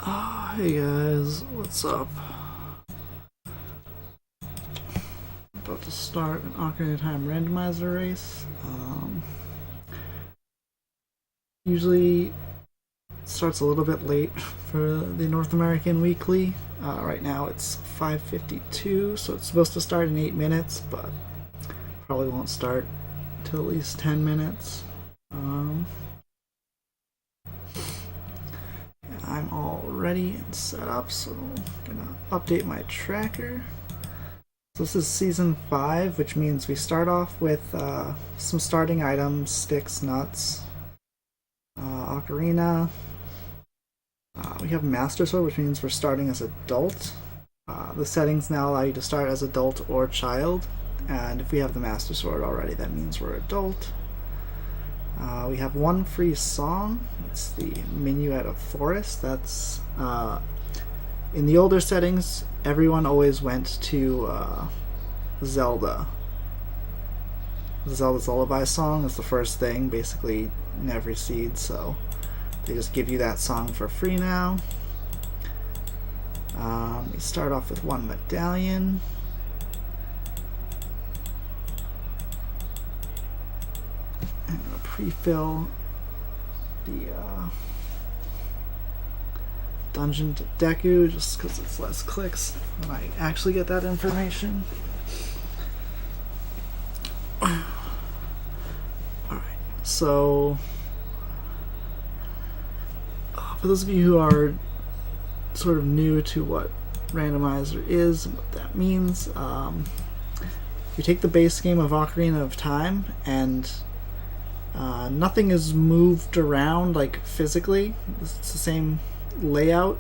Hey guys, what's up? About to start an Ocarina of Time randomizer race. Usually it starts a little bit late for the North American weekly. Right now it's 5:52, so it's supposed to start in 8 minutes, but probably won't start until at least 10 minutes. I'm all ready and set up, so I'm gonna update my tracker. So this is season 5, which means we start off with some starting items: sticks, nuts, ocarina. We have master sword, which means we're starting as adult. The settings now allow you to start as adult or child, and if we have the master sword already, that means we're adult. We have one free song. It's the Minuet of Forest. That's in the older settings. Everyone always went to Zelda's Lullaby song is the first thing, basically in every seed. So they just give you that song for free now. We start off with one medallion. Pre-fill the dungeon to Deku just because it's less clicks when I actually get that information. Alright, so for those of you who are sort of new to what Randomizer is and what that means, you take the base game of Ocarina of Time and nothing is moved around like physically. It's the same layout.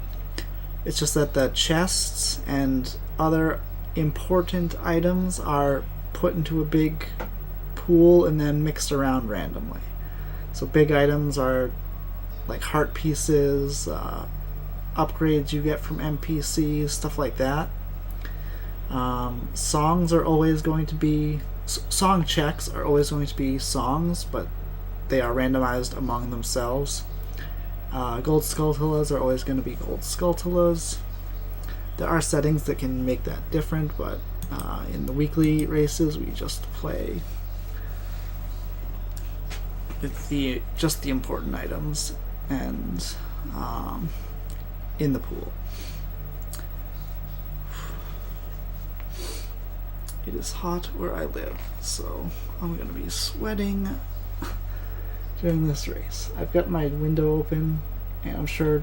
It's just that the chests and other important items are put into a big pool and then mixed around randomly. So big items are like heart pieces, upgrades you get from NPCs, stuff like that. Songs are always going to be song checks are always going to be songs, but they are randomized among themselves. Gold Skulltulas are always going to be Gold Skulltulas. There are settings that can make that different, but in the weekly races we just play with just the important items and in the pool. It is hot where I live, so I'm going to be sweating during this race. I've got my window open, and I'm sure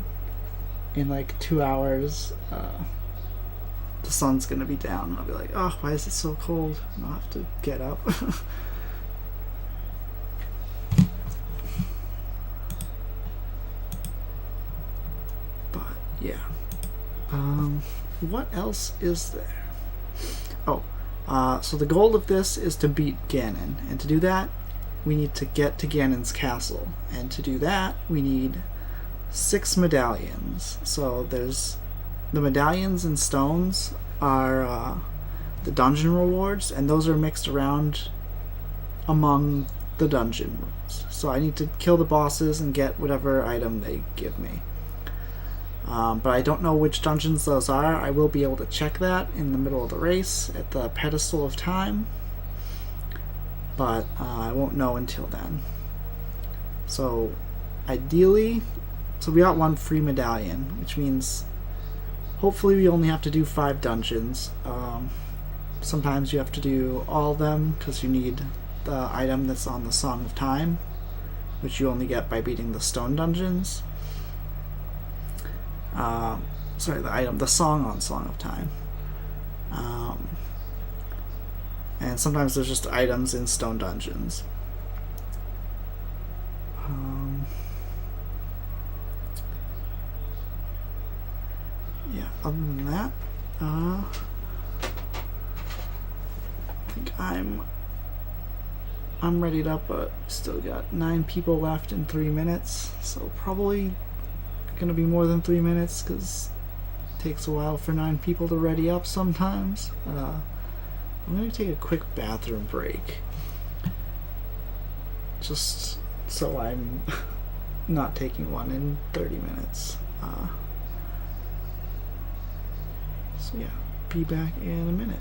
in like 2 hours the sun's gonna be down, and I'll be like, oh, why is it so cold? And I'll have to get up. But yeah, what else is there? Oh, so the goal of this is to beat Ganon, and to do that we need to get to Ganon's castle, and to do that we need 6 medallions. So there's the medallions and stones are the dungeon rewards, and those are mixed around among the dungeon rooms. So I need to kill the bosses and get whatever item they give me. But I don't know which dungeons those are. I will be able to check that in the middle of the race at the Pedestal of Time, but I won't know until then. So ideally, we got one free medallion, which means hopefully we only have to do 5 dungeons. Sometimes you have to do all of them because you need the item that's on the Song of Time, which you only get by beating the stone dungeons. The song on Song of Time. And sometimes there's just items in stone dungeons. Yeah, other than that, I think I'm readied up, but still got 9 people left in 3 minutes, so probably gonna be more than 3 minutes because it takes a while for 9 people to ready up sometimes. I'm going to take a quick bathroom break, just so I'm not taking one in 30 minutes. So yeah, be back in a minute.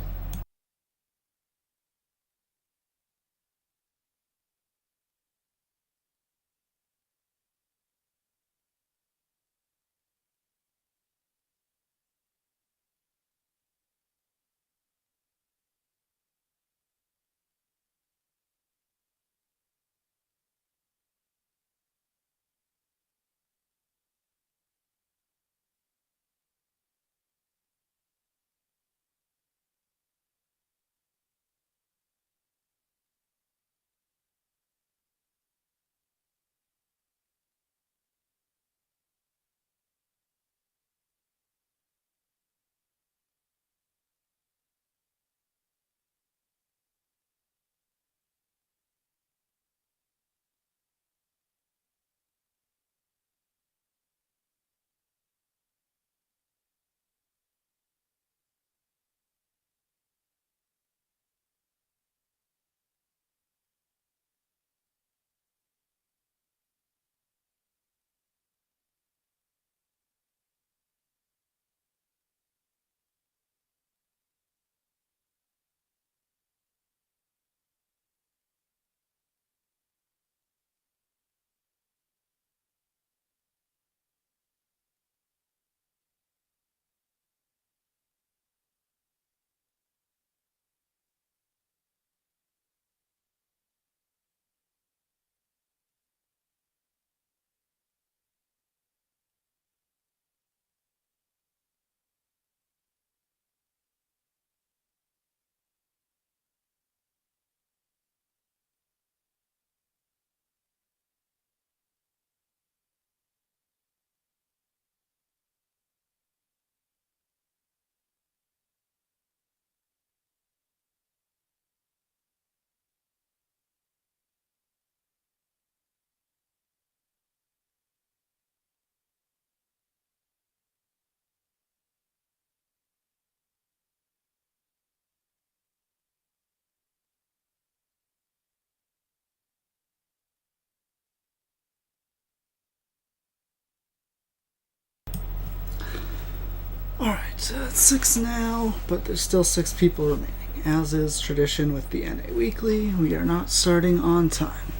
Alright, it's 6 now, but there's still 6 people remaining. As is tradition with the NA Weekly, we are not starting on time.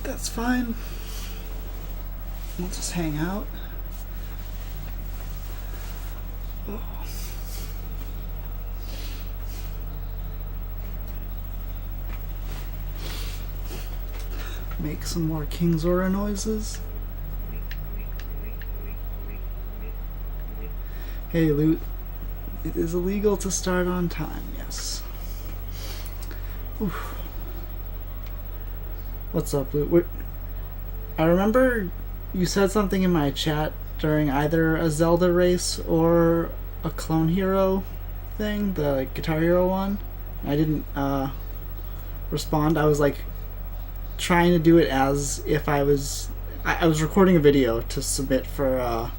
That's fine. We'll just hang out. Make some more King's Aura noises. Hey, Loot. It is illegal to start on time, yes. Oof. What's up, Loot? I remember you said something in my chat during either a Zelda race or a Clone Hero thing, the like, Guitar Hero one. I didn't respond. I was like trying to do it as if I was recording a video to submit for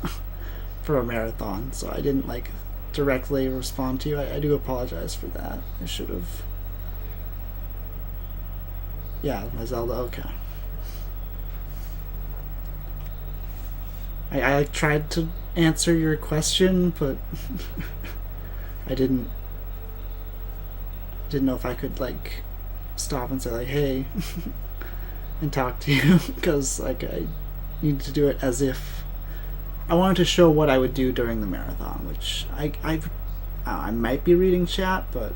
for a marathon, so I didn't like directly respond to you. I do apologize for that. I should have. Yeah, my Zelda. Okay. I like tried to answer your question, but I didn't know if I could like stop and say like, hey, and talk to you, because like I need to do it as if I wanted to show what I would do during the marathon, which I might be reading chat, but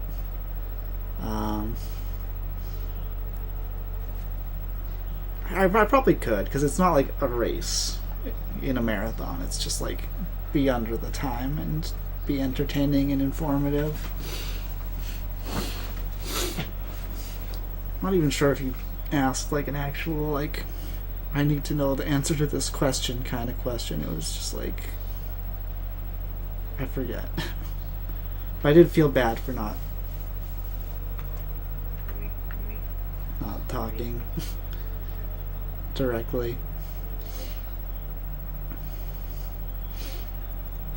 I probably could, because it's not like a race in a marathon. It's just like be under the time and be entertaining and informative. I'm not even sure if you asked like an actual like I need to know the answer to this question kind of question. It was just like I forget. But I did feel bad for not talking directly.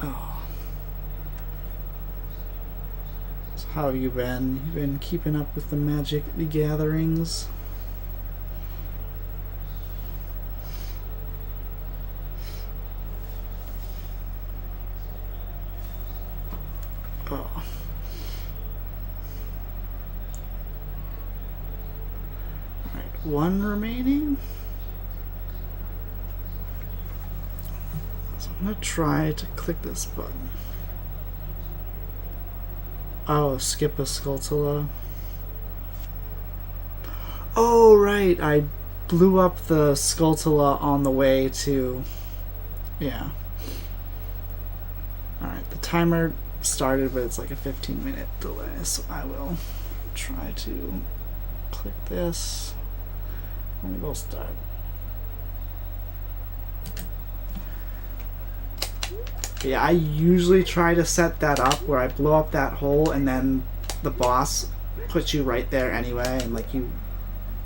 Oh. So how have you been? You've been keeping up with the Magic the Gatherings? one remaining. So I'm gonna try to click this button. Oh, skip a Skulltula. Oh, right, I blew up the Skulltula on the way to... Yeah. Alright, the timer started, but it's like a 15-minute delay, so I will try to click this, and we will start. But yeah, I usually try to set that up where I blow up that hole and then the boss puts you right there anyway, and like you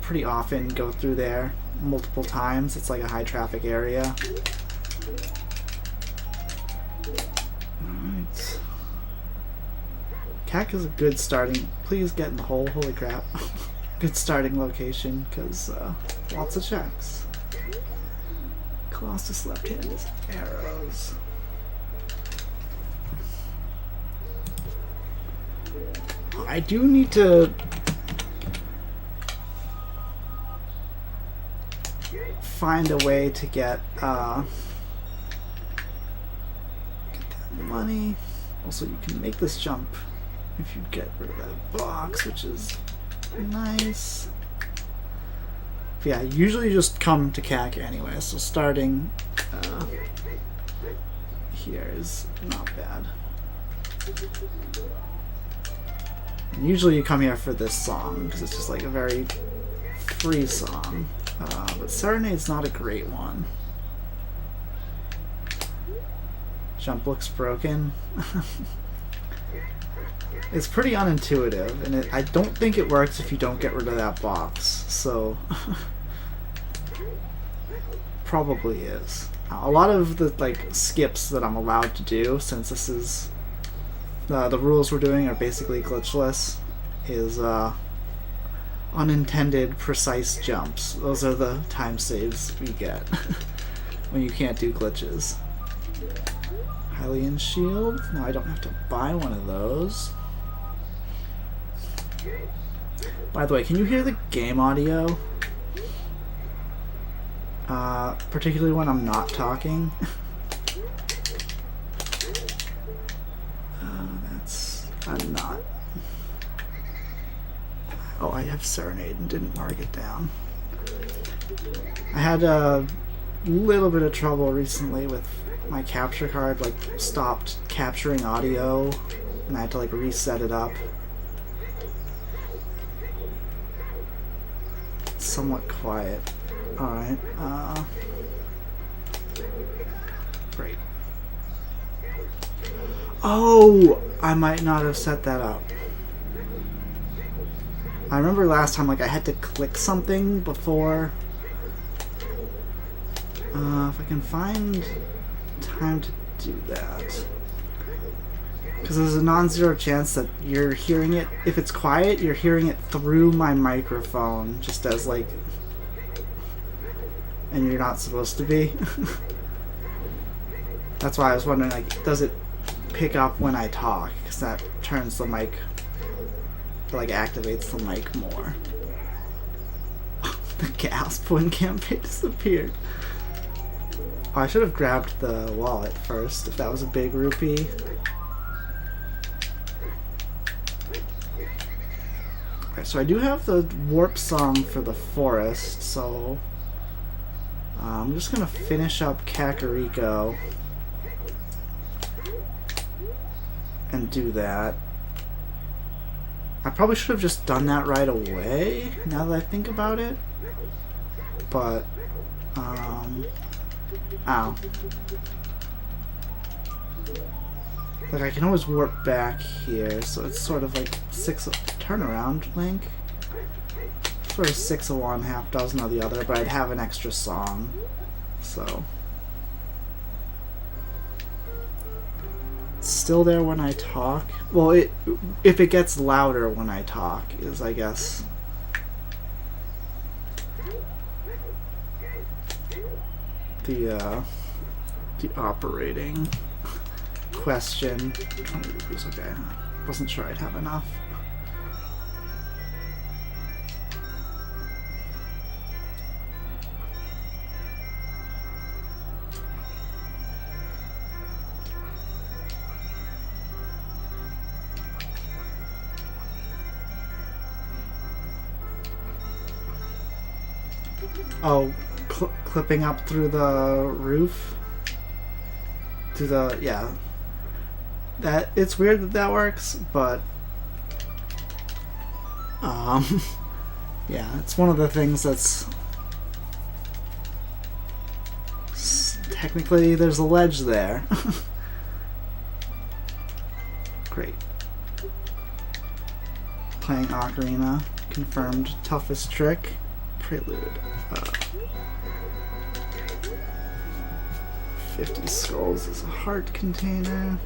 pretty often go through there multiple times. It's like a high traffic area. Alright. CAC is a good starting. Please get in the hole. Holy crap. Good starting location because lots of checks. Colossus left hand is arrows. I do need to find a way to get that money. Also, you can make this jump if you get rid of that box, which is nice. But yeah, usually just come to CAC anyway, so starting here is not bad. And usually you come here for this song, because it's just like a very free song. But Serenade's not a great one. Jump looks broken. It's pretty unintuitive, and I don't think it works if you don't get rid of that box, so probably is. A lot of the like skips that I'm allowed to do, since this is the rules we're doing are basically glitchless, is unintended precise jumps. Those are the time saves we get when you can't do glitches. Hylian shield. No, I don't have to buy one of those. By the way, can you hear the game audio? Particularly when I'm not talking. I'm not. Oh, I have Serenade and didn't mark it down. I had a little bit of trouble recently with my capture card, like stopped capturing audio and I had to like reset it up. It's somewhat quiet. Alright, great. Oh, I might not have set that up. I remember last time, like, I had to click something before. If I can find time to do that. Because there's a non-zero chance that you're hearing it. If it's quiet, you're hearing it through my microphone, just as, like... And you're not supposed to be. That's why I was wondering, like, does it pick up when I talk? Because that turns the mic... like activates the mic more. The gasp when Campay disappeared. Oh, I should have grabbed the wallet first if that was a big rupee. Alright, so I do have the warp song for the forest, so I'm just gonna finish up Kakariko and do that. I probably should have just done that right away, now that I think about it. But, ow. Like, I can always warp back here, so it's sort of like turnaround Link. Sort of 6 of one, half dozen of the other, but I'd have an extra song, so. Still there when I talk. Well, if it gets louder when I talk is, I guess, the operating question. 20 rupees, okay. Wasn't sure I'd have enough. Oh, clipping up through the roof? To the... yeah. That... it's weird that that works, but... yeah, it's one of the things that's... technically, there's a ledge there. Great. Playing Ocarina. Confirmed toughest trick. Prelude. 50 skulls is a heart container.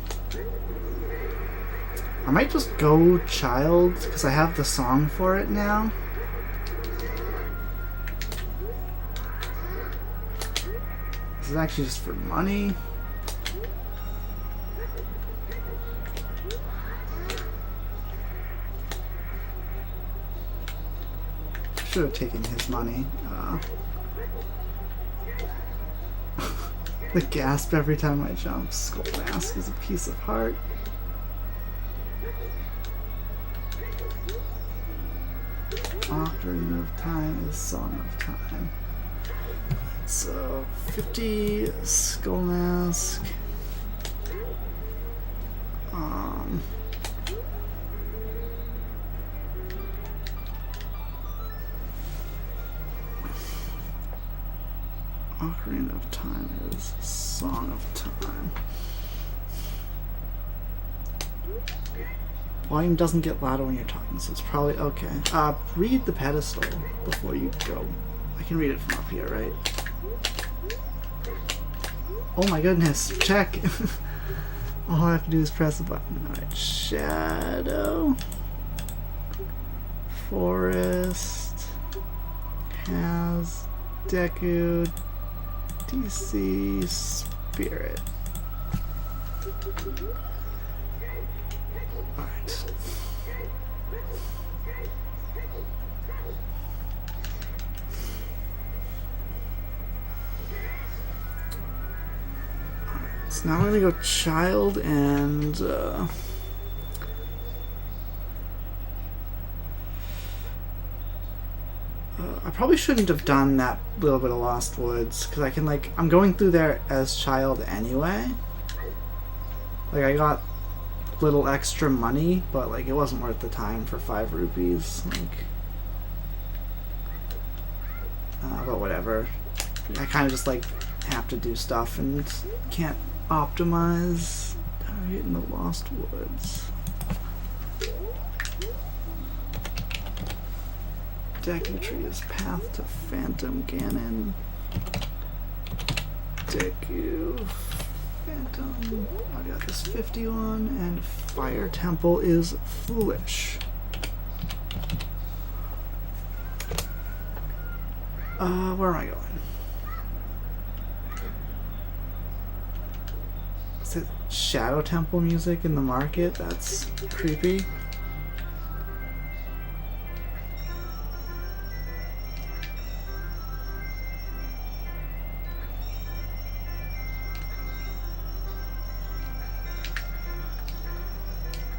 I might just go child, because I have the song for it now. This is actually just for money. Should have taken his money. The gasp every time I jump. Skull Mask is a piece of heart. Ocarina of Time is Song of Time. So 50 Skull Mask. Ocarina of Time is Song of Time. Volume doesn't get louder when you're talking, so it's probably okay. Read the pedestal before you go. I can read it from up here, right? Oh my goodness, check! All I have to do is press the button. Alright, Shadow. Forest. Has. Deku. DC. Spirit. Alright. So now I'm gonna go child and I probably shouldn't have done that little bit of Lost Woods because I can I'm going through there as child anyway. Like I got little extra money, but it wasn't worth the time for 5 rupees. But whatever. I kind of just have to do stuff and can't optimize. Target in the Lost Woods. Deku Tree is path to Phantom Ganon. Deku Phantom. I got this 51, and Fire Temple is foolish. Where am I going? Is it Shadow Temple music in the market? That's creepy.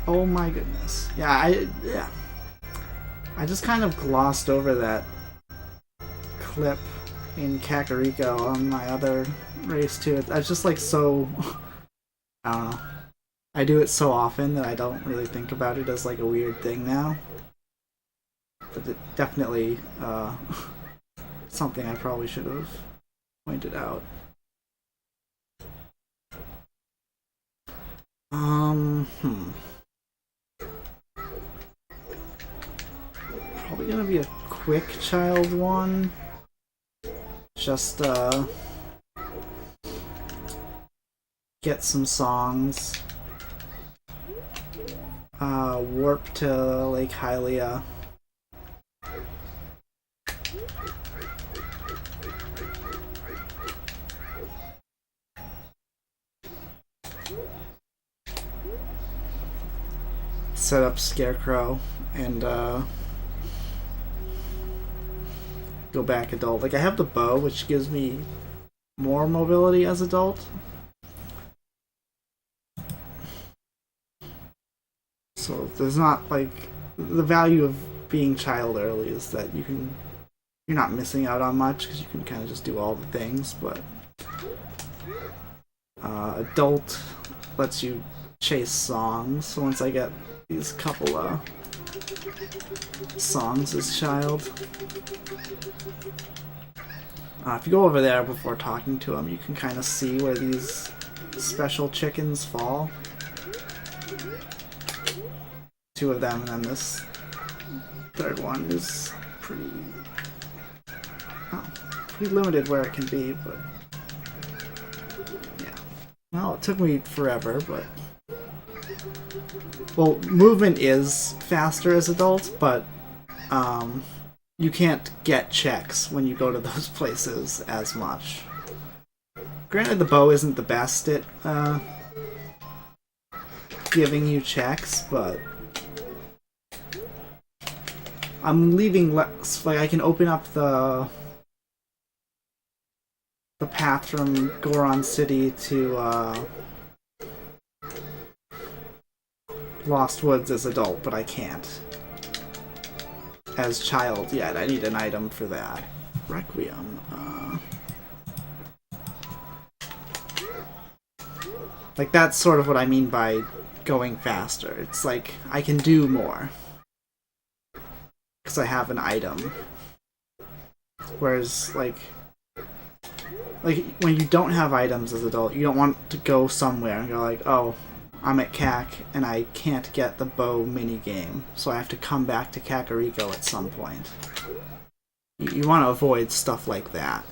Oh my goodness. Yeah. I just kind of glossed over that clip in Kakariko on my other race too. I was just so... I don't know. I do it so often that I don't really think about it as a weird thing now. But it definitely something I probably should have pointed out. Probably gonna be a quick child one. Just get some songs. Warp to Lake Hylia. Set up Scarecrow and go back adult. I have the bow, which gives me more mobility as adult. So there's not the value of being child early is that you can you're not missing out on much because you can kind of just do all the things, but adult lets you chase songs. So once I get these couple songs as child, if you go over there before talking to them, you can kind of see where these special chickens fall. 2 of them, and then this third one is pretty limited where it can be, but yeah. Well, it took me forever, but well, movement is faster as adults, but you can't get checks when you go to those places as much. Granted, the bow isn't the best at giving you checks, but I'm leaving less, like I can open up the path from Goron City to Lost Woods as adult, but I can't as child yet. I need an item for that. Requiem. Like, that's sort of what I mean by going faster. It's like I can do more because I have an item. Whereas, like when you don't have items as adult, you don't want to go somewhere and go like, oh, I'm at CAC and I can't get the bow minigame, so I have to come back to Kakariko at some point. You want to avoid stuff like that.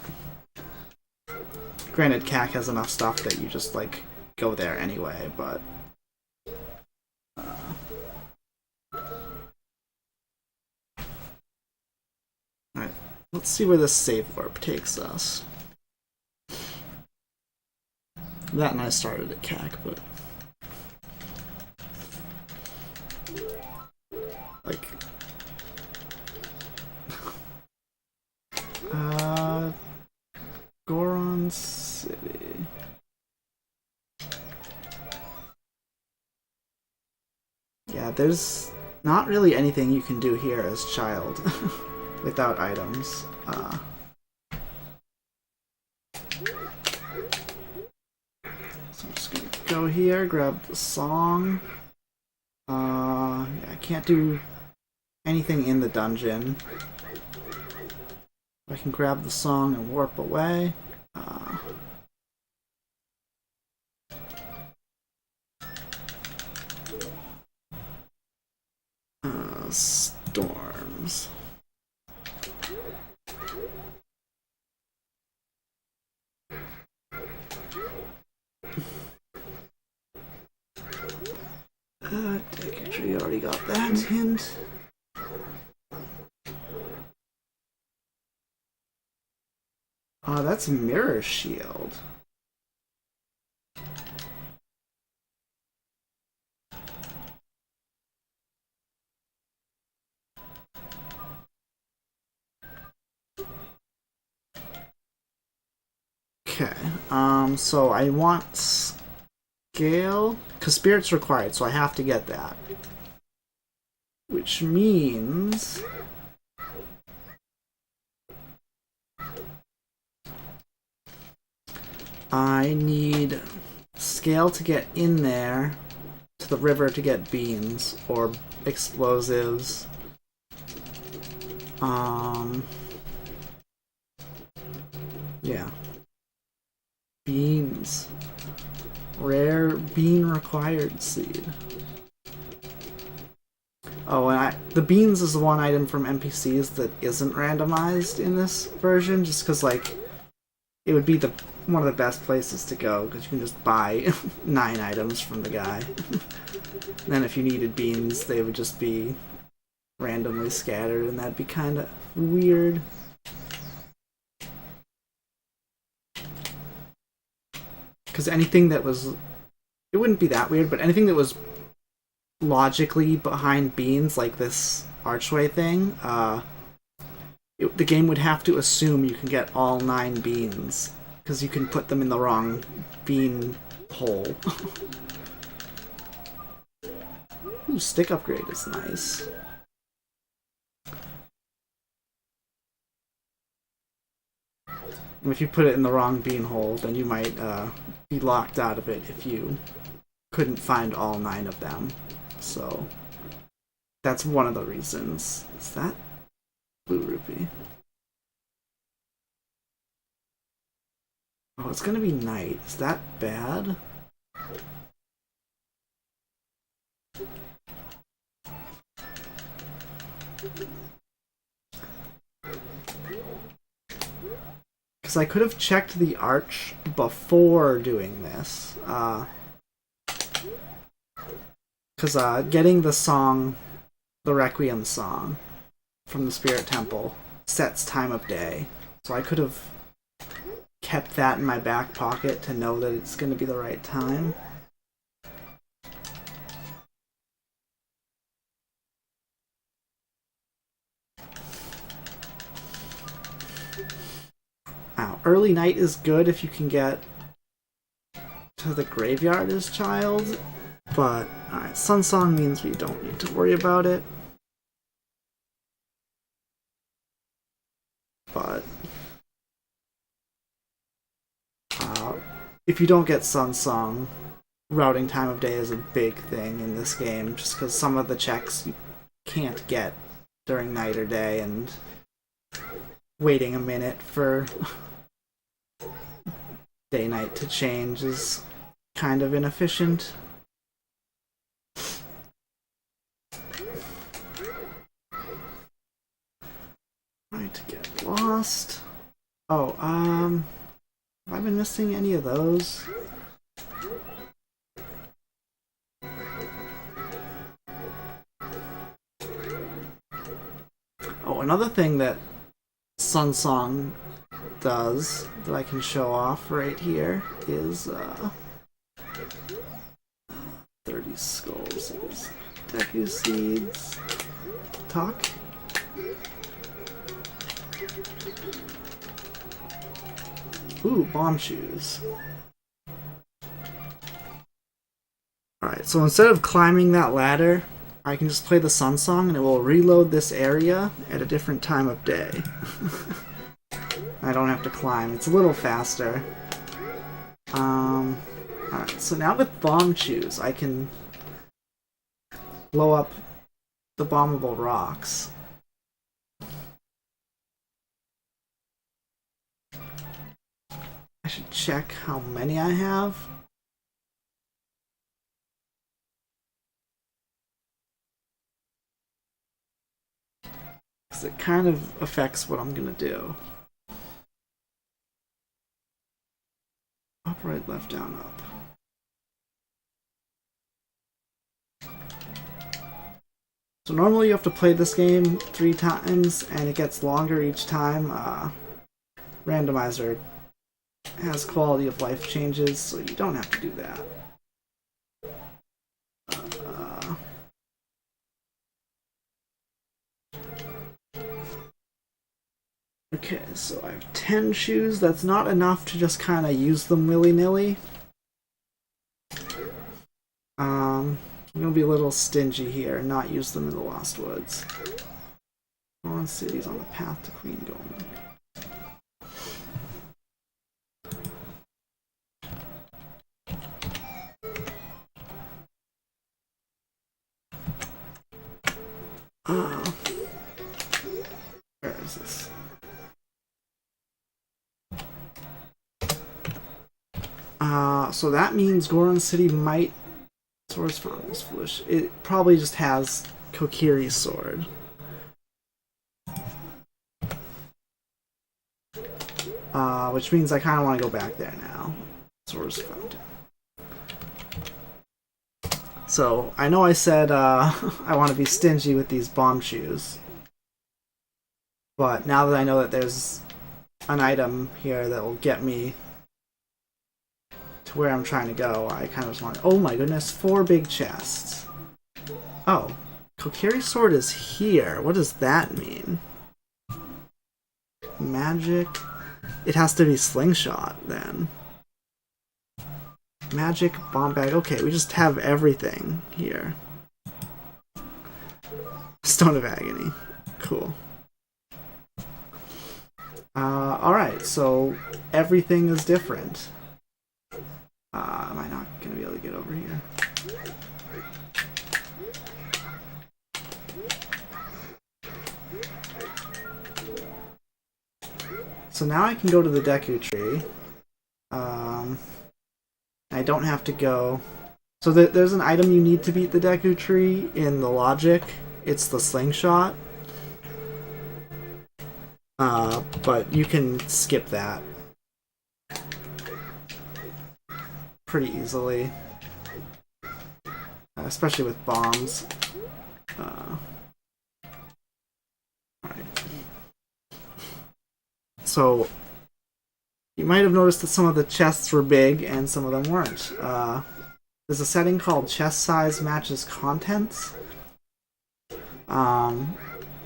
Granted, CAC has enough stuff that you just, like, go there anyway, but alright, let's see where this save warp takes us. That and I started at CAC, but like Goron City. Yeah, there's not really anything you can do here as child without items. So I'm just gonna go here, grab the song. Yeah, I can't do anything in the dungeon. I can grab the song and warp away. Storms. You already got that hint. That's Mirror Shield. Okay, so I want scale, because spirit's required, so I have to get that. Which means I need scale to get in there to the river to get beans or explosives. Yeah. Beans. Rare bean required seed. Oh, and the beans is the one item from NPCs that isn't randomized in this version, just because, like, it would be one of the best places to go, because you can just buy 9 items from the guy. And then if you needed beans, they would just be randomly scattered, and that'd be kind of weird. Because anything that was... It wouldn't be that weird, but anything that was logically behind beans, like this archway thing, the game would have to assume you can get all 9 beans, because you can put them in the wrong bean hole. Ooh, stick upgrade is nice. And if you put it in the wrong bean hole, then you might be locked out of it if you couldn't find all 9 of them. So that's one of the reasons. Is that blue rupee? Oh, it's gonna be night. Is that bad? Because I could have checked the arch before doing this. Because getting the song, the Requiem song from the Spirit Temple, sets time of day. So I could have kept that in my back pocket to know that it's going to be the right time. Early night is good if you can get to the graveyard as child, but alright, Sun Song means we don't need to worry about it. But if you don't get Sun Song, routing time of day is a big thing in this game, just because some of the checks you can't get during night or day, and waiting a minute for day-night to change is kind of inefficient. Right, to get lost. Oh, have I been missing any of those? Oh, another thing that Sun Song does that I can show off right here is 30 skulls is Deku Seeds. Talk. Ooh, bomb shoes. Alright, so instead of climbing that ladder, I can just play the Sun Song and it will reload this area at a different time of day. I don't have to climb. It's a little faster. Alright, so now with bomb shoes, I can blow up the bombable rocks. I should check how many I have. Because it kind of affects what I'm gonna do. Up, right, left, down, up. So normally you have to play this game 3 times, and it gets longer each time. Randomizer has quality of life changes, so you don't have to do that. Okay, so I have 10 shoes. That's not enough to just kind of use them willy-nilly. I'm going to be a little stingy here and not use them in the Lost Woods. Dawn City's on the path to Queen Goldman. Where is this? So that means Goron City might... Swords Found is foolish. It probably just has Kokiri's sword. Which means I kind of want to go back there now. Swords Found. So, I know I said I want to be stingy with these bomb shoes. But now that I know that there's an item here that will get me to where I'm trying to go, I kind of just want to... Oh my goodness, 4 big chests. Oh, Kokiri's sword is here. What does that mean? Magic? It has to be slingshot, then. Magic, bomb bag. Okay, we just have everything here. Stone of Agony. Cool. Alright, so everything is different. Am I not going to be able to get over here? So now I can go to the Deku tree. I don't have to go... So there's an item you need to beat the Deku tree in the logic. It's the slingshot. But you can skip that pretty easily. Especially with bombs. Alright. So, you might have noticed that some of the chests were big and some of them weren't. There's a setting called chest size matches contents.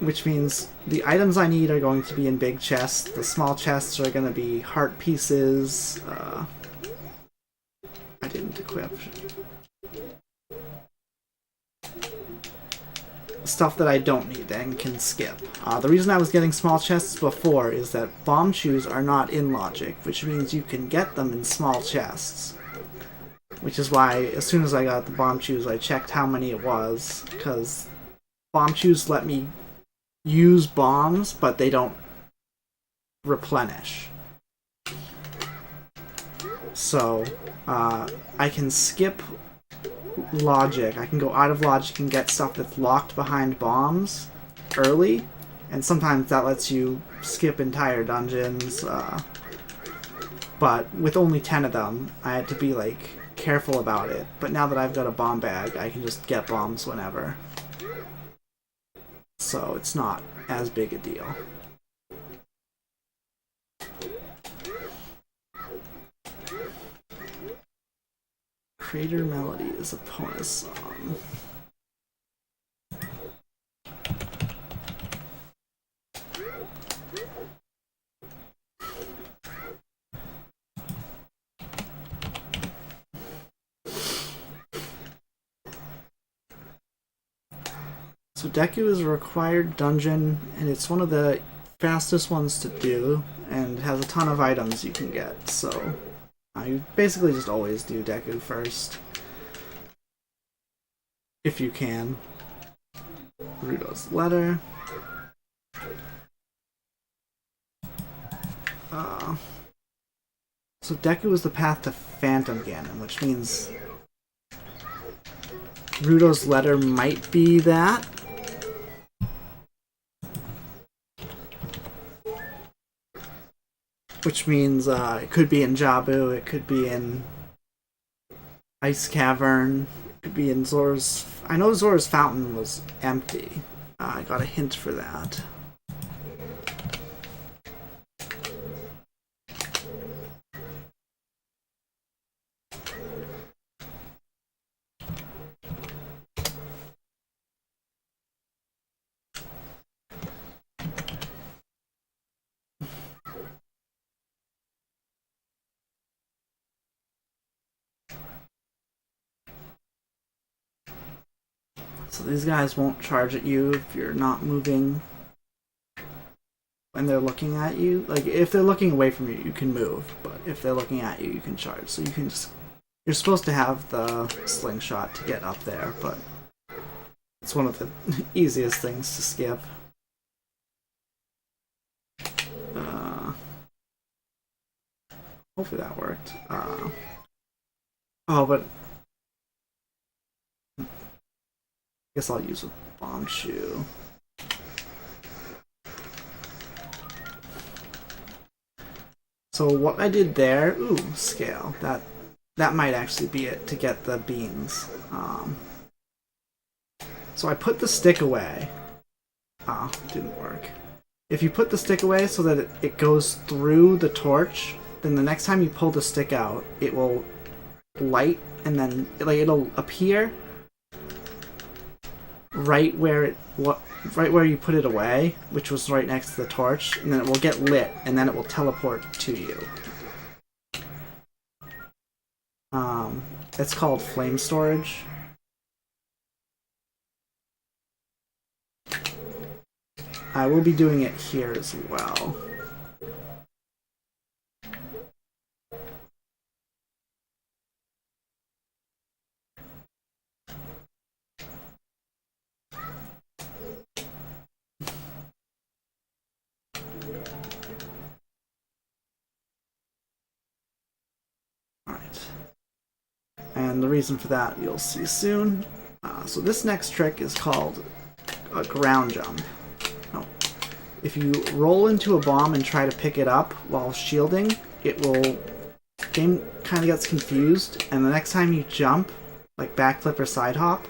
Which means the items I need are going to be in big chests. The small chests are going to be heart pieces. I didn't equip. Stuff that I don't need and can skip. The reason I was getting small chests before is that bomb shoes are not in logic, which means you can get them in small chests. Which is why, as soon as I got the bomb shoes, I checked how many it was, because bomb shoes let me use bombs, but they don't replenish. So, I can skip logic. I can go out of logic and get stuff that's locked behind bombs early, and sometimes that lets you skip entire dungeons, but with only 10 of them, I had to be, like, careful about it. But now that I've got a bomb bag, I can just get bombs whenever. So it's not as big a deal. Crater Melody is a bonus song. So Deku is a required dungeon, and it's one of the fastest ones to do, and has a ton of items you can get, so you basically just always do Deku first. If you can. Rudo's letter. So Deku is the path to Phantom Ganon, which means Rudo's letter might be that. Which means it could be in Jabu, it could be in Ice Cavern, it could be in Zora's... I know Zora's Fountain was empty. I got a hint for that. So these guys won't charge at you if you're not moving when they're looking at you. Like, if they're looking away from you, you can move, but if they're looking at you, you can charge. So you can just... You're supposed to have the slingshot to get up there, but it's one of the easiest things to skip. Hopefully that worked. Oh, but... Guess I'll use a bomb shoe. So what I did there, ooh, scale. That might actually be it to get the beans. So I put the stick away. Oh, didn't work. If you put the stick away so that it goes through the torch, then the next time you pull the stick out, it will light and then it'll appear right where you put it away, which was right next to the torch, and then it will get lit, and then it will teleport to you. It's called flame storage. I will be doing it here as well. the reason for that you'll see soon. So this next trick is called a ground jump. Oh. If you roll into a bomb and try to pick it up while shielding, it will... game kind of gets confused, and the next time you jump, like backflip or side hop,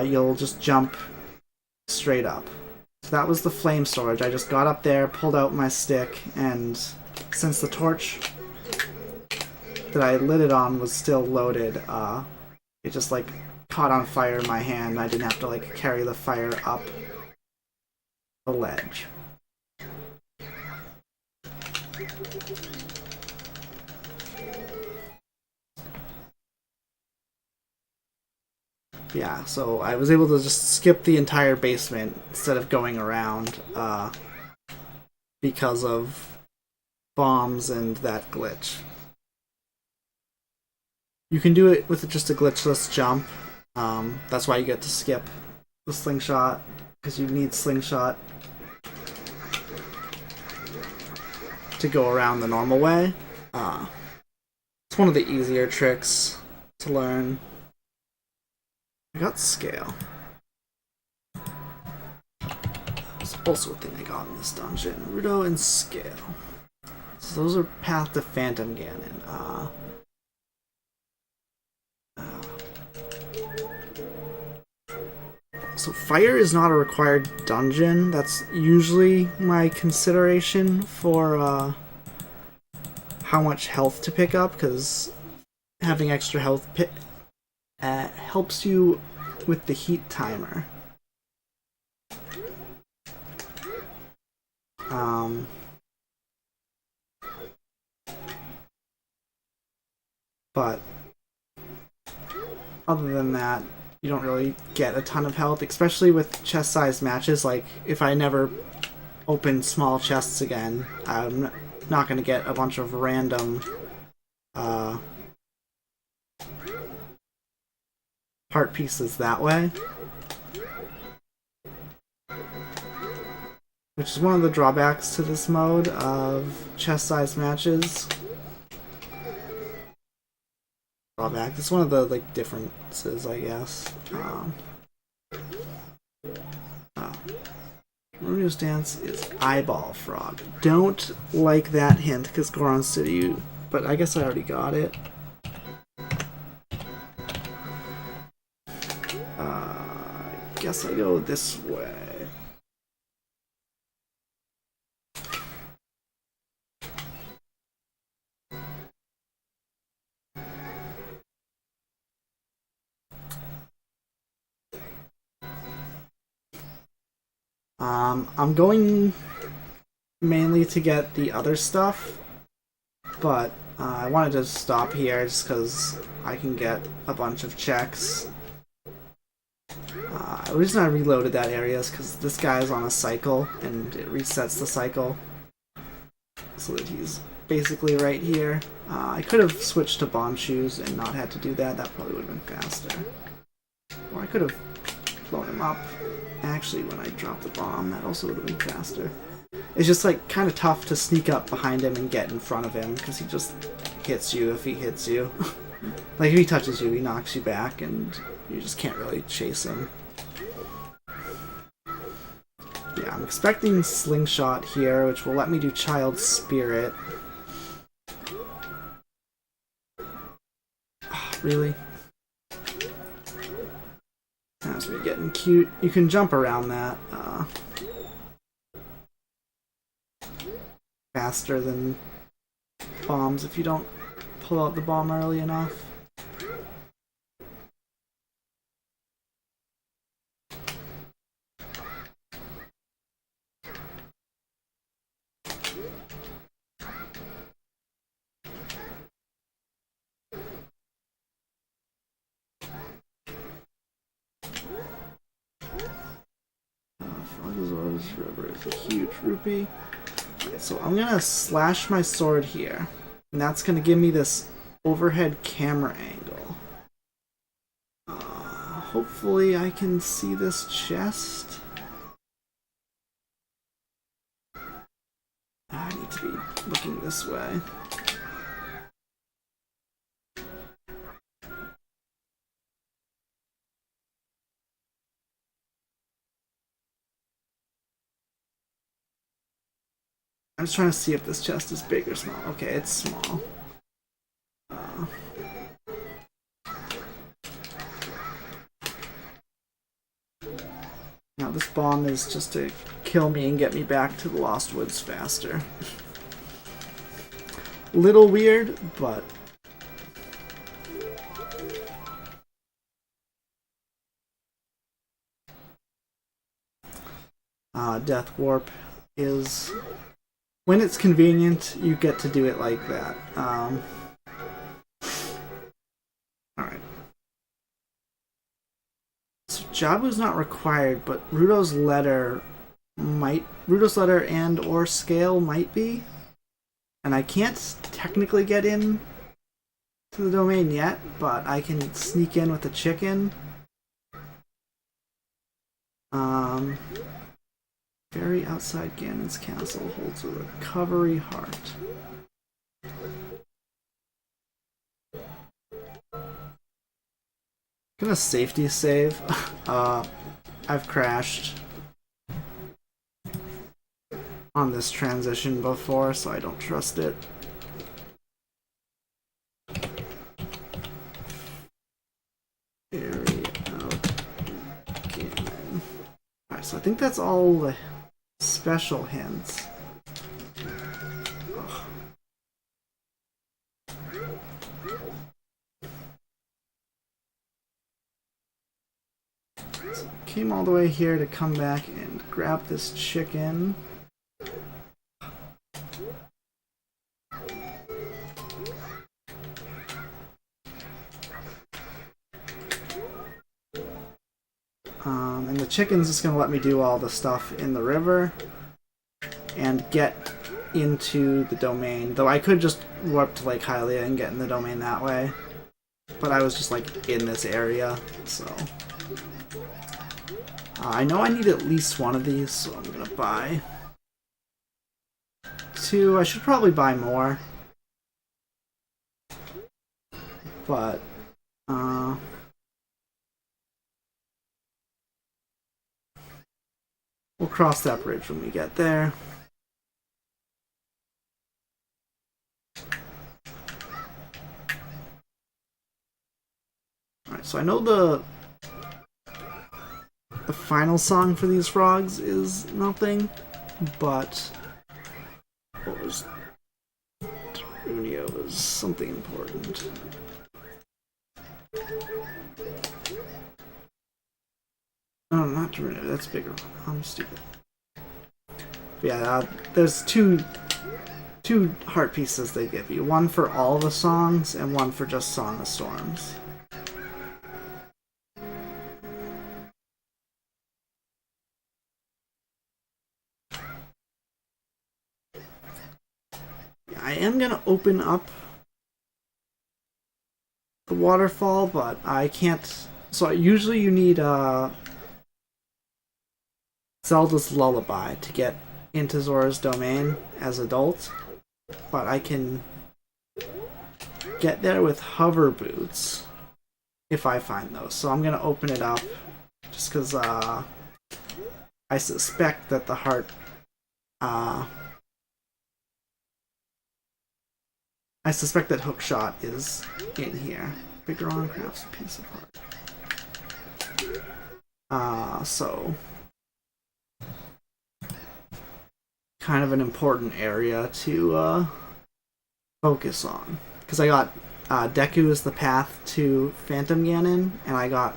you'll just jump straight up. So that was the flame storage. I just got up there, pulled out my stick, and since the torch that I lit it on was still loaded, it just like caught on fire in my hand. I didn't have to like carry the fire up the ledge. Yeah, so I was able to just skip the entire basement instead of going around because of bombs and that glitch. You can do it with just a glitchless jump. That's why you get to skip the slingshot, because you need slingshot to go around the normal way. It's one of the easier tricks to learn. I got scale. It's also a thing I got in this dungeon. Rudo and scale. So those are Path to Phantom Ganon. So fire is not a required dungeon. That's usually my consideration for how much health to pick up, because having extra health helps you with the heat timer. But other than that, you don't really get a ton of health, especially with chest-sized matches. Like, if I never open small chests again, I'm not going to get a bunch of random heart pieces that way. Which is one of the drawbacks to this mode of chest-sized matches. Drawback. It's one of the like differences, I guess. Romeo's dance is eyeball frog. Don't like that hint because Goron City, but I guess I already got it. I guess I go this way. I'm going mainly to get the other stuff, but I wanted to stop here just because I can get a bunch of checks. The reason I reloaded that area is because this guy is on a cycle, and it resets the cycle so that he's basically right here. I could have switched to bomb shoes and not had to do that. That probably would have been faster. Or I could have blown him up. Actually, when I dropped the bomb, that also would have been faster. It's just like kind of tough to sneak up behind him and get in front of him because he just hits you if he hits you. Like if he touches you, he knocks you back and you just can't really chase him. Yeah, I'm expecting Slingshot here, which will let me do Child Spirit. Oh, really? That's me getting cute. You can jump around that faster than bombs if you don't pull out the bomb early enough. Frogazor's River is a huge rupee. Okay, so I'm gonna slash my sword here, and that's gonna give me this overhead camera angle. Hopefully I can see this chest. I need to be looking this way. I'm just trying to see if this chest is big or small. Okay, it's small. Now this bomb is just to kill me and get me back to the Lost Woods faster. Little weird, but... Death Warp is... When it's convenient, you get to do it like that. Alright. So Jabu's not required, but Rudo's letter and or scale might be. And I can't technically get in to the domain yet, but I can sneak in with the chicken. Very outside Ganon's castle holds a recovery heart. Gonna safety save. I've crashed on this transition before, so I don't trust it. Very out Ganon. Alright, so I think that's all the special hints. Ugh. So came all the way here to come back and grab this chicken. And the chicken's just gonna let me do all the stuff in the river and get into the domain. Though I could just warp to Lake Hylia and get in the domain that way. But I was just like in this area, so. I know I need at least one of these, so I'm gonna buy 2. I should probably buy more. But, we'll cross that bridge when we get there. Alright, so I know the final song for these frogs is nothing, but what was Trunio was something important. Oh, not Trunio, that's bigger. I'm stupid. But yeah, there's two heart pieces they give you. One for all the songs, and one for just Song of Storms. I am gonna open up the waterfall, but I can't. So usually you need Zelda's Lullaby to get into Zora's domain as adult, but I can get there with hover boots if I find those. So I'm gonna open it up just because I suspect that the heart. I suspect that Hookshot is in here. Bigron crafts a piece of heart. So kind of an important area to focus on. Because I got Deku is the path to Phantom Ganon, and I got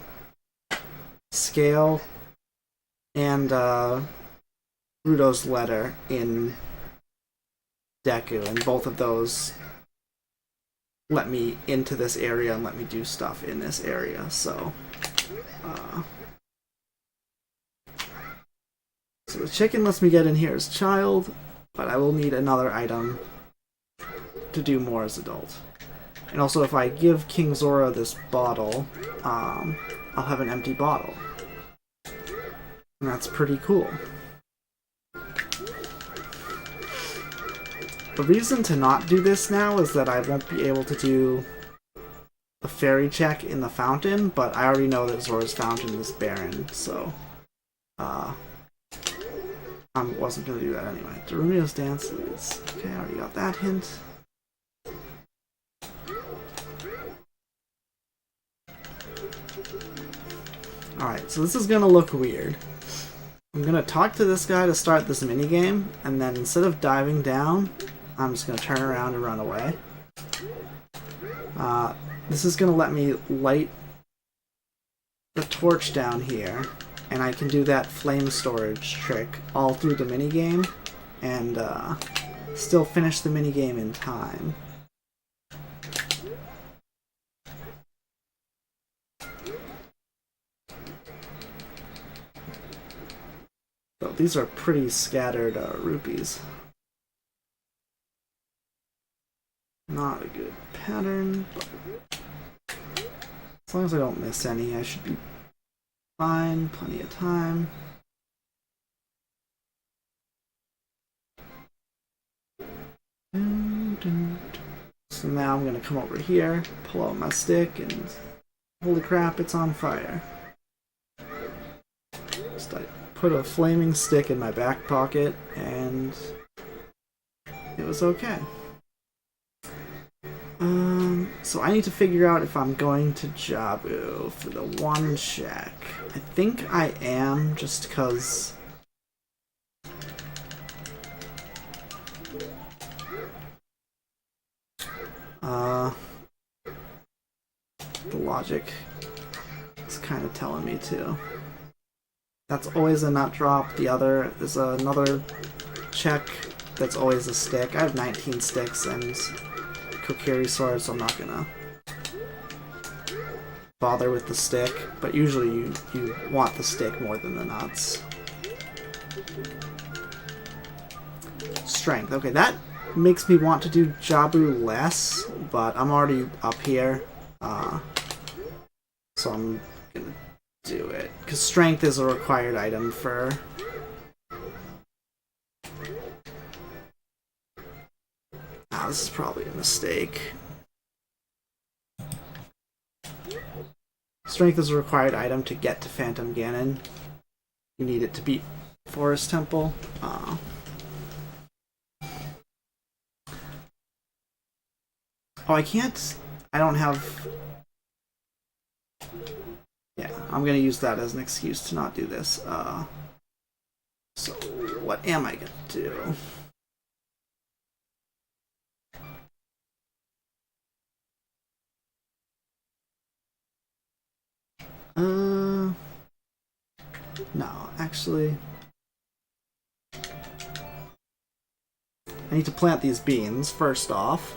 Scale and Rudo's letter in Deku, and both of those let me into this area and let me do stuff in this area, so so the chicken lets me get in here as child, but I will need another item to do more as adult. And also if I give King Zora this bottle, I'll have an empty bottle. And that's pretty cool. The reason to not do this now is that I won't be able to do the fairy check in the fountain, but I already know that Zora's fountain is barren, so I wasn't going to do that anyway. Darunio's Dance leads. Okay, I already got that hint. Alright, so this is going to look weird. I'm going to talk to this guy to start this minigame, and then instead of diving down, I'm just going to turn around and run away. This is going to let me light the torch down here, and I can do that flame storage trick all through the minigame, and still finish the minigame in time. So these are pretty scattered rupees. Not a good pattern, but as long as I don't miss any, I should be fine. Plenty of time. So now I'm gonna come over here, pull out my stick, and holy crap, it's on fire. Just I put a flaming stick in my back pocket, and it was okay. So I need to figure out if I'm going to Jabu for the one check. I think I am, just because the logic is kind of telling me to. That's always a nut drop. The other is another check that's always a stick. I have 19 sticks and Kokiri sword, so I'm not gonna bother with the stick, but usually you want the stick more than the nuts. Strength. Okay, that makes me want to do Jabu less, but I'm already up here, so I'm gonna do it. Because strength is a required item for... this is probably a mistake. Strength is a required item to get to Phantom Ganon. You need it to beat Forest Temple. Oh, I can't... I don't have... Yeah, I'm gonna use that as an excuse to not do this. So, what am I gonna do? No, actually... I need to plant these beans, first off.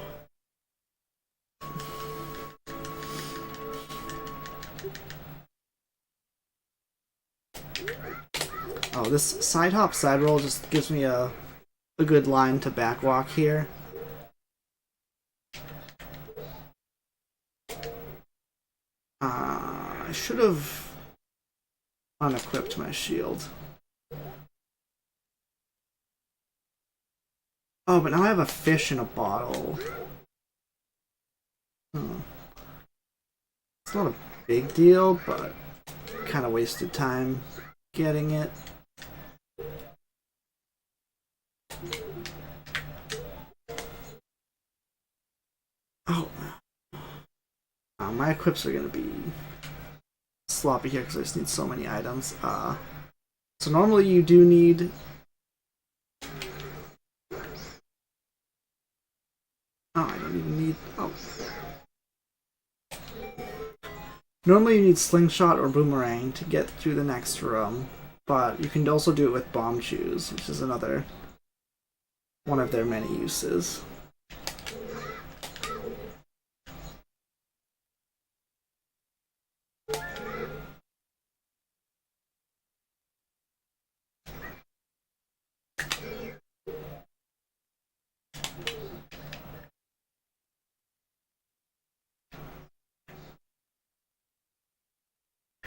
Oh, this side hop, side roll just gives me a good line to backwalk here. I should have unequipped my shield. Oh, but now I have a fish in a bottle. It's not a big deal, but kind of wasted time getting it. Oh. My equips are going to be sloppy here because I just need so many items. So normally you do need... Oh, I don't even need... Oh. Normally you need Slingshot or Boomerang to get through the next room, but you can also do it with Bomb Shoes, which is another one of their many uses.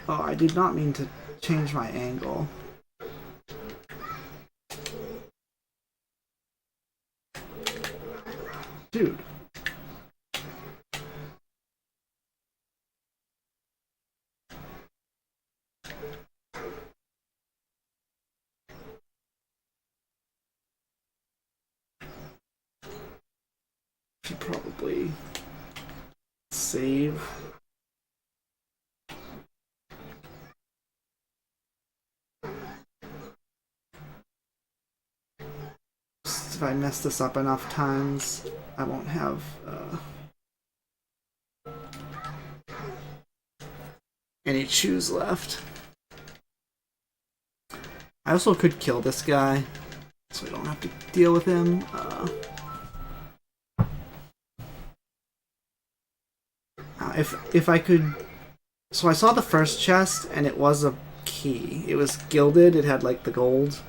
Oh, I did not mean to change my angle. Dude. quickly save. If I mess this up enough times, I won't have any chews left. I also could kill this guy, so I don't have to deal with him. If I could... So I saw the first chest, and it was a key. It was gilded, it had like the gold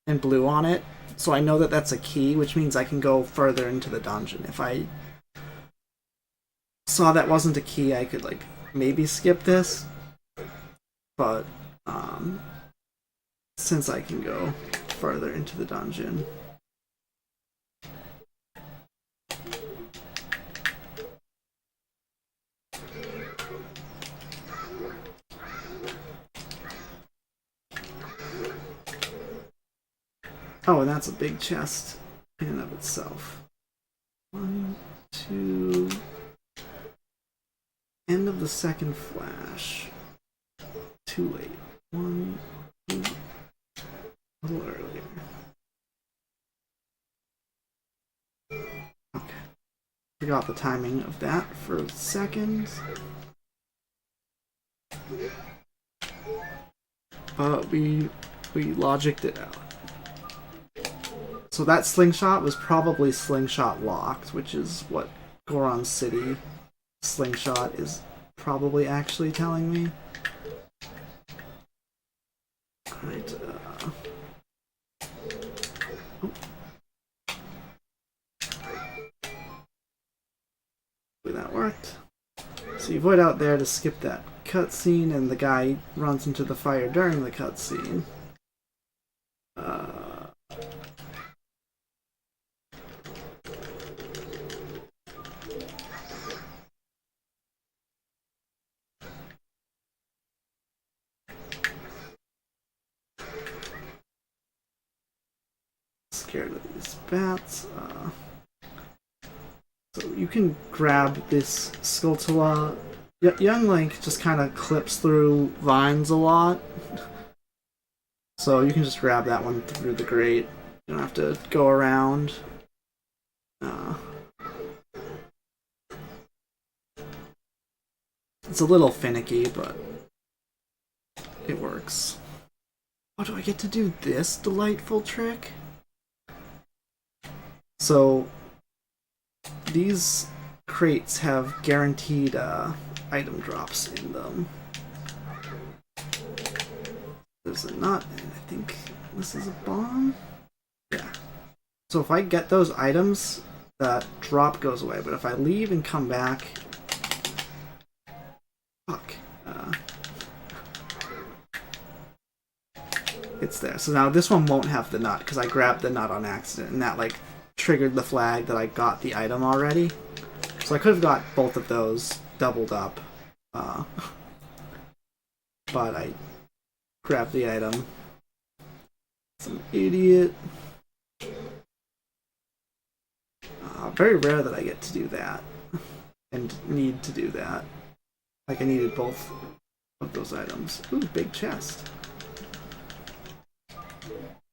and blue on it. So I know that that's a key, which means I can go further into the dungeon. If I saw that wasn't a key, I could like maybe skip this. But since I can go further into the dungeon. Oh, and that's a big chest in and of itself. 1, 2... End of the second flash. Too late. 1, 2... A little earlier. Okay. Forgot the timing of that for a second. But we logicked it out. So that slingshot was probably slingshot locked, which is what Goron City slingshot is probably actually telling me. Alright, that worked. So you void out there to skip that cutscene, and the guy runs into the fire during the cutscene. Scared of these bats. So you can grab this Skulltula. Young Link just kind of clips through vines a lot. So you can just grab that one through the grate. You don't have to go around. It's a little finicky, but it works. Oh, do I get to do this delightful trick? So these crates have guaranteed item drops in them. There's a nut, and I think this is a bomb? Yeah. So if I get those items, that drop goes away, but if I leave and come back... Fuck. It's there. So now this one won't have the nut, because I grabbed the nut on accident, and that, like, triggered the flag that I got the item already. So I could have got both of those doubled up. But I grabbed the item. Some idiot. Very rare that I get to do that. And need to do that. Like I needed both of those items. Ooh, big chest.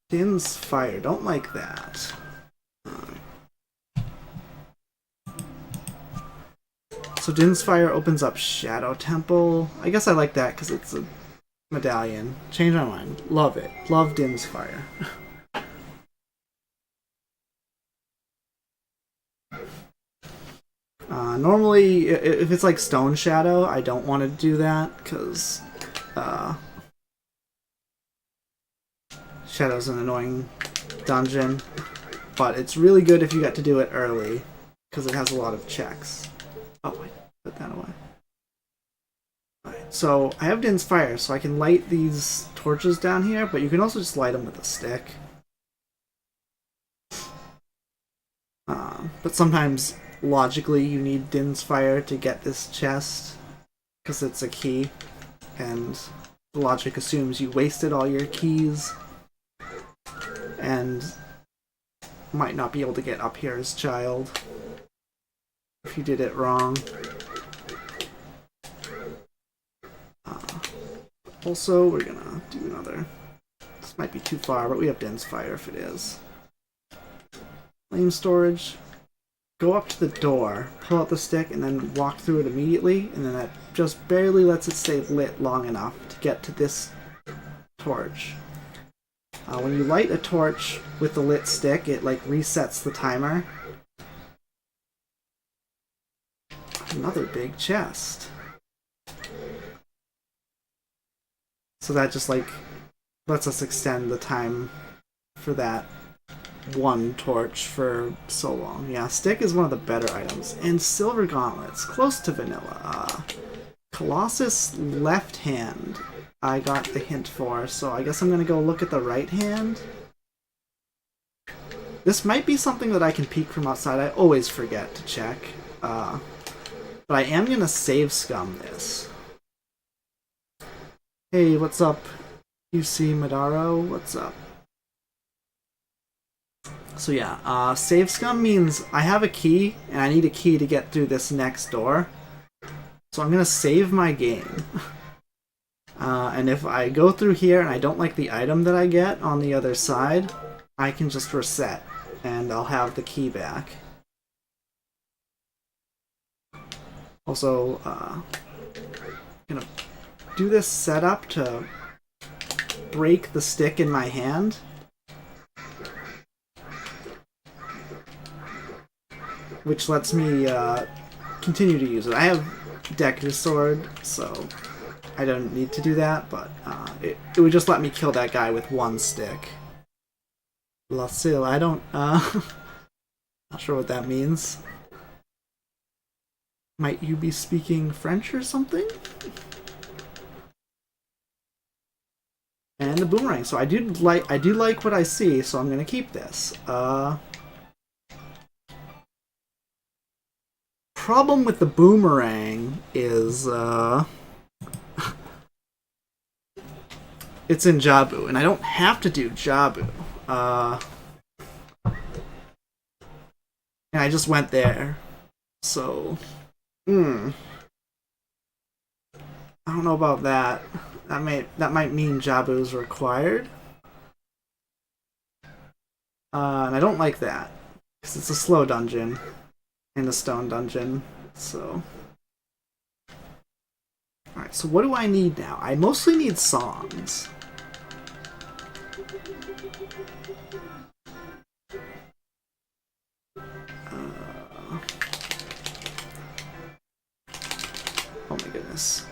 Din's fire. Don't like that. So Din's Fire opens up Shadow Temple. I guess I like that because it's a medallion. Change my mind. Love it. Love Din's Fire. Normally, if it's like Stone Shadow, I don't want to do that because Shadow's an annoying dungeon. But it's really good if you get to do it early because it has a lot of checks. Oh, wait, put that away. Alright, so I have Din's Fire, so I can light these torches down here, but you can also just light them with a stick. But sometimes, logically, you need Din's Fire to get this chest, because it's a key, and the logic assumes you wasted all your keys, and might not be able to get up here as child. if you did it wrong. Also, we're gonna do another. This might be too far, but we have dense fire if it is. Flame storage. Go up to the door, pull out the stick, and then walk through it immediately, and then that just barely lets it stay lit long enough to get to this torch. When you light a torch with the lit stick, it like resets the timer. Another big chest. So that just like lets us extend the time for that one torch for so long. Yeah, stick is one of the better items. And silver gauntlets, close to vanilla. Colossus left hand, I got the hint for, so I guess I'm gonna go look at the right hand. This might be something that I can peek from outside. I always forget to check. But I am gonna save scum this. Hey, what's up? UC Madaro, what's up? So yeah, save scum means I have a key, and I need a key to get through this next door. So I'm gonna save my game. And if I go through here and I don't like the item that I get on the other side, I can just reset, and I'll have the key back. Also, gonna do this setup to break the stick in my hand. Which lets me continue to use it. I have Deku's sword, so I don't need to do that, but it would just let me kill that guy with one stick. Lacil, I don't, not sure what that means. Might you be speaking French or something? And the boomerang. So I do like what I see, so I'm gonna keep this. Problem with the boomerang is it's in Jabu, and I don't have to do Jabu. And I just went there, so I don't know about that. That might mean Jabu's required. And I don't like that, because it's a slow dungeon and a stone dungeon, so. Alright, so what do I need now? I mostly need songs. Oh my goodness.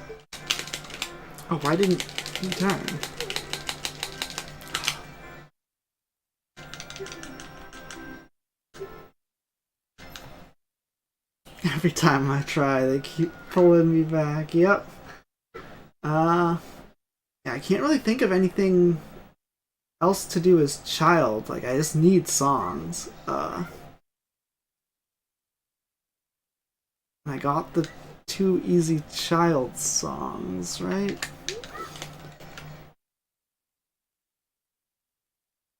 Oh, why didn't he turn? Every time I try, they keep pulling me back. Yep. Yeah, I can't really think of anything else to do as child. Like, I just need songs. I got the 2 easy child songs, right?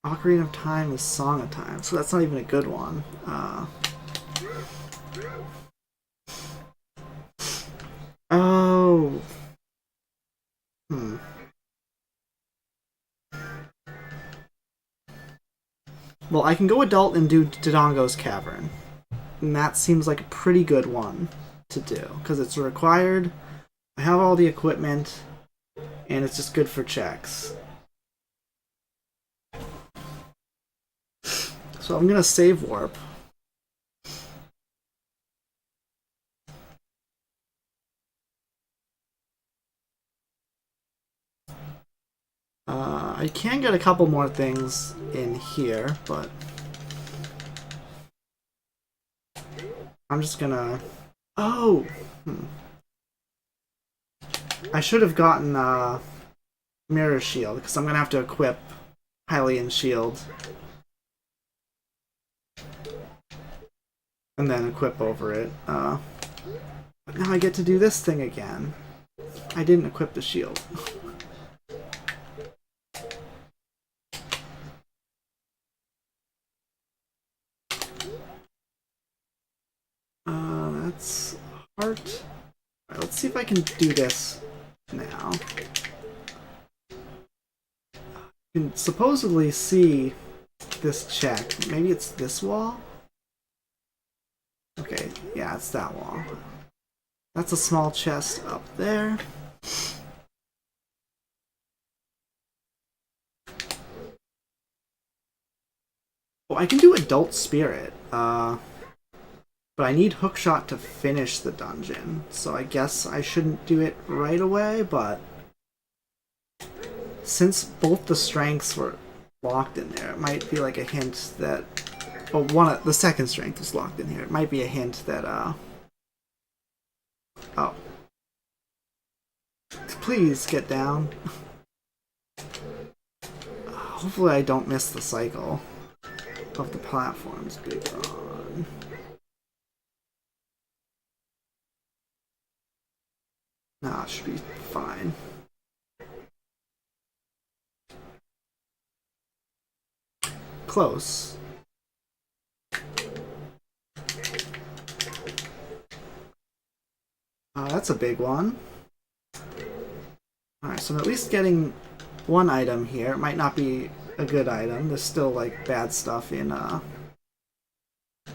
Ocarina of Time is Song of Time, so that's not even a good one. Oh. Well, I can go adult and do Dodongo's Cavern. And that seems like a pretty good one to do, because it's required. I have all the equipment, and it's just good for checks. So I'm gonna save warp. I can get a couple more things in here, but I'm just gonna... Oh! I should have gotten Mirror Shield, because I'm gonna have to equip Hylian Shield. And then equip over it. But now I get to do this thing again. I didn't equip the shield. Alright, let's see if I can do this now. You can supposedly see this check. Maybe it's this wall? Okay, yeah, it's that wall. That's a small chest up there. Oh, I can do Adult Spirit, but I need Hookshot to finish the dungeon, so I guess I shouldn't do it right away, but since both the strengths were locked in there, it might be like a hint that... Well, the second strength was locked in here. It might be a hint that, Oh. Please get down. Hopefully I don't miss the cycle of the platforms being on. Nah, it should be fine. Close. That's a big one. Alright, so I'm at least getting one item here. It might not be a good item. There's still, like, bad stuff in,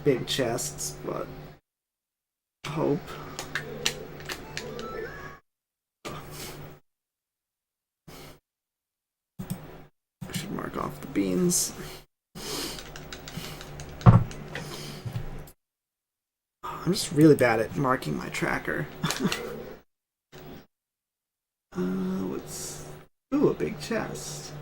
big chests, but... hope. I should mark off the beans. I'm just really bad at marking my tracker. What's... Ooh, a big chest.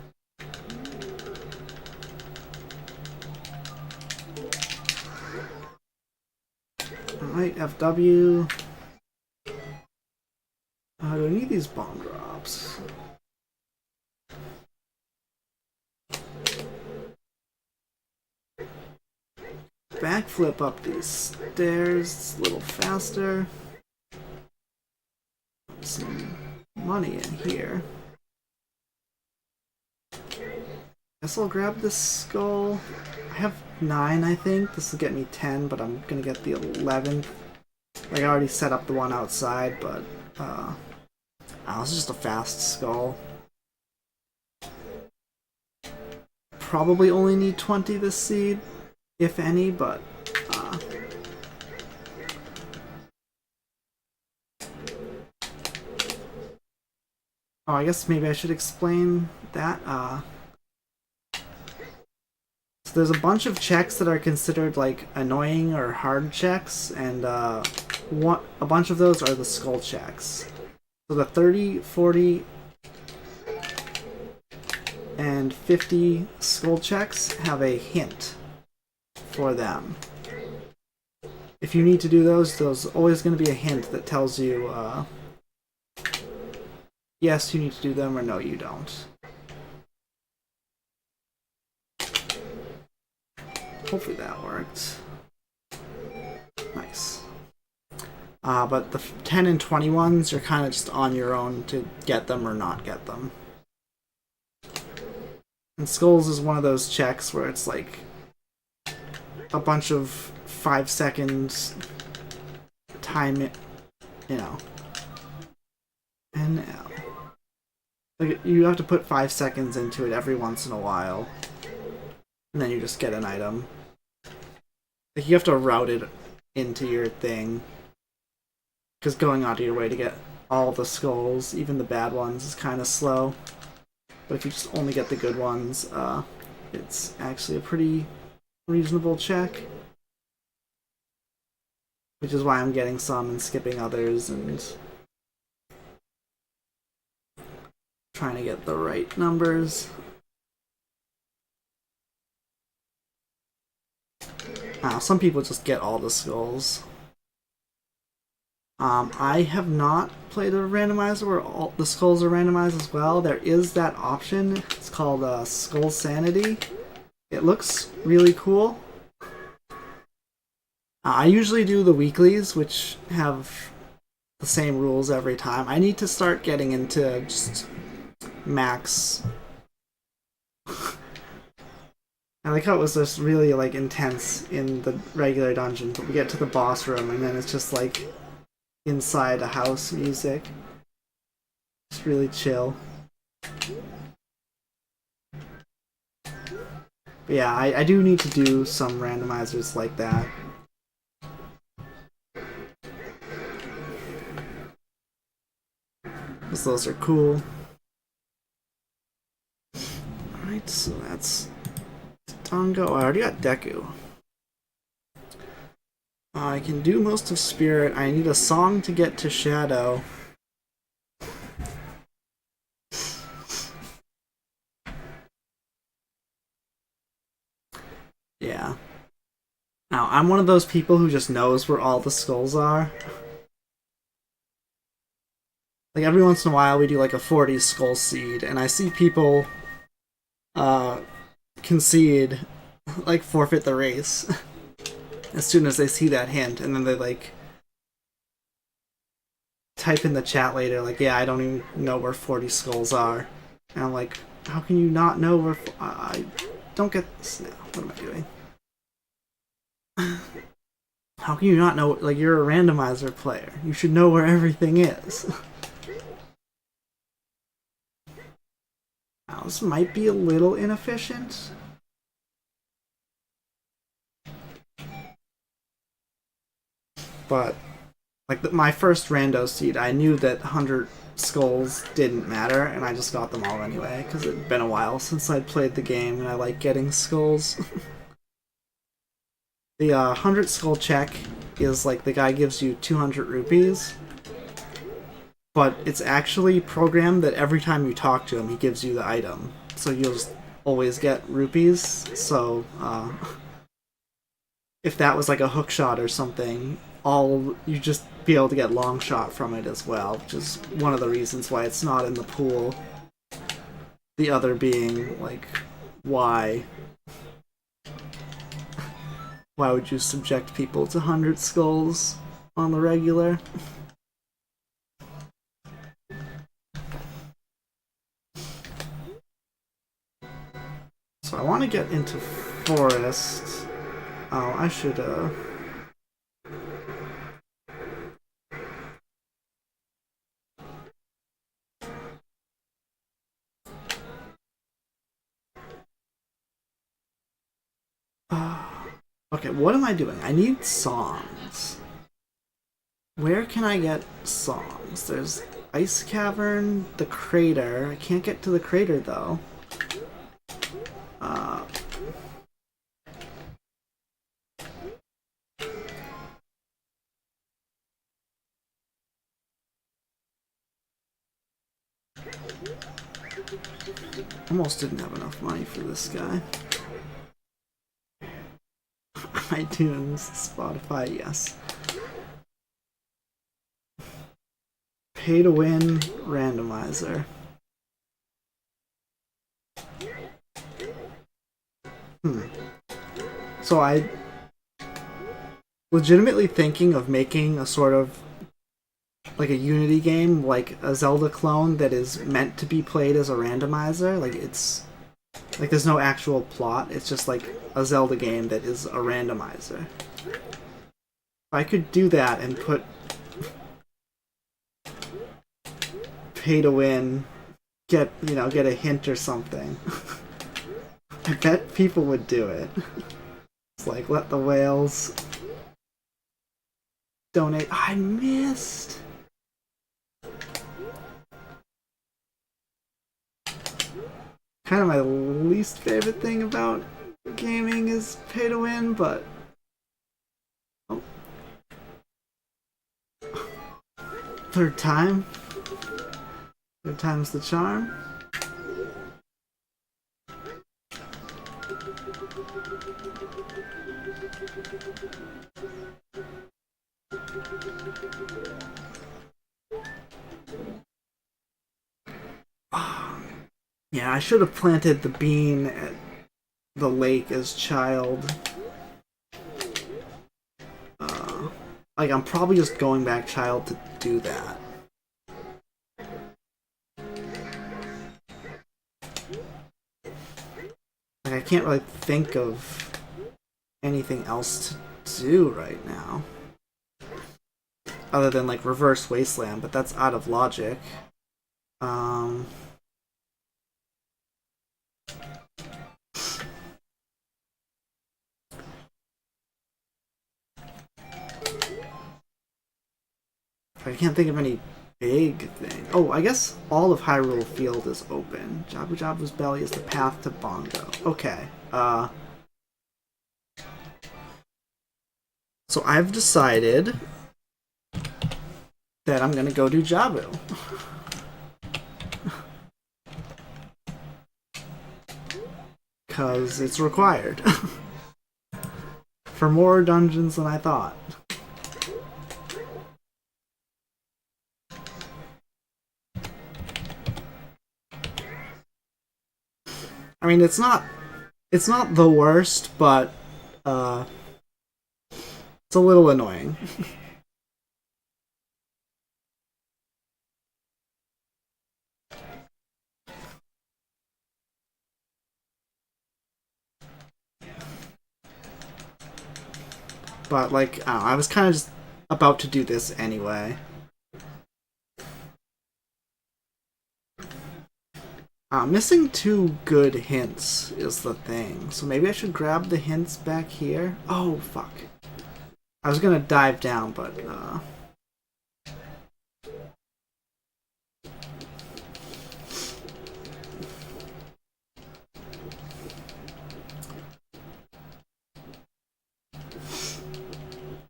Alright, FW. Do I need these bomb drops? Backflip up these stairs, it's a little faster. Some money in here. Guess I'll grab this skull. I have 9, I think. This will get me 10, but I'm gonna get the 11th. Like, I already set up the one outside, but, oh, it's just a fast skull. Probably only need 20 this seed, if any, but, Oh, I guess maybe I should explain that, So there's a bunch of checks that are considered, like, annoying or hard checks, and, a bunch of those are the skull checks. So the 30, 40, and 50 skull checks have a hint for them. If you need to do those, there's always going to be a hint that tells you, yes, you need to do them, or no, you don't. Hopefully that worked. Nice. But the 10 and 20 ones, you're kind of just on your own to get them or not get them. And Skulls is one of those checks where it's like a bunch of 5 seconds time, you know. And now. Like, you have to put 5 seconds into it every once in a while. And then you just get an item. Like, you have to route it into your thing. Because going out of your way to get all the skulls, even the bad ones, is kind of slow. But if you just only get the good ones, it's actually a pretty reasonable check. Which is why I'm getting some and skipping others and trying to get the right numbers. Some people just get all the skulls. I have not played a randomizer where all the skulls are randomized as well. There is that option. It's called Skull Sanity. It looks really cool. I usually do the weeklies, which have the same rules every time. I need to start getting into just max. I like how it was just really like intense in the regular dungeon, but we get to the boss room and then it's just like inside a house music. It's really chill. But yeah, I do need to do some randomizers like that. Because those are cool. Alright, so that's Tango. I already got Deku. I can do most of Spirit. I need a song to get to Shadow. Yeah. Now, I'm one of those people who just knows where all the skulls are. Like, every once in a while we do like a 40 skull seed, and I see people concede, like forfeit the race as soon as they see that hint, and then they like type in the chat later like, yeah, I don't even know where 40 skulls are. And I'm like, how can you not know where... I don't get this now. What am I doing? How can you not know? Like, you're a randomizer player. You should know where everything is. Now, this might be a little inefficient. But, like, my first rando seed, I knew that 100 skulls didn't matter, and I just got them all anyway, because it'd been a while since I'd played the game, and I like getting skulls. The 100 skull check is like the guy gives you 200 rupees, but it's actually programmed that every time you talk to him, he gives you the item. So you'll just always get rupees. So if that was like a hook shot or something, you just be able to get long shot from it as well, which is one of the reasons why it's not in the pool. The other being like, why? Why would you subject people to 100 skulls on the regular? So I want to get into Forest. Oh, I should, okay, what am I doing? I need songs. Where can I get songs? There's Ice Cavern, the Crater. I can't get to the Crater, though. Almost didn't have enough money for this guy. iTunes, Spotify, yes. Pay to win randomizer. So I legitimately thinking of making a sort of like a Unity game, like a Zelda clone that is meant to be played as a randomizer. Like, it's like there's no actual plot. It's just like a Zelda game that is a randomizer. I could do that and put pay to win, get a hint or something. I bet people would do it. It's like, let the whales donate. I missed. Kind of my least favorite thing about gaming is pay to win, but oh. Third time's the charm. Yeah, I should have planted the bean at the lake as child. Like, I'm probably just going back child to do that. Like, I can't really think of anything else to do right now. other than like reverse wasteland, but that's out of logic. I can't think of any big thing. Oh, I guess all of Hyrule Field is open. Jabu Jabu's belly is the path to Bongo. Okay. So I've decided that I'm gonna go do Jabu. Because it's required. For more dungeons than I thought. I mean, it's not the worst, but it's a little annoying. But like, I was kind of just about to do this anyway. Missing 2 good hints is the thing. So maybe I should grab the hints back here. Oh, fuck. I was gonna dive down, but,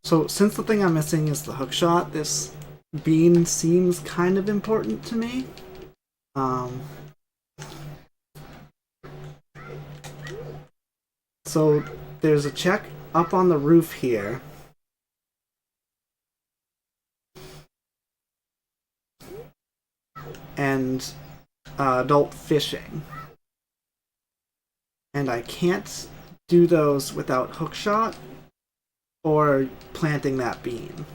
So, since the thing I'm missing is the hookshot, this bean seems kind of important to me. So, there's a check up on the roof here. And adult fishing. And I can't do those without hookshot or planting that bean.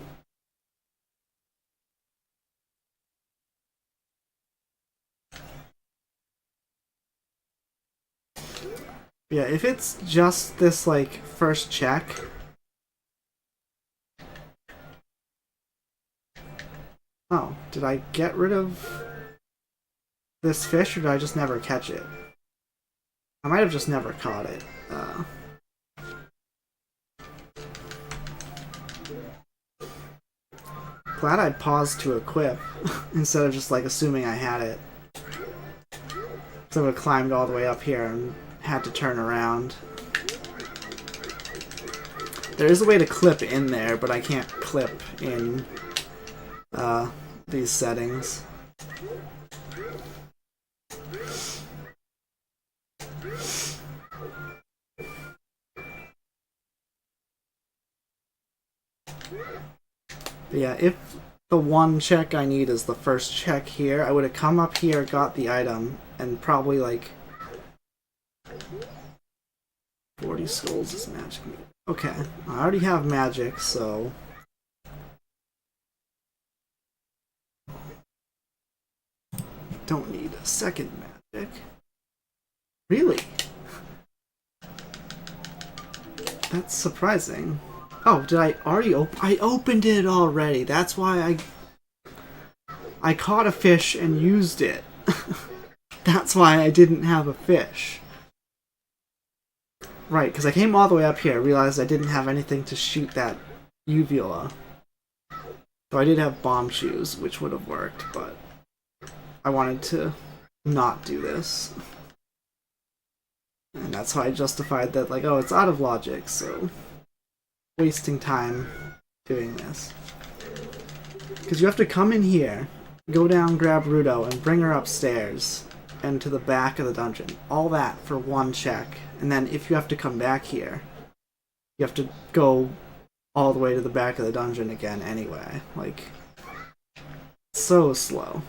Yeah, if it's just this, like, first check... Oh, did I get rid of this fish, or did I just never catch it? I might have just never caught it. Glad I paused to equip, instead of just, like, assuming I had it. So I would have climbed all the way up here and had to turn around. There is a way to clip in there, but I can't clip in these settings. But yeah, if the one check I need is the first check here, I would have come up here, got the item, and probably like 40 skulls is magic. Okay, I already have magic, so don't need a second magic. Really? That's surprising. Oh, did I already I opened it already. That's why I caught a fish and used it. That's why I didn't have a fish. Right, because I came all the way up here, realized I didn't have anything to shoot that uvula. So I did have bomb shoes, which would have worked, but I wanted to not do this. And that's how I justified that, like, oh, it's out of logic, so wasting time doing this. Because you have to come in here, go down, grab Rudo, and bring her upstairs and to the back of the dungeon. All that for one check. And then if you have to come back here, you have to go all the way to the back of the dungeon again anyway. Like, so slow.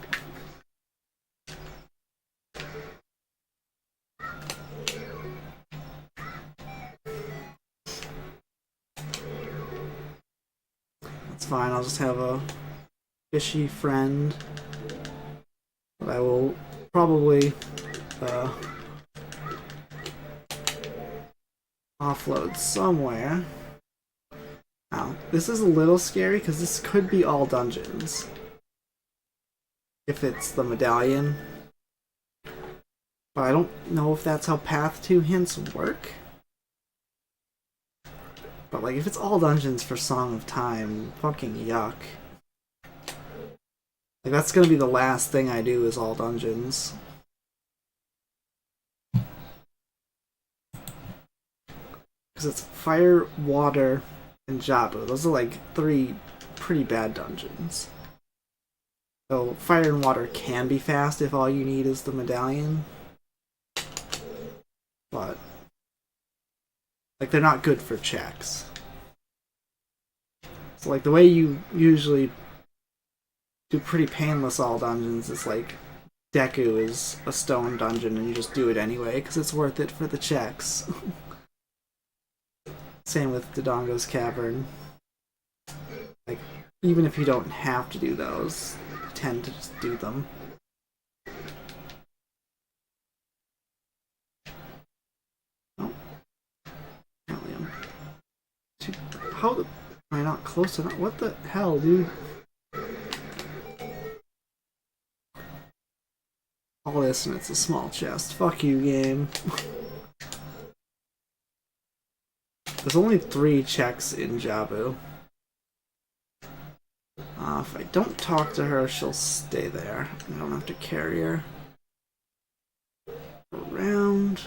It's fine, I'll just have a fishy friend that I will probably offload somewhere. Now, this is a little scary because this could be all dungeons. If it's the medallion. But I don't know if that's how Path 2 hints work. But like, if it's all dungeons for Song of Time, fucking yuck. Like, that's gonna be the last thing I do is all dungeons. Because it's Fire, Water, and Jabu. Those are like 3 pretty bad dungeons. So Fire and Water can be fast if all you need is the medallion. But like, they're not good for checks. So like, the way you usually do pretty painless all dungeons is like, Deku is a stone dungeon and you just do it anyway because it's worth it for the checks. Same with Dodongo's Cavern. Like, even if you don't have to do those, you tend to just do them. Oh. Allium. How the... Am I not close enough? What the hell, dude? All this and it's a small chest. Fuck you, game. There's only 3 checks in Jabu. If I don't talk to her, she'll stay there. I don't have to carry her around.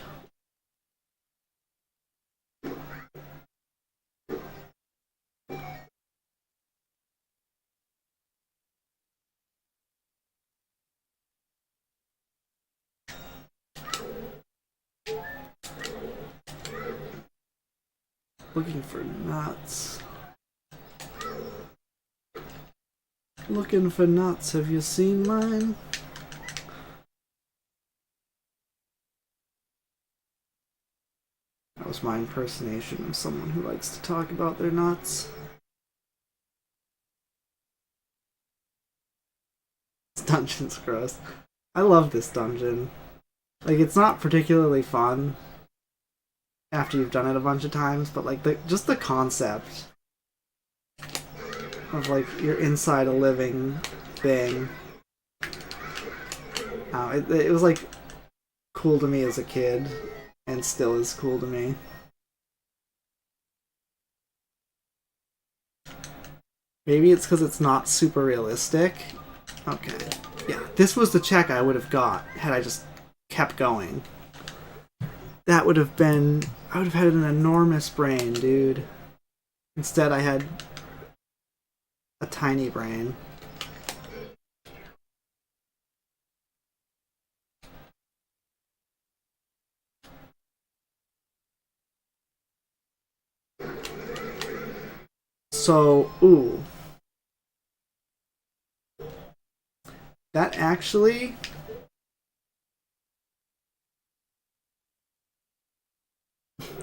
Looking for nuts. Looking for nuts. Have you seen mine? That was my impersonation of someone who likes to talk about their nuts. This dungeon's gross. I love this dungeon. Like, it's not particularly fun after you've done it a bunch of times, but like, just the concept of like, you're inside a living thing. It was like cool to me as a kid, and still is cool to me. Maybe it's because it's not super realistic. Okay, yeah, this was the check I would have got had I just kept going. That would have been... I would have had an enormous brain, dude. Instead, I had a tiny brain. So, ooh. That actually...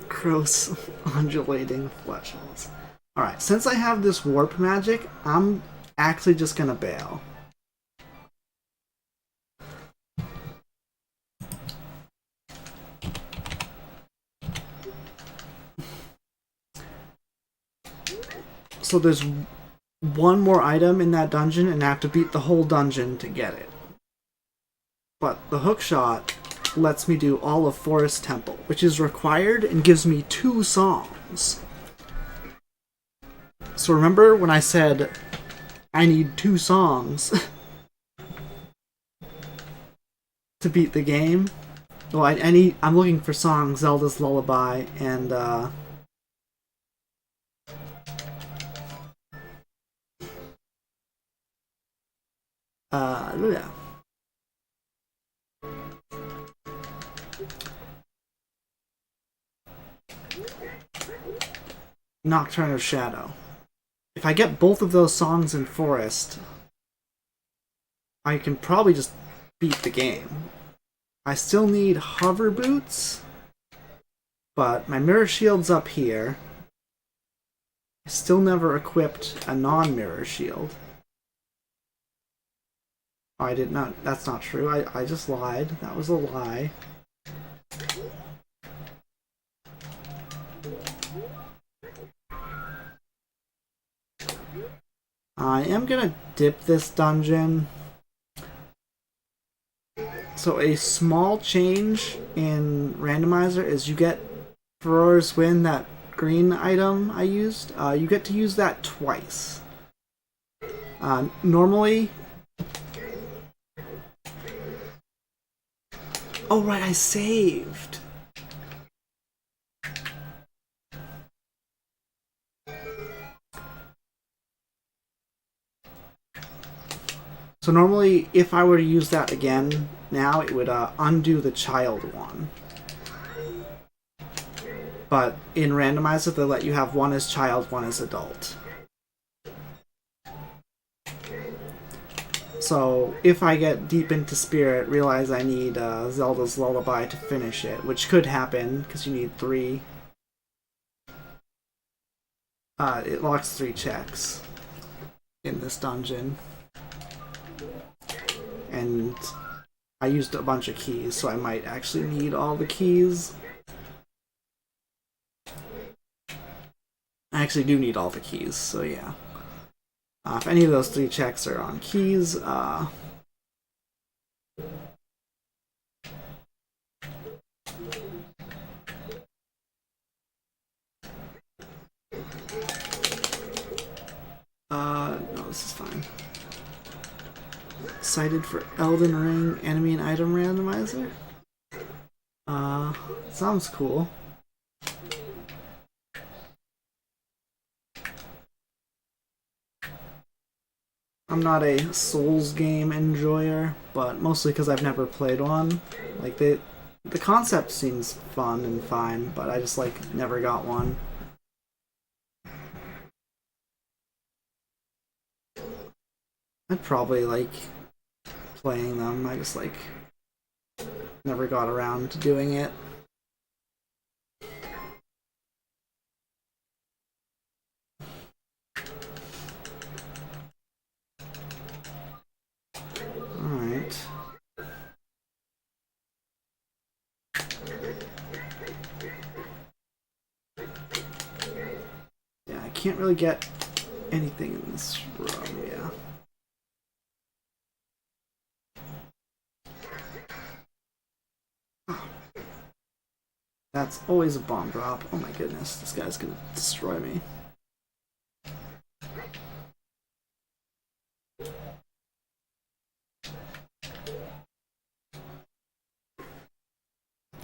Gross, undulating fleshholes. Alright, since I have this warp magic, I'm actually just gonna bail. So there's one more item in that dungeon, and I have to beat the whole dungeon to get it. But the hookshot lets me do all of Forest Temple, which is required and gives me 2 songs. So remember when I said I need 2 songs to beat the game? Well, I'm looking for songs, Zelda's Lullaby and yeah. Nocturne of Shadow. If I get both of those songs in Forest, I can probably just beat the game. I still need hover boots, but my mirror shield's up here. I still never equipped a non-mirror shield. I did not. That's not true. I just lied. That was a lie. I am gonna dip this dungeon. So a small change in Randomizer is you get Thrower's Win, that green item I used. You get to use that twice. Normally... Oh right, I saved! So normally, if I were to use that again, now it would undo the child one. But in Randomizer, they let you have one as child, one as adult. So if I get deep into Spirit, realize I need Zelda's Lullaby to finish it, which could happen, because you need 3. It locks 3 checks in this dungeon. And I used a bunch of keys, so I might actually need all the keys. I actually do need all the keys, so yeah. If any of those 3 checks are on keys, no, this is fine. Cited for Elden Ring enemy and item randomizer? Sounds cool. I'm not a Souls game enjoyer, but mostly because I've never played one. Like, the concept seems fun and fine, but I just, like, never got one. I'd probably like playing them, I just, like, never got around to doing it. Alright. Yeah, I can't really get anything in this room, yeah. That's always a bomb drop. Oh my goodness, this guy's gonna destroy me.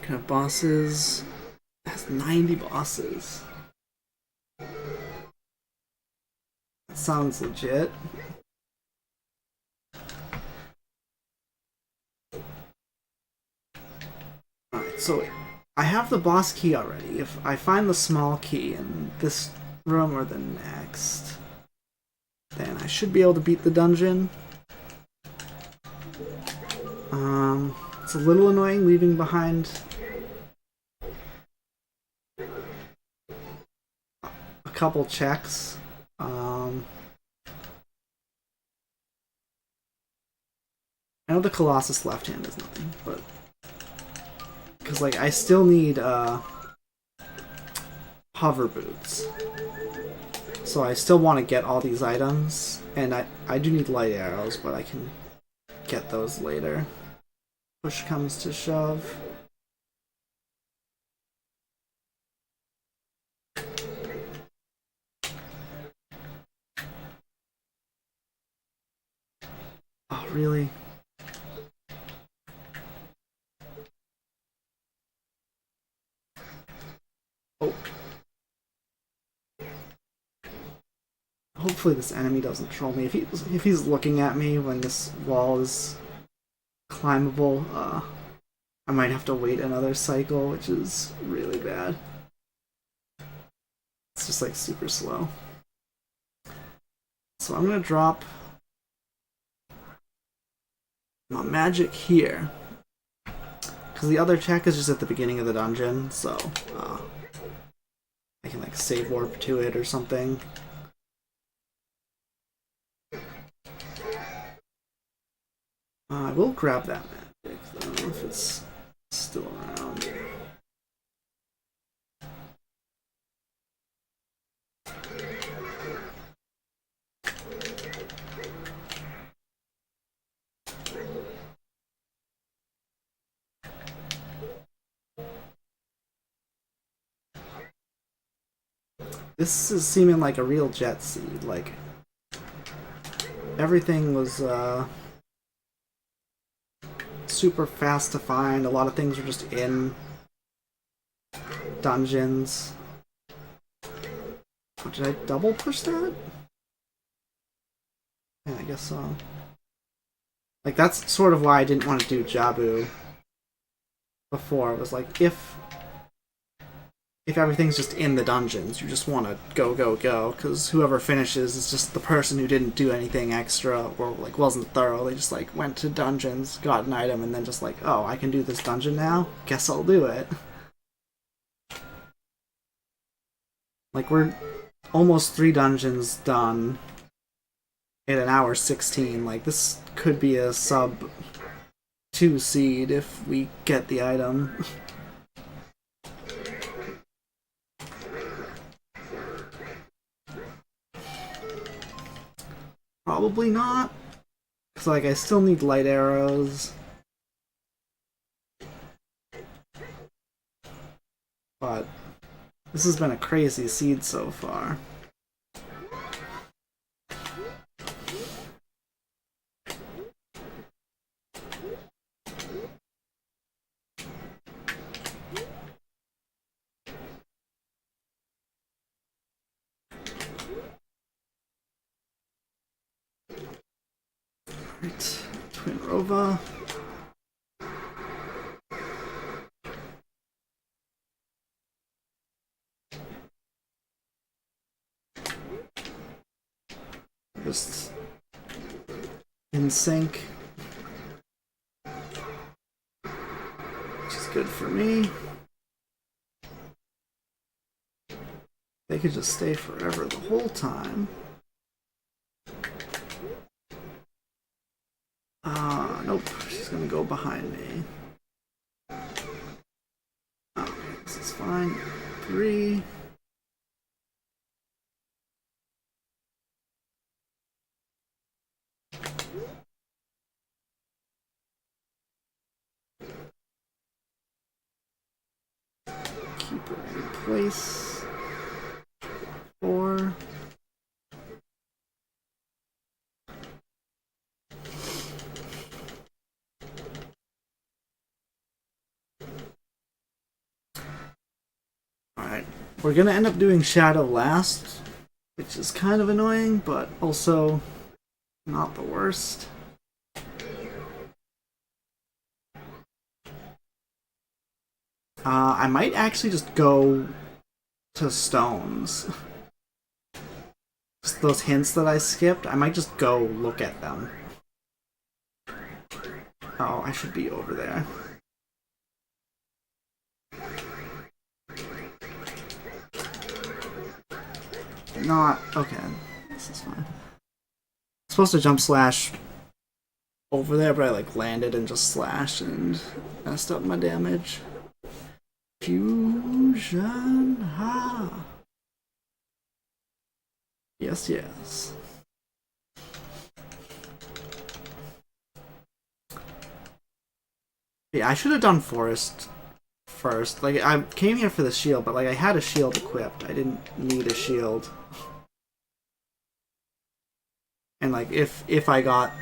Kind of bosses. It has 90 bosses. That sounds legit. Alright, so I have the boss key already. If I find the small key in this room or the next, then I should be able to beat the dungeon. It's a little annoying leaving behind a couple checks. I know the Colossus left hand is nothing, but because, like, I still need hover boots, so I still want to get all these items, and I do need light arrows, but I can get those later. Push comes to shove. Oh, really? Oh. Hopefully this enemy doesn't troll me. If he's looking at me when this wall is climbable, I might have to wait another cycle, which is really bad. It's just, like, super slow. So I'm gonna drop my magic here, because the other check is just at the beginning of the dungeon, so I can, like, save warp to it or something. I will grab that magic, though, if it's still around. This is seeming like a real jet seed. Like, everything was super fast to find. A lot of things were just in dungeons. Oh, did I double push that? Yeah, I guess so. Like, that's sort of why I didn't want to do Jabu before. It was like, if everything's just in the dungeons, you just want to go, go, go, because whoever finishes is just the person who didn't do anything extra or like wasn't thorough. They just like went to dungeons, got an item, and then just like, oh, I can do this dungeon now? Guess I'll do it. Like, we're almost 3 dungeons done in an hour 16. Like, this could be a sub 2 seed if we get the item. Probably not. Because, like, I still need light arrows. But this has been a crazy seed so far. Right, Twin Rova. Just in sync, which is good for me. They could just stay forever the whole time. Nope, she's gonna go behind me. Oh, this is fine. 3. Keep her in place. 4. Alright, we're gonna end up doing Shadow last, which is kind of annoying, but also not the worst. I might actually just go to stones. Just those hints that I skipped, I might just go look at them. Oh, I should be over there. Not... okay. This is fine. I'm supposed to jump slash over there, but I like landed and just slashed and messed up my damage. Fusion, ha! Yes, yes. Yeah, I should have done forest first. Like, I came here for the shield, but like I had a shield equipped. I didn't need a shield. And like, if I got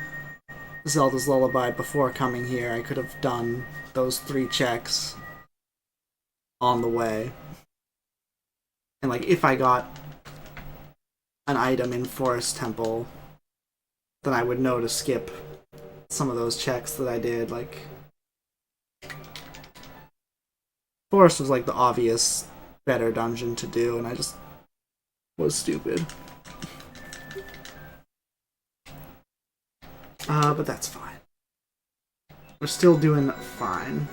Zelda's Lullaby before coming here, I could have done those 3 checks on the way. And like, if I got an item in Forest Temple, then I would know to skip some of those checks that I did. Like, Forest was like the obvious better dungeon to do, and I just was stupid. But that's fine. We're still doing fine.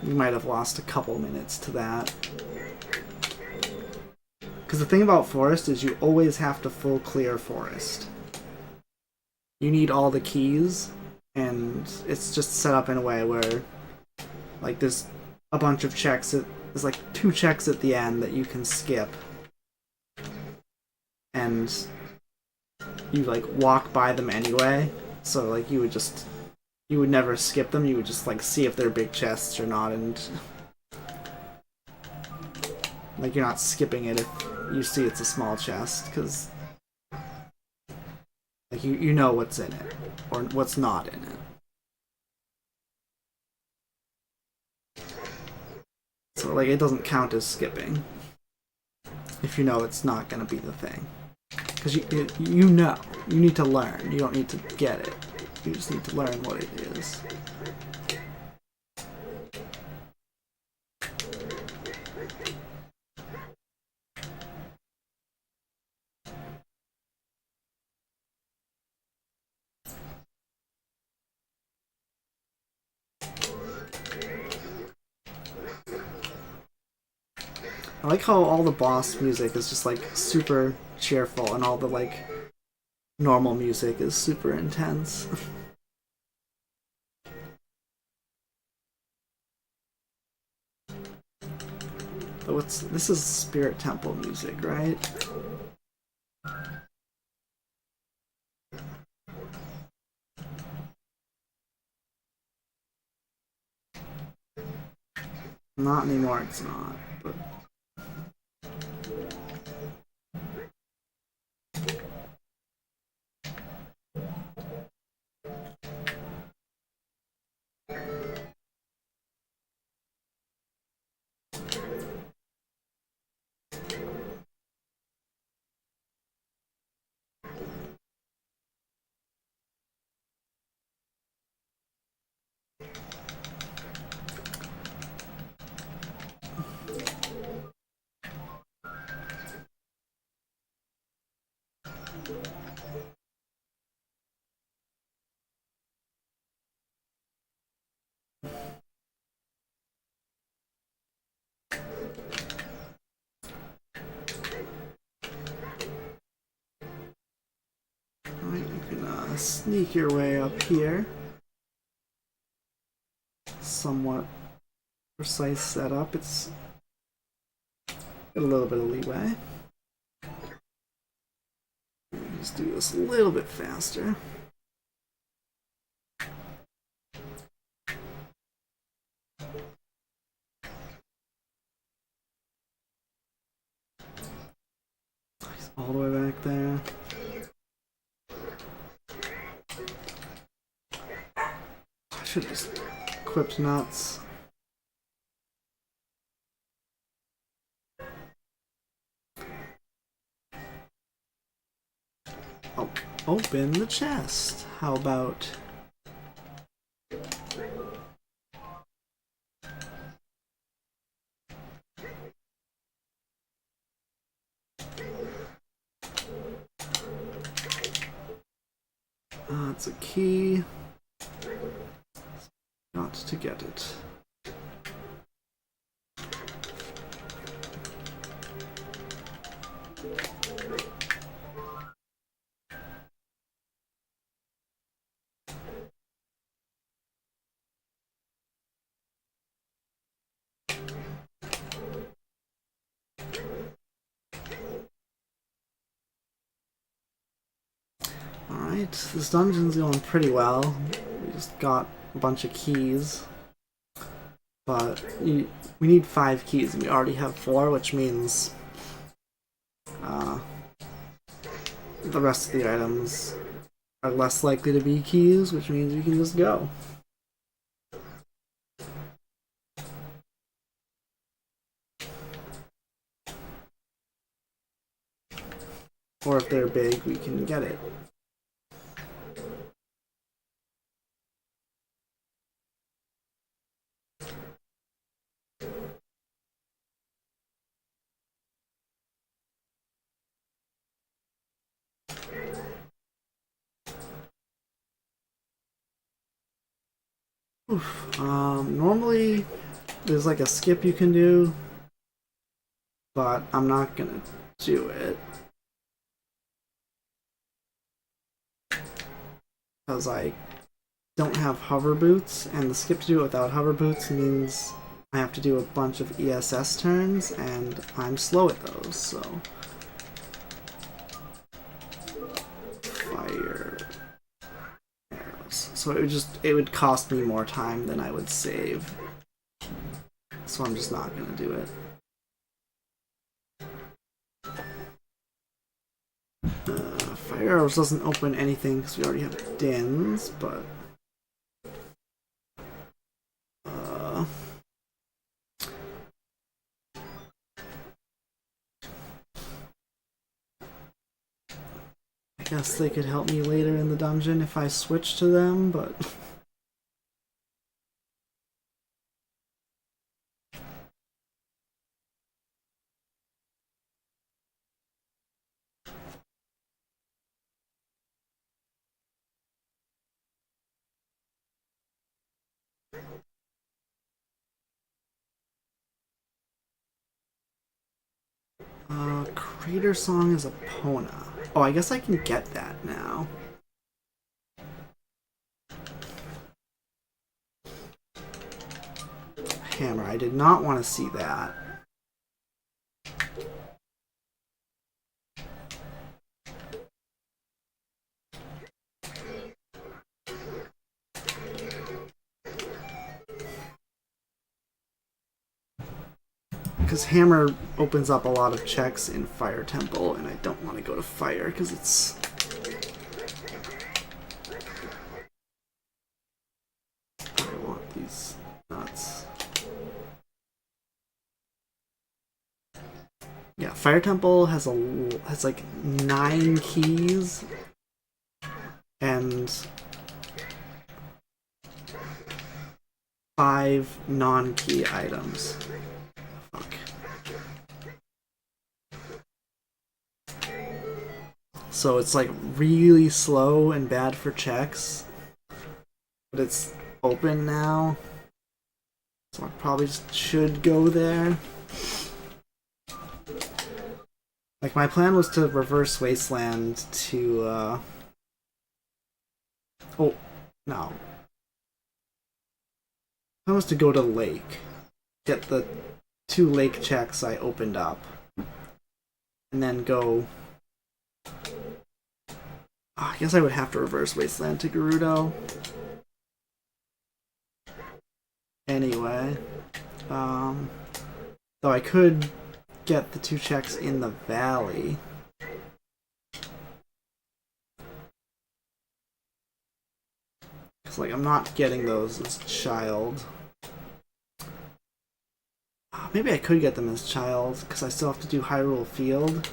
We might have lost a couple minutes to that. Because the thing about Forest is you always have to full clear Forest. You need all the keys, and it's just set up in a way where, like, there's a bunch of checks. There's like 2 checks at the end that you can skip. And you like walk by them anyway, so like you would never skip them. You would just like see if they're big chests or not, and Like, you're not skipping it if you see it's a small chest, because like you know what's in it or what's not in it. So like it doesn't count as skipping if you know it's not going to be the thing. Because you know. You need to learn. You don't need to get it. You just need to learn what it is. I like how all the boss music is just like super cheerful and all the like normal music is super intense. But this is Spirit Temple music, right? Not anymore, it's not, but you can sneak your way up here. Somewhat precise setup. It's got a little bit of leeway. Let's do this a little bit faster. All the way back there. I should have just equipped nuts. Oh, open the chest. How about... it's a key. Got to get it. Alright, this dungeon's going pretty well. We just got a bunch of keys. But we need 5 keys and we already have 4, which means the rest of the items are less likely to be keys, which means we can just go. Or if they're big, we can get it. Normally there's like a skip you can do, but I'm not gonna do it because I don't have hover boots, and the skip to do it without hover boots means I have to do a bunch of ESS turns, and I'm slow at those, so... Fire... arrows. So it would cost me more time than I would save. So I'm just not gonna do it. Fire arrows doesn't open anything because we already have Dins, but I guess they could help me later in the dungeon if I switch to them, but Crater Song is Epona. Oh, I guess I can get that now. Hammer, I did not want to see that. Because Hammer opens up a lot of checks in Fire Temple, and I don't want to go to Fire because it's... I want these nuts. Yeah, Fire Temple has like 9 keys and 5 non-key items. Fuck. So it's like really slow and bad for checks, but it's open now, so I probably should go there. Like, my plan was to reverse Wasteland to, oh, no. I was to go to Lake, get the 2 Lake checks I opened up, and then go... I guess I would have to reverse Wasteland to Gerudo. Anyway, though I could get the 2 checks in the valley. Cause like I'm not getting those as child. Maybe I could get them as child because I still have to do Hyrule Field.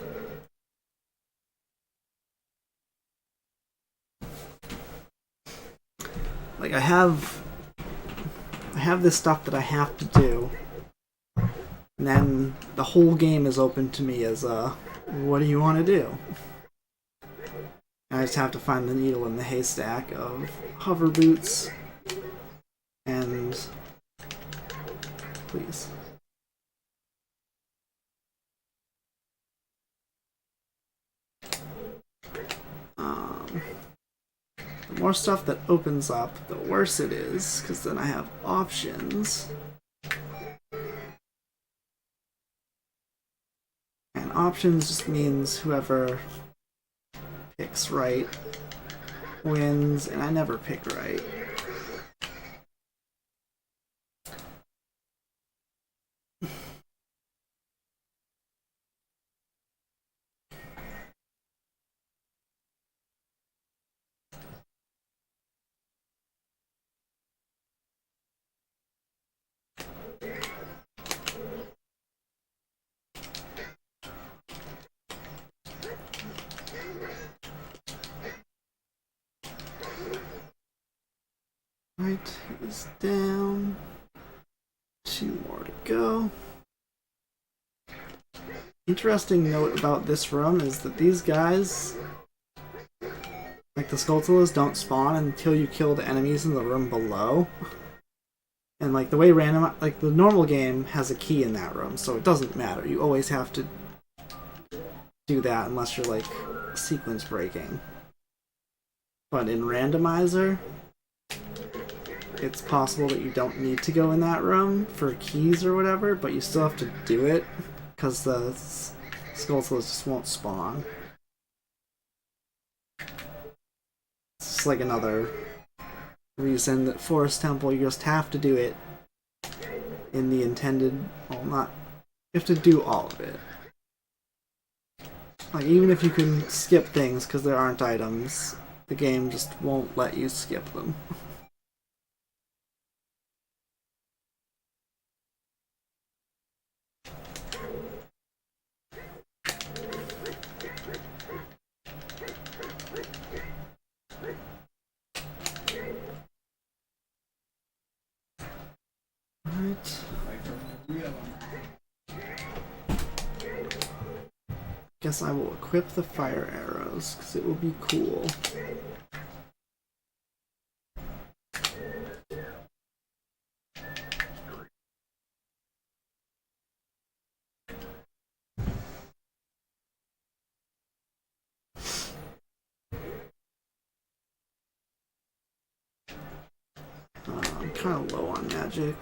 Like I have this stuff that I have to do. And then the whole game is open to me as what do you want to do? And I just have to find the needle in the haystack of hover boots and please. The more stuff that opens up, the worse it is, because then I have options. And options just means whoever picks right wins, and I never pick right. Right, is down. 2 more to go. Interesting note about this room is that these guys, like the Skulltulas, don't spawn until you kill the enemies in the room below. And like the way like the normal game has a key in that room, so it doesn't matter. You always have to do that unless you're like sequence breaking. But in Randomizer, it's possible that you don't need to go in that room for keys or whatever, but you still have to do it because the Skulltulas just won't spawn. It's just like another reason that Forest Temple, you just have to do it in the intended... Well, not... You have to do all of it. Like, even if you can skip things because there aren't items, the game just won't let you skip them. Guess I will equip the fire arrows because it will be cool. I'm kind of low on magic.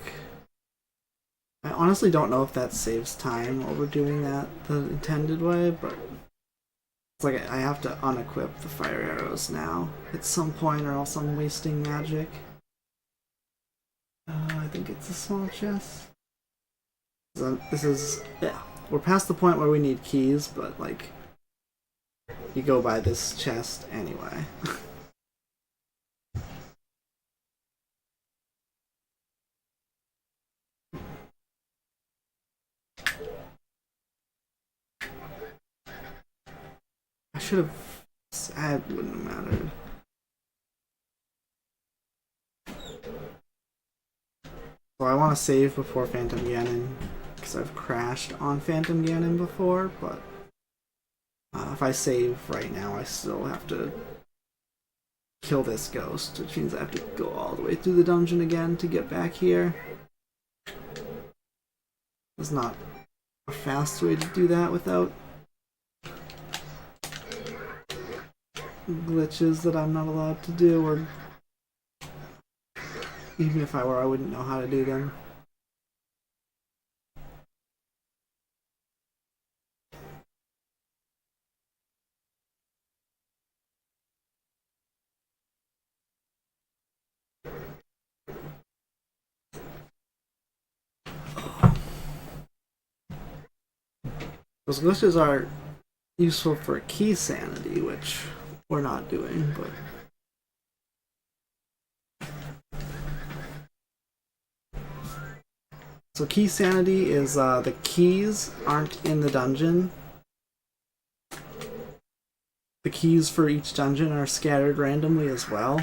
I honestly don't know if that saves time while we're doing that the intended way, but it's like I have to unequip the fire arrows now at some point or else I'm wasting magic. I think it's a small chest. This is, yeah, we're past the point where we need keys, but like, you go by this chest anyway. I should have, it wouldn't have mattered. So I want to save before Phantom Ganon, because I've crashed on Phantom Ganon before, but if I save right now, I still have to kill this ghost, which means I have to go all the way through the dungeon again to get back here. There's not a fast way to do that without glitches that I'm not allowed to do, or even if I were, I wouldn't know how to do them. Those glitches are useful for key sanity, which we're not doing, but so key sanity is the keys aren't in the dungeon. The keys for each dungeon are scattered randomly as well.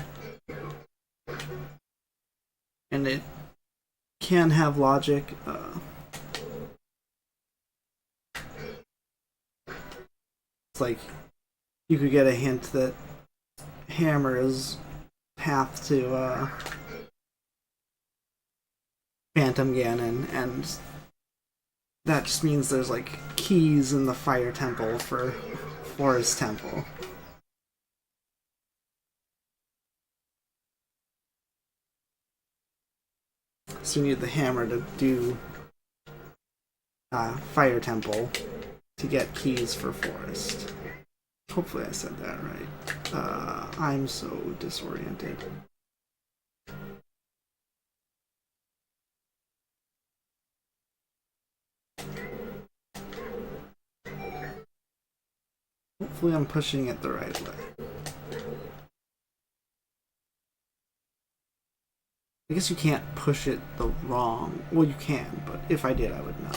And it can have logic. It's like you could get a hint that Hammer is path to Phantom Ganon, and that just means there's like keys in the Fire Temple for Forest Temple. So you need the hammer to do Fire Temple to get keys for Forest. Hopefully I said that right. I'm so disoriented. Hopefully I'm pushing it the right way. I guess you can't push it the wrong... Well, you can, but if I did, I would know.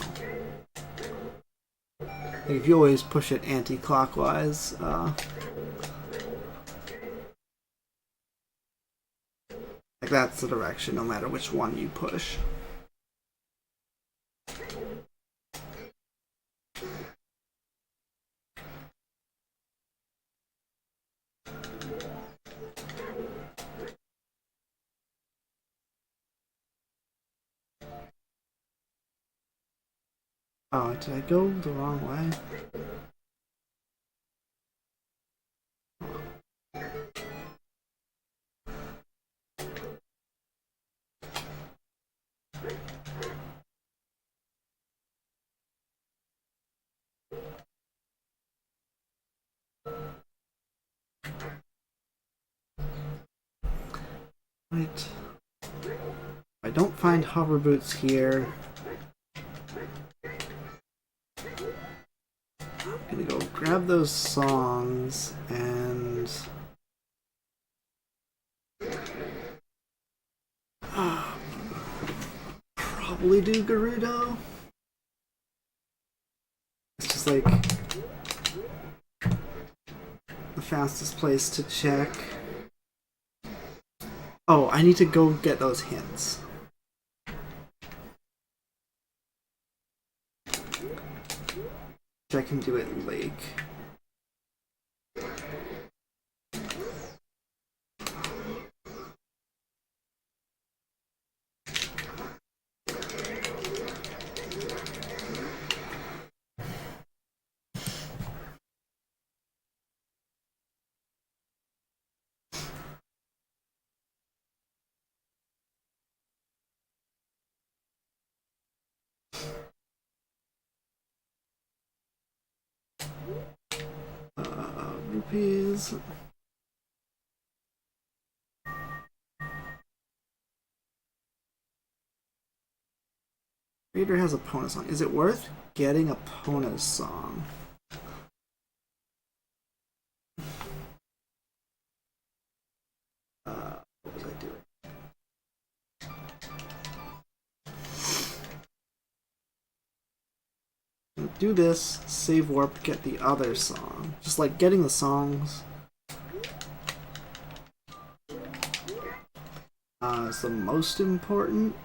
Like if you always push it anti-clockwise, like that's the direction, no matter which one you push. Oh, did I go the wrong way? Right. If I don't find hover boots here, I'm gonna go grab grab those songs and probably do Gerudo. It's just like the fastest place to check. Oh, I need to go get those hints. I can do it Lake. Rupees. Reader has a Pona song. Is it worth getting a Pona song? What was I doing? Do this, save warp, get the other song. Just like getting the songs is the most important.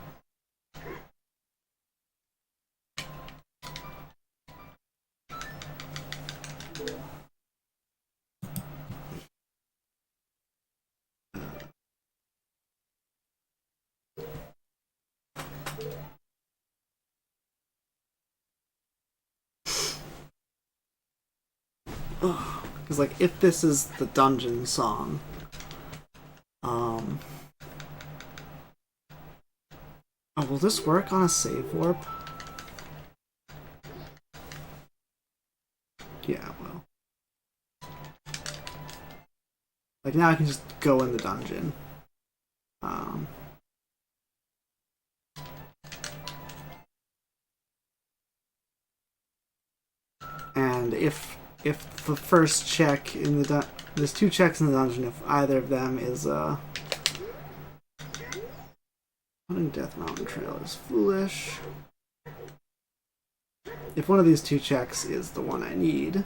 Because like if this is the dungeon song, oh, will this work on a save warp? Yeah, well. Like now I can just go in the dungeon. And if the first check in the there's two checks in the dungeon, if either of them is Hunting Death Mountain Trail is foolish. If one of these two checks is the one I need,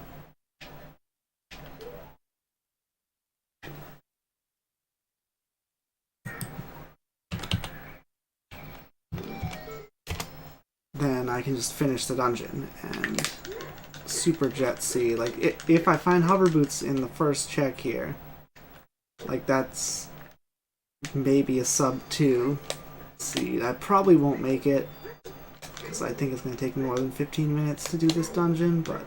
then I can just finish the dungeon and Super Jet C. Like, if I find hover boots in the first check here, like that's maybe a sub 2. See, I probably won't make it because I think it's going to take more than 15 minutes to do this dungeon, but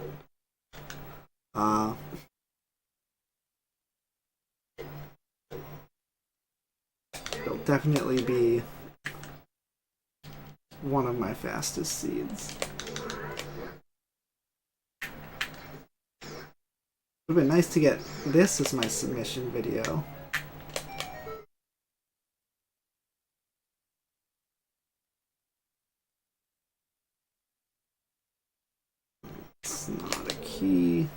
it'll definitely be one of my fastest seeds. It would have been nice to get this as my submission video. It's not a key.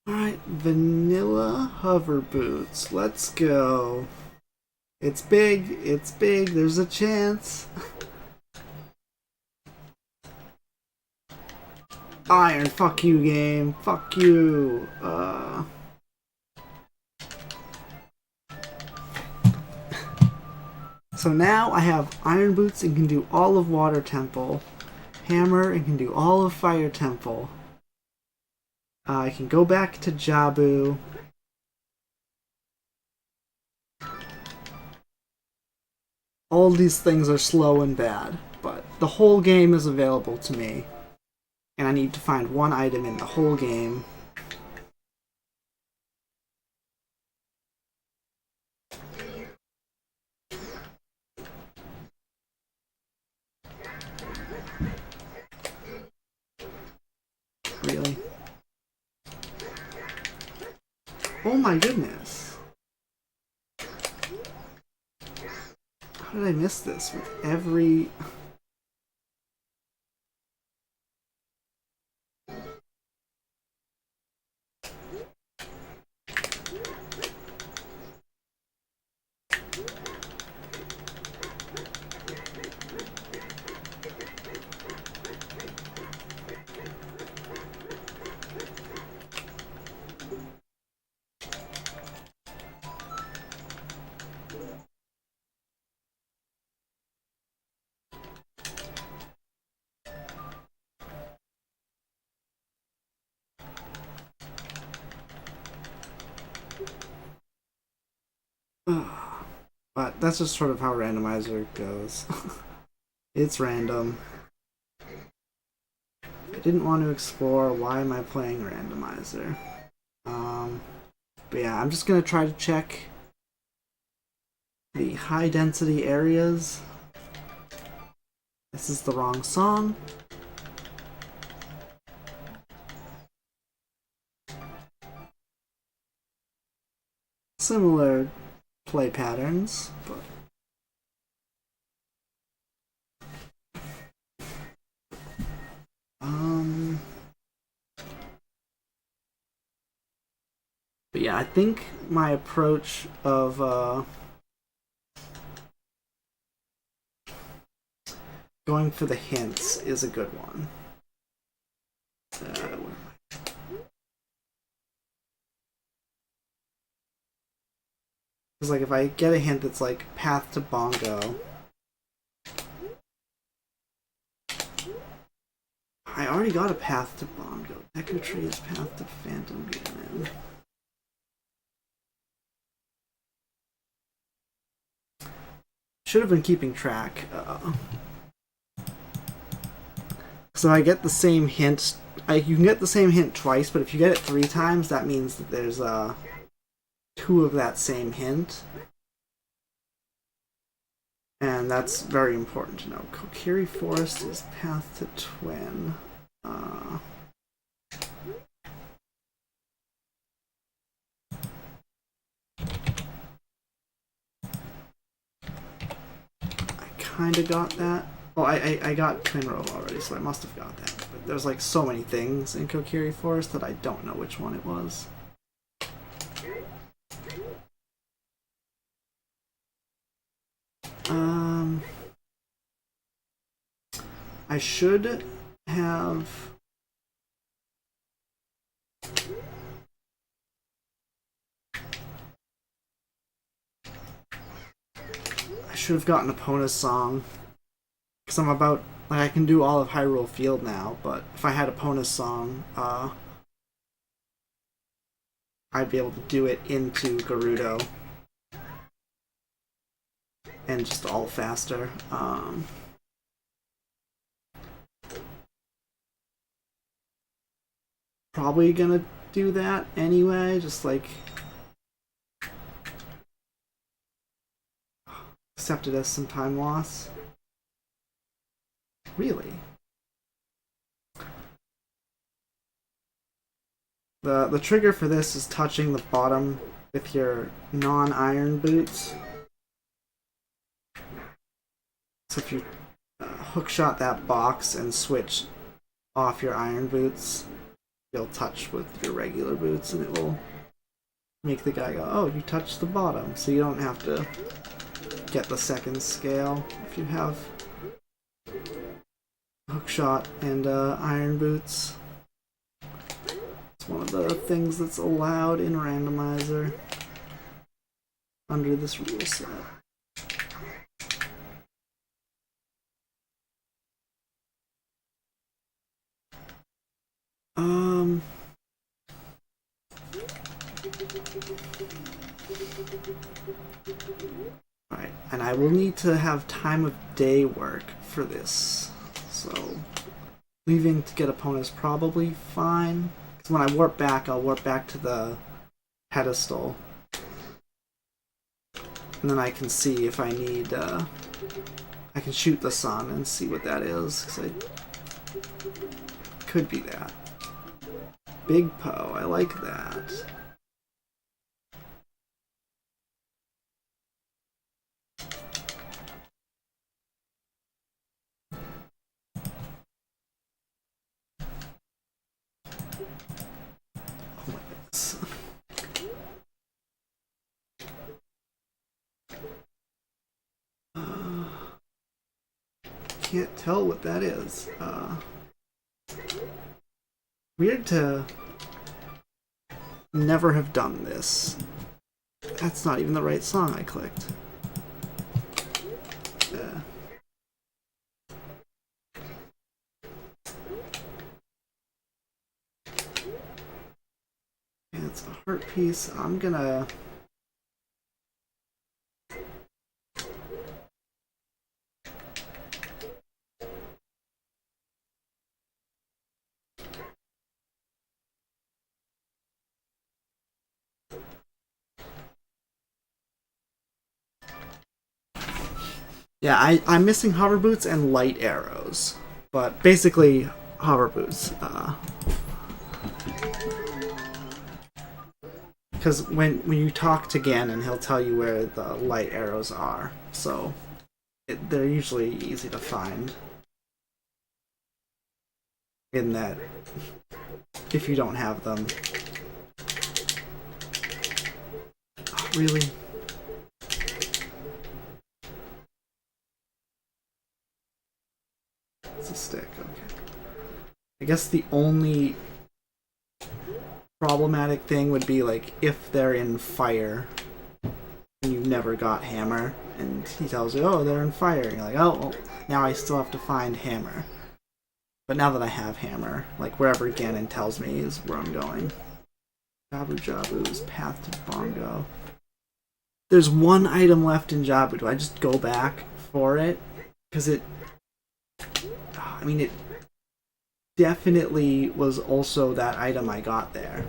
Alright, vanilla hover boots. Let's go. It's big, there's a chance. Iron, fuck you, game. Fuck you. So now I have Iron Boots and can do all of Water Temple. Hammer and can do all of Fire Temple. I can go back to Jabu. All these things are slow and bad, but the whole game is available to me, and I need to find one item in the whole game. Really? Oh my goodness. How did I miss this with every... But that's just sort of how Randomizer goes. It's random. I didn't want to explore why am I playing Randomizer. But yeah, I'm just gonna try to check the high density areas. This is the wrong song. Similar play patterns, but yeah, I think my approach of going for the hints is a good one. Because like if I get a hint that's like path to bongo, I already got a path to bongo. Echo tree is path to phantom ganon. Should have been keeping track. So I get the same hint. You can get the same hint twice, but if you get it 3 times, that means that there's 2 of that same hint. And that's very important to know. Kokiri Forest is path to twin. I kinda got that. Oh, I got Twin Row already, so I must have got that. But there's like so many things in Kokiri Forest that I don't know which one it was. I should have... I should have gotten Epona's song. Because I'm about... Like, I can do all of Hyrule Field now, but if I had Epona's song, I'd be able to do it into Gerudo. And just all faster. Probably gonna do that anyway, just like... Accept it as some time loss. Really? The trigger for this is touching the bottom with your non-iron boots. So if you hookshot that box and switch off your iron boots, you'll touch with your regular boots and it will make the guy go, oh, you touched the bottom. So you don't have to get the second scale if you have hookshot and iron boots. It's one of the things that's allowed in Randomizer under this rule set. Right, and I will need to have time of day work for this. So leaving to get a pawn is probably fine. Because when I warp back, I'll warp back to the pedestal. And then I can see if I need... I can shoot the sun and see what that is. Because I could be that. Big Poe, I like that. Can't tell what that is. Weird to never have done this. That's not even the right song I clicked. Yeah, it's a heart piece. I'm gonna... Yeah, I'm missing hover boots and light arrows, but basically hover boots. Because when you talk to Ganon, he'll tell you where the light arrows are, so they're usually easy to find. In that, if you don't have them. Oh, really? It's a stick, okay. I guess the only problematic thing would be like if they're in fire and you've never got hammer and he tells you, oh, they're in fire, and you're like, oh, well, now I still have to find hammer. But now that I have hammer, like wherever Ganon tells me is where I'm going. Jabu Jabu's path to Bongo. There's one item left in Jabu. Do I just go back for it? Because it... I mean, it definitely was also that item I got there.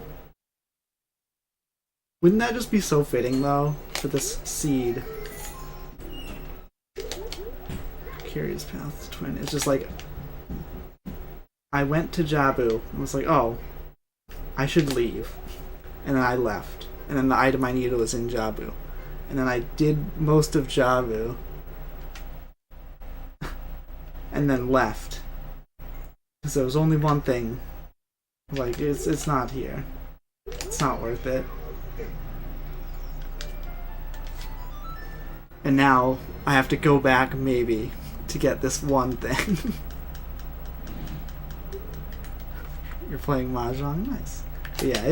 Wouldn't that just be so fitting, though, for this seed? Curious Path to Twin. It's just like... I went to Jabu and was like, oh, I should leave. And then I left. And then the item I needed was in Jabu. And then I did most of Jabu. And then left. Because there was only one thing. Like, it's not here. It's not worth it. And now I have to go back, maybe, to get this one thing. You're playing Mahjong? Nice. But yeah,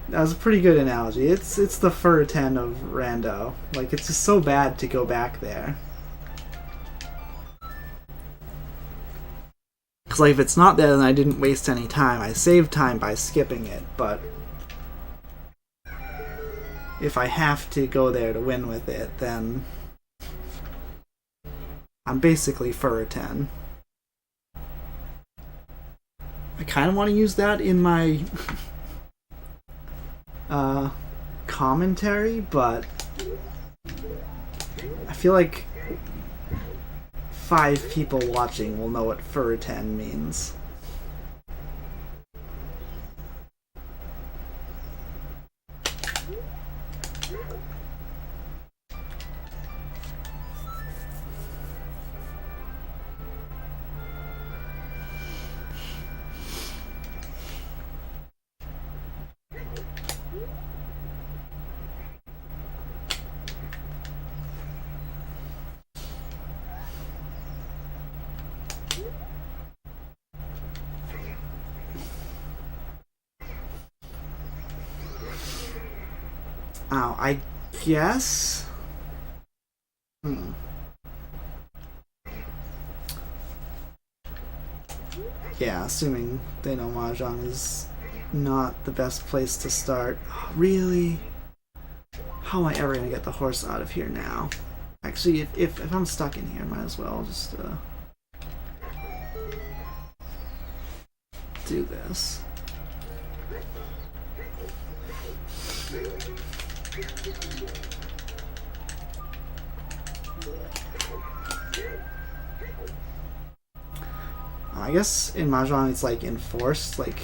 that was a pretty good analogy. It's the Fur-10 of Rando. Like, it's just so bad to go back there. Because, like, if it's not there, then I didn't waste any time. I saved time by skipping it, but... if I have to go there to win with it, then... I'm basically Fur-10. I kind of want to use that in my commentary, but I feel like 5 people watching will know what Fur-10 means. Oh, I guess? Yeah, assuming they know Mahjong is not the best place to start. Oh, really? How am I ever gonna get the horse out of here now? I Actually, if I'm stuck in here, might as well just do this. I guess in Mahjong it's like enforced, like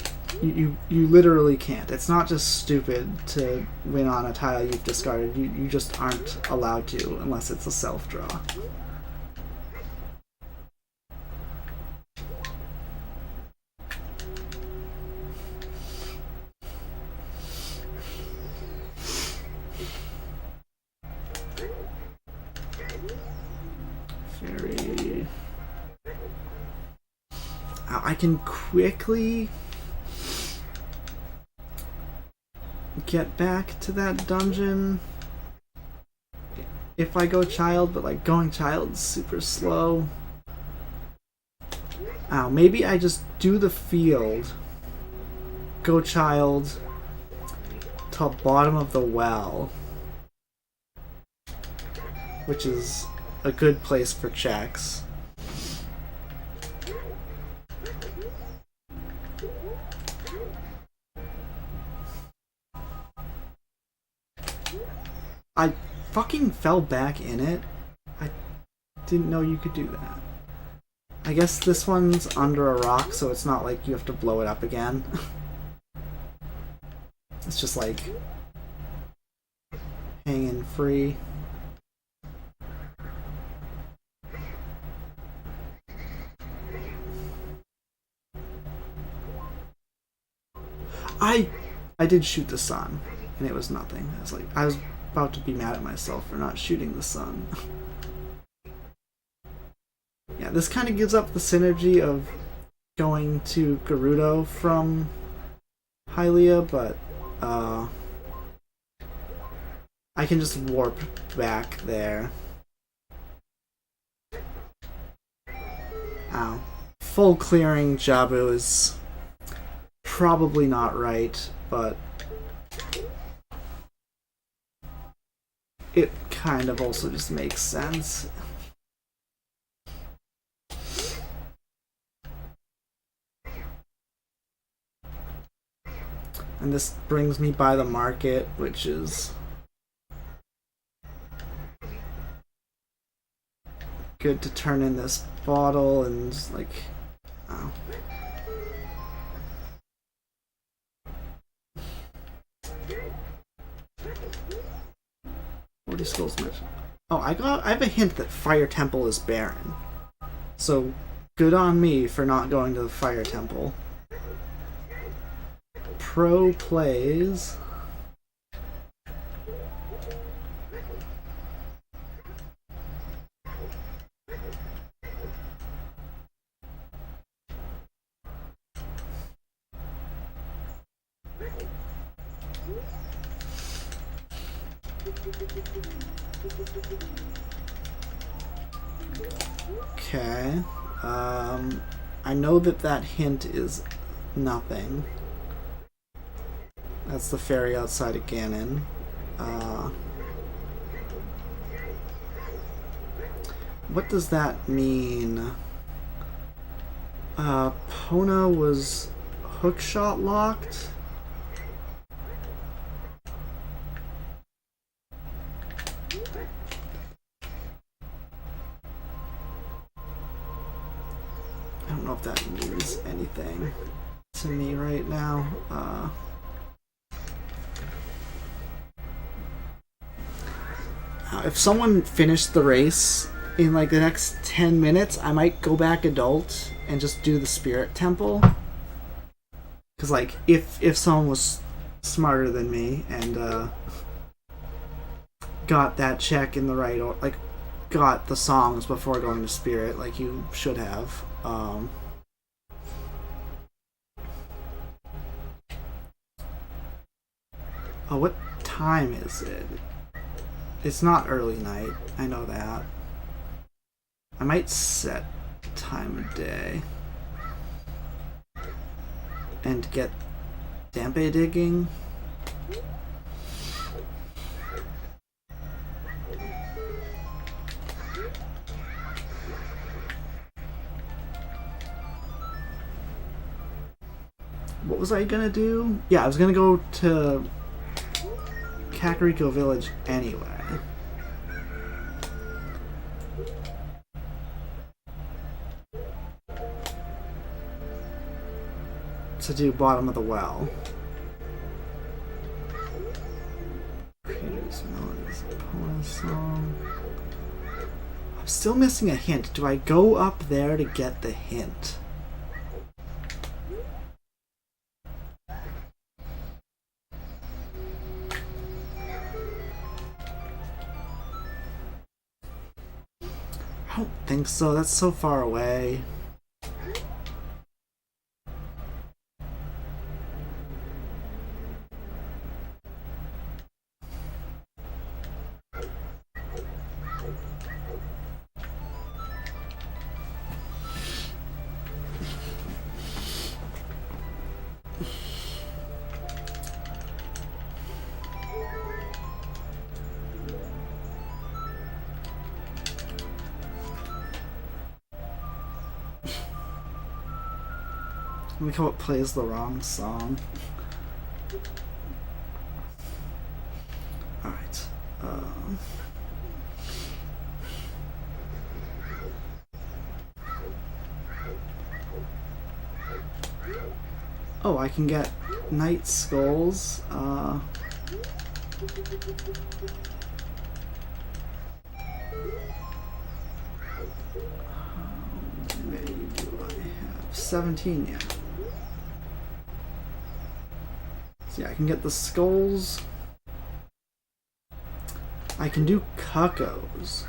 you literally can't. It's not just stupid to win on a tile you've discarded. You just aren't allowed to unless it's a self draw. Very. I can quickly get back to that dungeon if I go child, but like going child is super slow. Maybe I just do the field, go child to bottom of the well, which is a good place for checks. I fucking fell back in it. I didn't know you could do that. I guess this one's under a rock, so it's not like you have to blow it up again. It's just like hanging free. I did shoot the sun, and it was nothing. I was about to be mad at myself for not shooting the sun. Yeah, this kind of gives up the synergy of going to Gerudo from Hylia, but I can just warp back there. Ow. Full clearing Jabu is probably not right, but it kind of also just makes sense. And this brings me by the market, which is good to turn in this bottle and just like, oh. 40 skulls. Oh, I have a hint that Fire Temple is barren. So good on me for not going to the Fire Temple. Pro plays. Okay. I know that hint is nothing. That's the ferry outside of Ganon. What does that mean? Pona was hookshot locked? I don't know if that means anything to me right now. If someone finished the race in like the next 10 minutes, I might go back adult and just do the Spirit Temple. Because like, if someone was smarter than me and got that check in the right order, like got the songs before going to Spirit, like you should have. Oh, what time is it? It's not early night, I know that. I might set time of day and get Dampe digging. what was I gonna do? Yeah, I was gonna go to Kakariko Village anyway. To do bottom of the well. Creators, melodies, poem song. I'm still missing a hint. Do I go up there to get the hint? I don't think so. That's so far away. Look how it plays the wrong song. Alright. Oh, I can get Night Skulls. How many do I have? 17, yeah. So yeah, I can get the skulls. I can do cuckoos.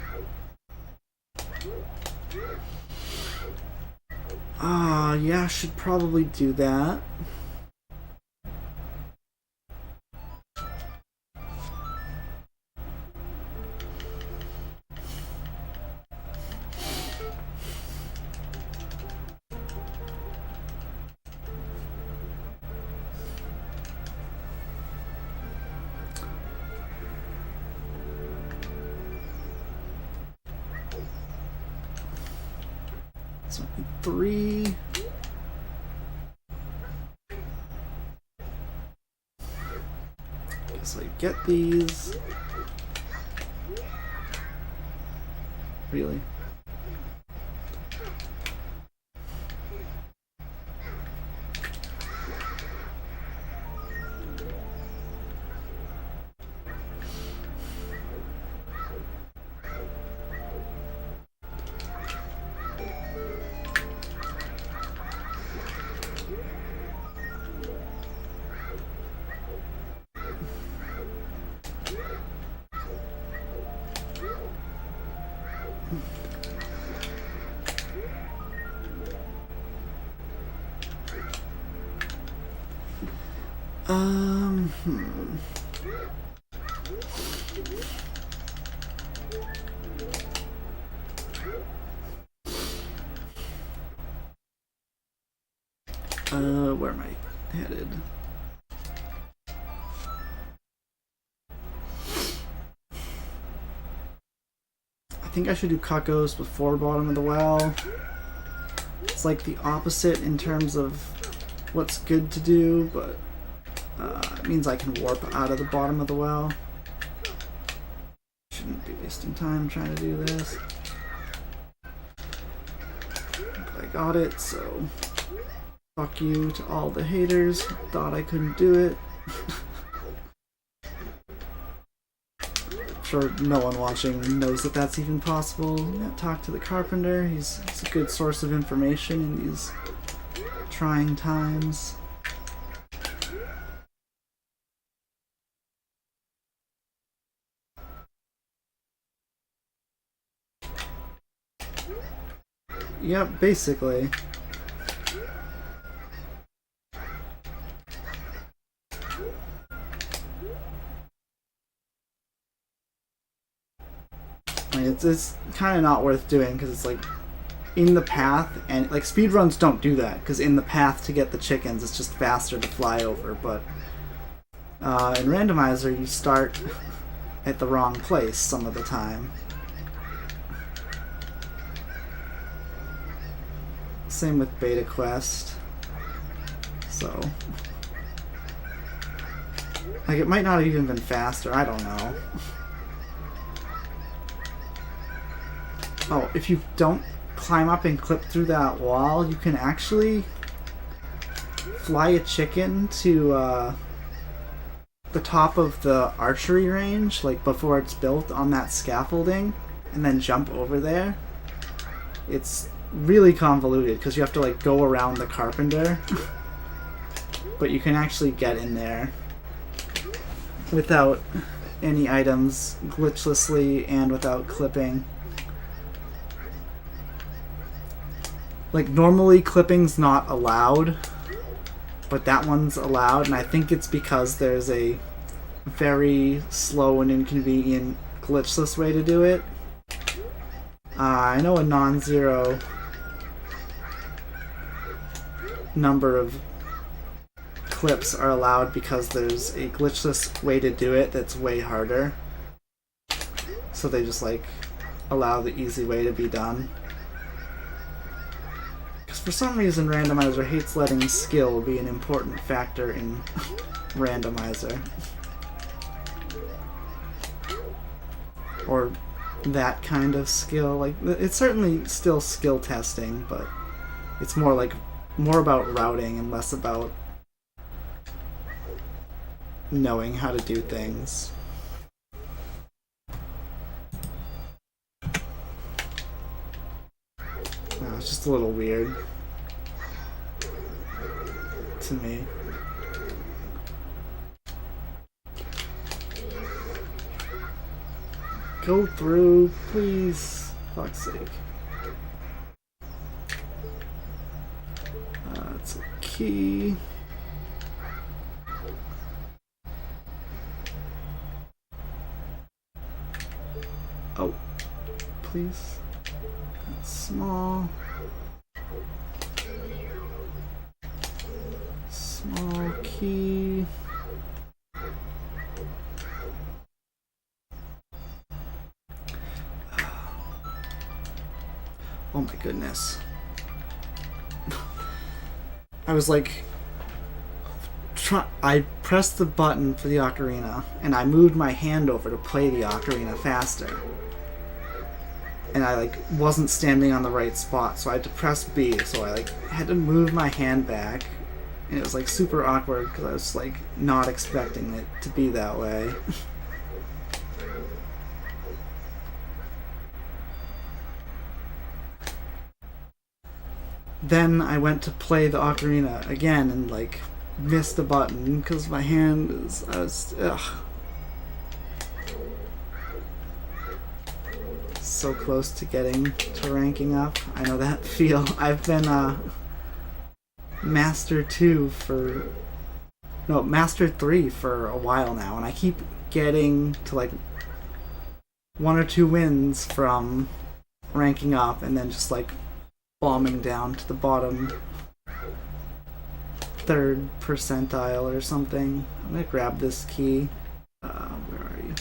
Yeah, I should probably do that. So 3. Guess I get these. Really? Where am I headed? I think I should do cuckoos before bottom of the well. It's like the opposite in terms of what's good to do, but it means I can warp out of the bottom of the well. Shouldn't be wasting time trying to do this. But I got it, so fuck you to all the haters who thought I couldn't do it. I'm sure no one watching knows that that's even possible. Yeah, talk to the carpenter. He's a good source of information in these trying times. Yep, basically. It's kind of not worth doing because it's like in the path, and like speedruns don't do that because in the path to get the chickens it's just faster to fly over, but in Randomizer you start at the wrong place some of the time. Same with Beta Quest. So, like, it might not have even been faster, I don't know. Oh, if you don't climb up and clip through that wall, you can actually fly a chicken to the top of the archery range, like before it's built on that scaffolding, and then jump over there. It's really convoluted because you have to like go around the carpenter, but you can actually get in there without any items glitchlessly and without clipping. Like, normally clipping's not allowed, but that one's allowed, and I think it's because there's a very slow and inconvenient glitchless way to do it. I know a non-zero number of clips are allowed because there's a glitchless way to do it that's way harder. So they just, like, allow the easy way to be done. For some reason, Randomizer hates letting skill be an important factor in Randomizer. Or that kind of skill. Like, it's certainly still skill testing, but it's more about routing and less about knowing how to do things. It's just a little weird to me. Go through, please. Fuck's sake. It's a key. Oh, please. That's small. Small key. Oh my goodness. I was like, I pressed the button for the ocarina and I moved my hand over to play the ocarina faster. And I like wasn't standing on the right spot, so I had to press B, so I like had to move my hand back. And it was like super awkward because I was like not expecting it to be that way. Then I went to play the ocarina again and like missed the button because my hand is, ugh. So close to getting to ranking up. I know that feel. I've been Master 3 for a while now, and I keep getting to like 1 or 2 wins from ranking up and then just like bombing down to the bottom 3rd percentile or something. I'm gonna grab this key. Where are you?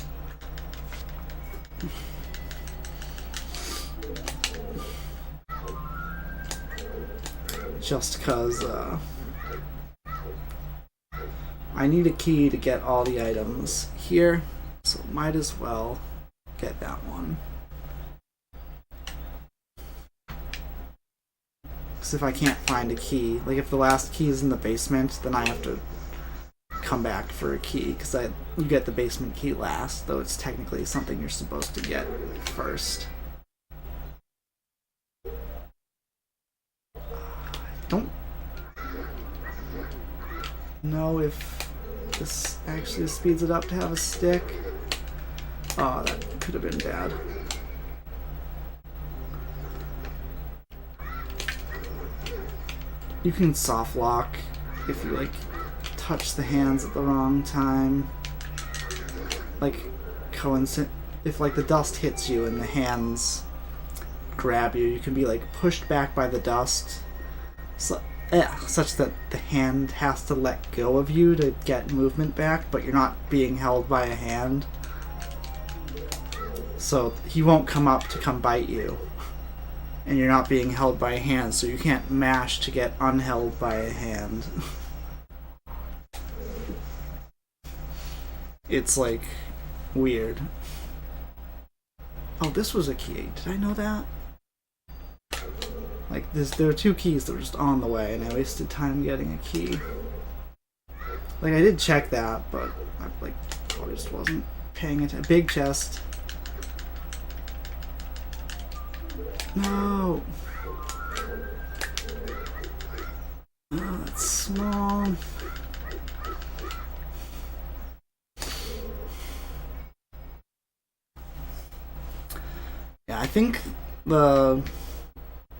Just because I need a key to get all the items here, so might as well get that one. Because if I can't find a key, like if the last key is in the basement, then I have to come back for a key, because you get the basement key last, though it's technically something you're supposed to get first. Don't know if this actually speeds it up to have a stick. Oh, that could have been bad. You can soft lock if you like touch the hands at the wrong time. Like if like the dust hits you and the hands grab you, you can be like pushed back by the dust. Such that the hand has to let go of you to get movement back, but you're not being held by a hand. So he won't come up to come bite you. And you're not being held by a hand, so you can't mash to get unheld by a hand. it's like weird. Oh, this was a key. Did I know that? Like this, there are two keys that were just on the way, and I wasted time getting a key. Like I did check that, but I like probably just wasn't paying attention. Big chest. No. Oh, that's small. Yeah, I think the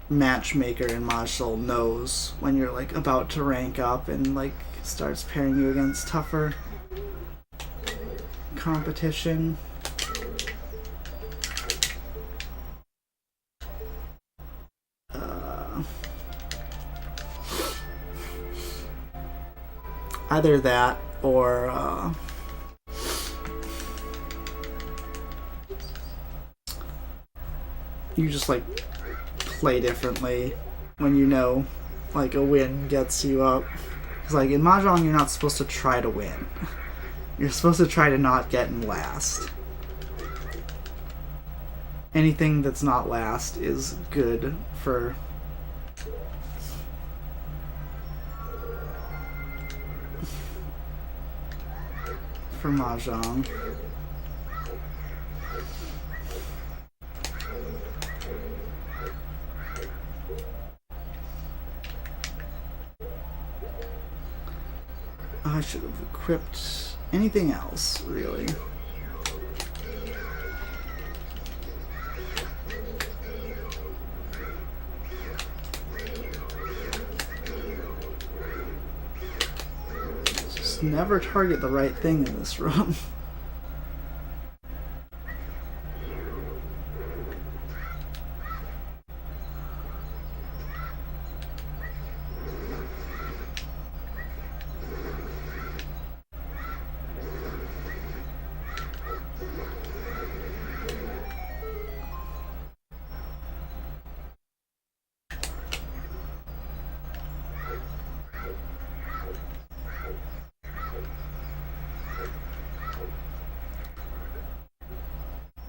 matchmaker in Mahjong knows when you're like about to rank up and like starts pairing you against tougher competition. Either that or you just like play differently when you know like a win gets you up. Because like in Mahjong you're not supposed to try to win. You're supposed to try to not get in last. Anything that's not last is good for Mahjong. I should have equipped anything else, really. Just never target the right thing in this room.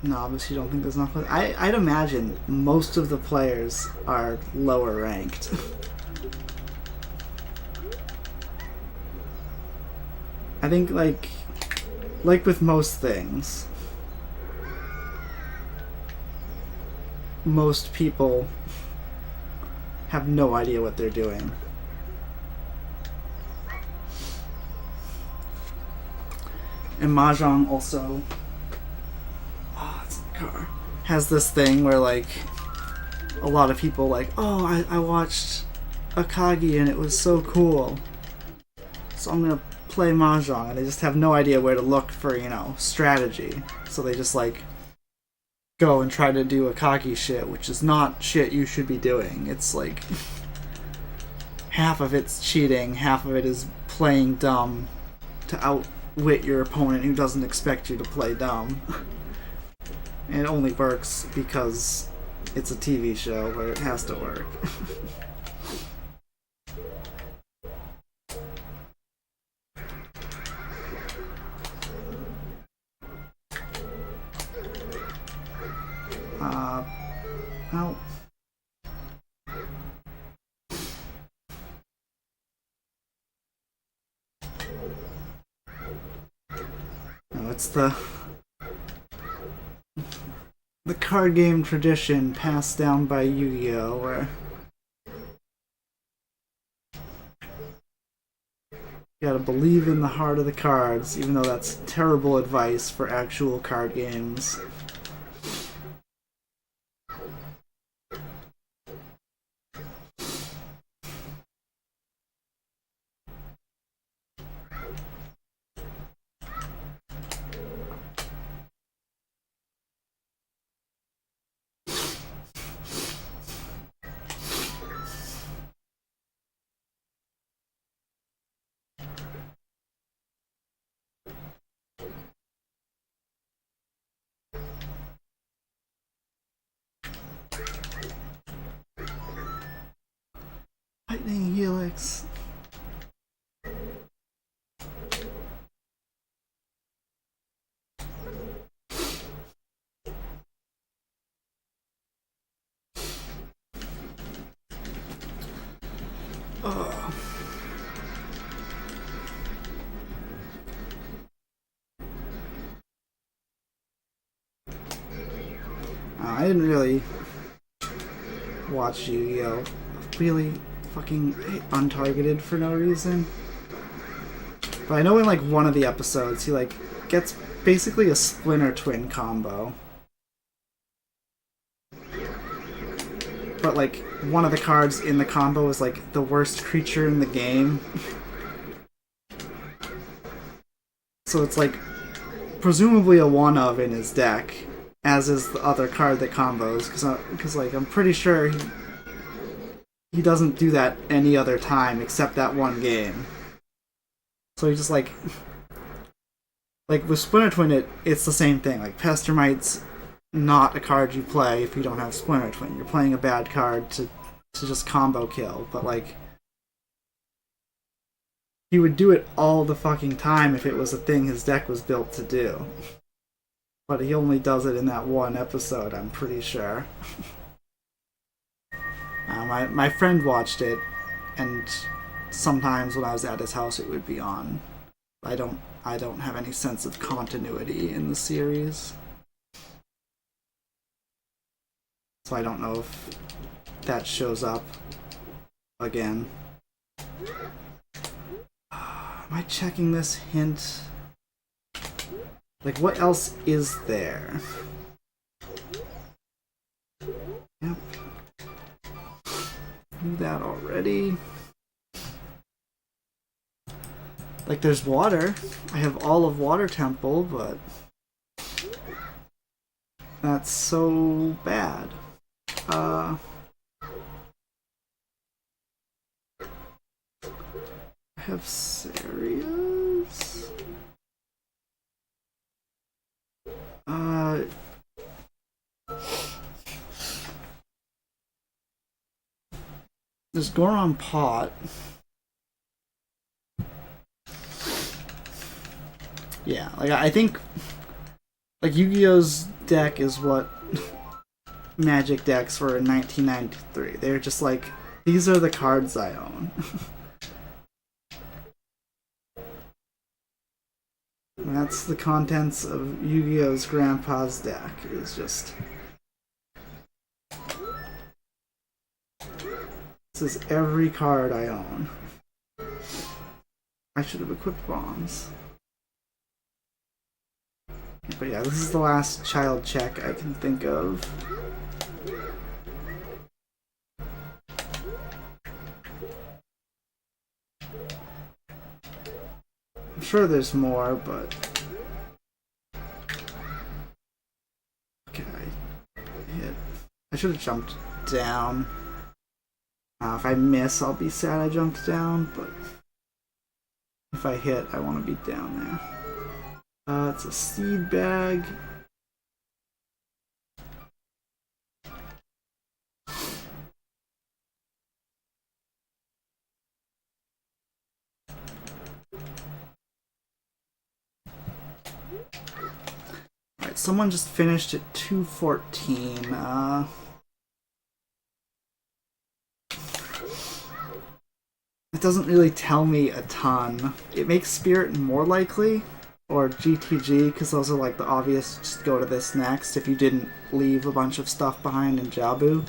No, obviously you don't think there's enough. I'd imagine most of the players are lower ranked. I think like with most things, most people have no idea what they're doing. And Mahjong also has this thing where like a lot of people like, oh, I watched Akagi and it was so cool, so I'm gonna play Mahjong, and they just have no idea where to look for, you know, strategy, so they just like go and try to do Akagi shit, which is not shit you should be doing. It's like half of it's cheating, half of it is playing dumb to outwit your opponent who doesn't expect you to play dumb. And it only works because it's a TV show where it has to work. Oh. No, it's the card game tradition passed down by Yu-Gi-Oh! Where you gotta believe in the heart of the cards, even though that's terrible advice for actual card games. Lightning Helix. I didn't really watch Yu-Gi-Oh! Really fucking untargeted for no reason. But I know in like one of the episodes he like gets basically a Splinter Twin combo. But like one of the cards in the combo is like the worst creature in the game. So it's like presumably a one of in his deck, as is the other card that combos. Because like I'm pretty sure he doesn't do that any other time except that one game. So he just like with Splinter Twin, it's the same thing. Like Pestermite's not a card you play if you don't have Splinter Twin. You're playing a bad card to just combo kill. But like he would do it all the fucking time if it was a thing his deck was built to do. But he only does it in that one episode, I'm pretty sure. My friend watched it, and sometimes when I was at his house it would be on. I don't have any sense of continuity in the series. So I don't know if that shows up again. Am I checking this hint? Like, what else is there? Yep. Knew that already. Like, there's water. I have all of Water Temple, but that's so bad. I have Serious. There's Goron Pot. Yeah, like I think like Yu-Gi-Oh's deck is what Magic decks were in 1993. They're just like, these are the cards I own. And that's the contents of Yu-Gi-Oh's grandpa's deck. Is just, this is every card I own. I should have equipped bombs. But yeah, this is the last child check I can think of. I'm sure there's more, but okay, hit. I should have jumped down. If I miss, I'll be sad I jumped down, but if I hit, I want to be down there. It's a seed bag. Alright, someone just finished at 214. It doesn't really tell me a ton. It makes Spirit more likely, or GTG, because those are like the obvious, just go to this next if you didn't leave a bunch of stuff behind in Jabu.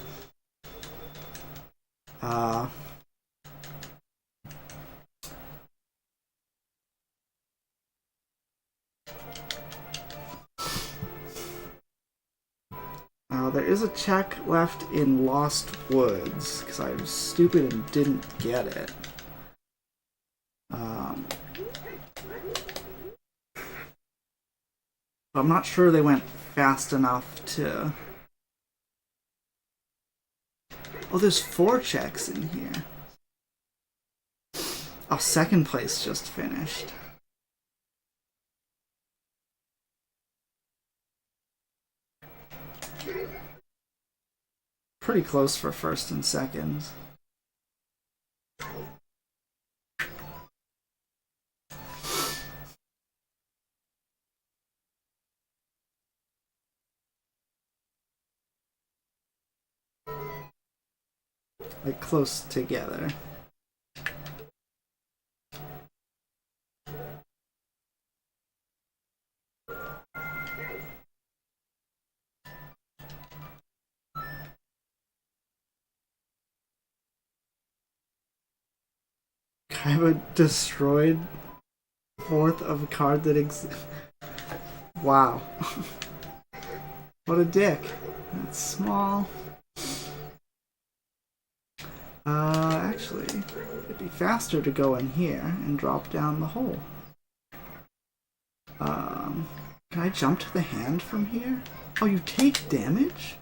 There is a check left in Lost Woods, because I was stupid and didn't get it. I'm not sure they went fast enough to... Oh, there's 4 checks in here. Oh, second place just finished. Pretty close for first and second. Like close together. I have a destroyed fourth of a card that exists. Wow. What a dick. That's small. Actually, it'd be faster to go in here and drop down the hole. Can I jump to the hand from here? Oh, you take damage?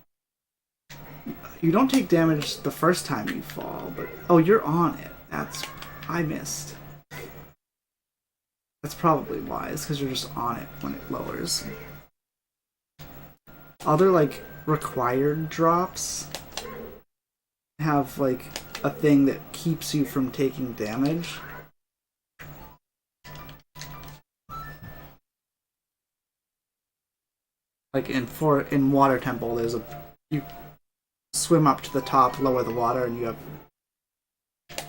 You don't take damage the first time you fall, but... Oh, you're on it. I missed. That's probably why. It's because you're just on it when it lowers. Other, like, required drops have, like, a thing that keeps you from taking damage. Like in Water Temple, there's you swim up to the top, lower the water, and you